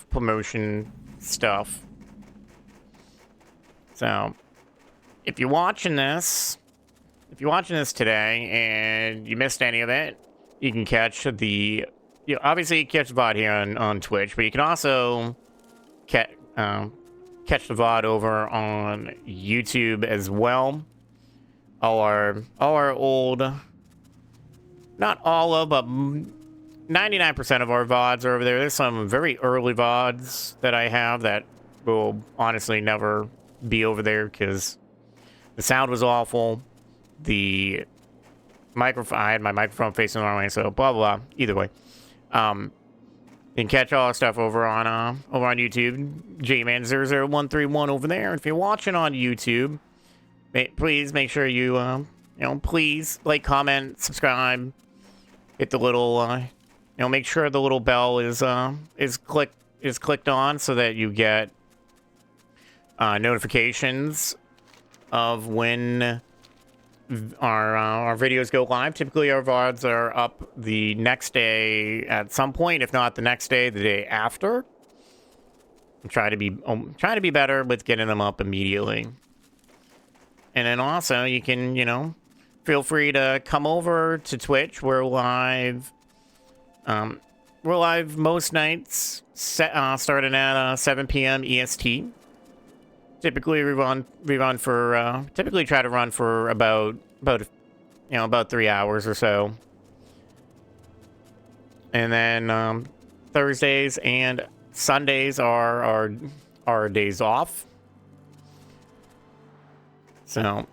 promotion stuff. So if you're watching this today and you missed any of it, you can catch obviously catch the VOD here on Twitch, but you can also catch the VOD over on YouTube as well. All our old, not all of, but 99% of our VODs are over there. There's some very early VODs that I have that will honestly never be over there because the sound was awful. The microphone, I had my microphone facing the wrong way, so blah blah. Either way, you can catch all our stuff over on YouTube. JMan00131 over there. If you're watching on YouTube, please make sure you please like, comment, subscribe, hit the little make sure the little bell is clicked on so that you get notifications of when our videos go live. Typically, our VODs are up the next day at some point, if not the next day, the day after. I'm trying to be better with getting them up immediately. And then also, you can, feel free to come over to Twitch. We're live. We're live most nights, starting at 7 p.m. EST. Typically, typically try to run for about 3 hours or so. And then Thursdays and Sundays are our days off. So,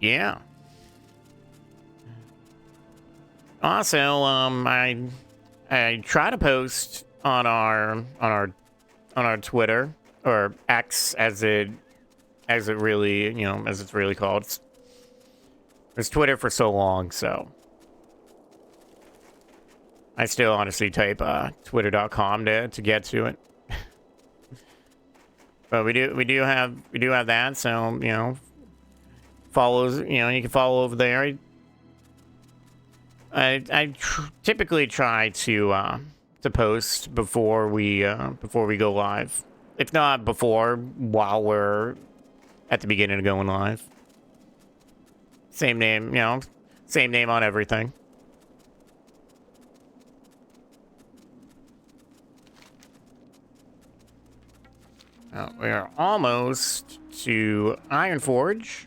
yeah. Also, I try to post on our Twitter, or X as it's really called. It's Twitter for so long, so I still honestly type twitter.com to get to it. But we do have that, so follows, you can follow over there. I typically try to post before we go live. If not before, while we're at the beginning of going live. Same name, same name on everything. We are almost to Ironforge.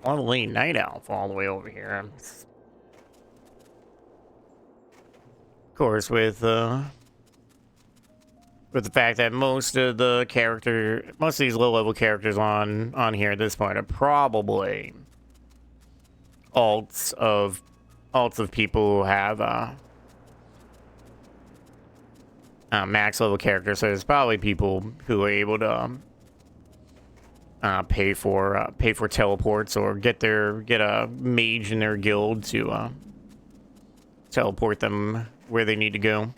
All the way night elf all the way over here. Of course, with the fact that most of these low-level characters on here at this point are probably alts of people who have max level characters. So there's probably people who are able to pay for teleports or get a mage in their guild to teleport them where they need to go.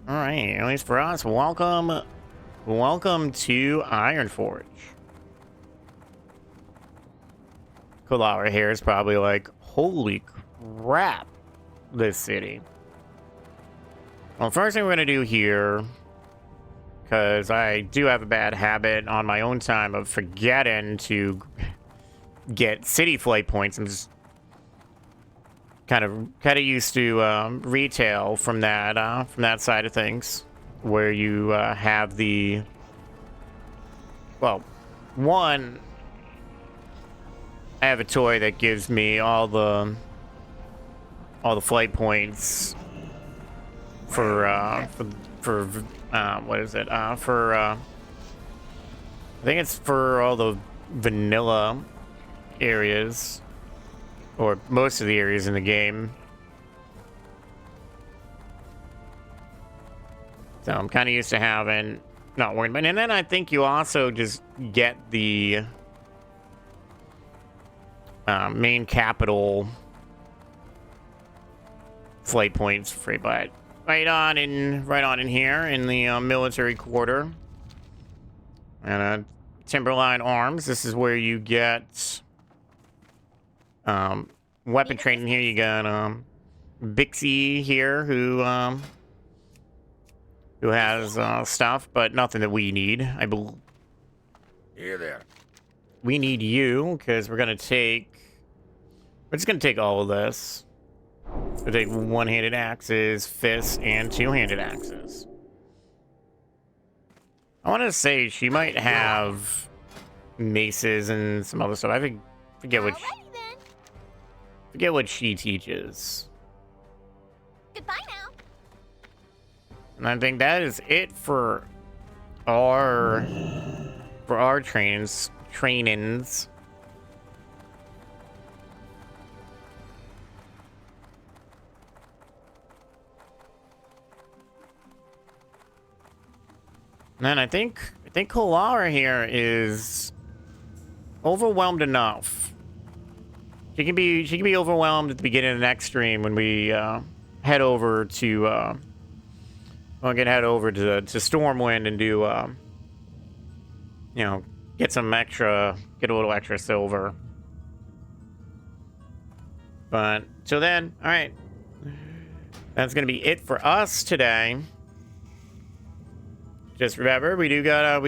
All right, at least for us, welcome to Ironforge. Colarra here is probably like, holy crap, this city. Well, first thing we're gonna do here, because I do have a bad habit on my own time of forgetting to get city flight points. I'm just kind of used to retail from that side of things, where you have the, well, one, I have a toy that gives me all the flight points for what is it? I think it's for all the vanilla areas, or most of the areas in the game. So I'm kind of used to having, not worrying about it. And then I think you also just get the main capital flight points free, but right on in here in the military quarter. And Timberline Arms, this is where you get weapon training. Here you got Bixie here, who has stuff, but nothing that we need. I believe. Here there. We need you, because we're just gonna take all of this. We'll take one-handed axes, fists, and two-handed axes. I want to say she might have maces and some other stuff. I forget what she teaches. Goodbye now. And I think that is it for our trainings. And then I think Colarra here is overwhelmed enough. She can be overwhelmed at the beginning of the next stream when we head over to Stormwind and do get a little extra silver. But till then, all right, that's gonna be it for us today. Just remember, we do got our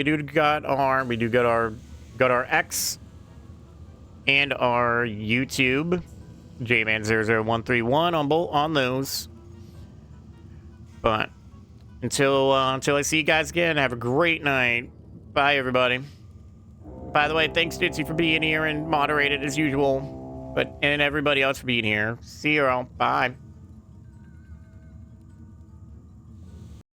X and our YouTube, JMan00131 on those. But until I see you guys again, have a great night. Bye, everybody. By the way, thanks, Ditzy, for being here and moderated as usual. And everybody else for being here. See you all. Bye.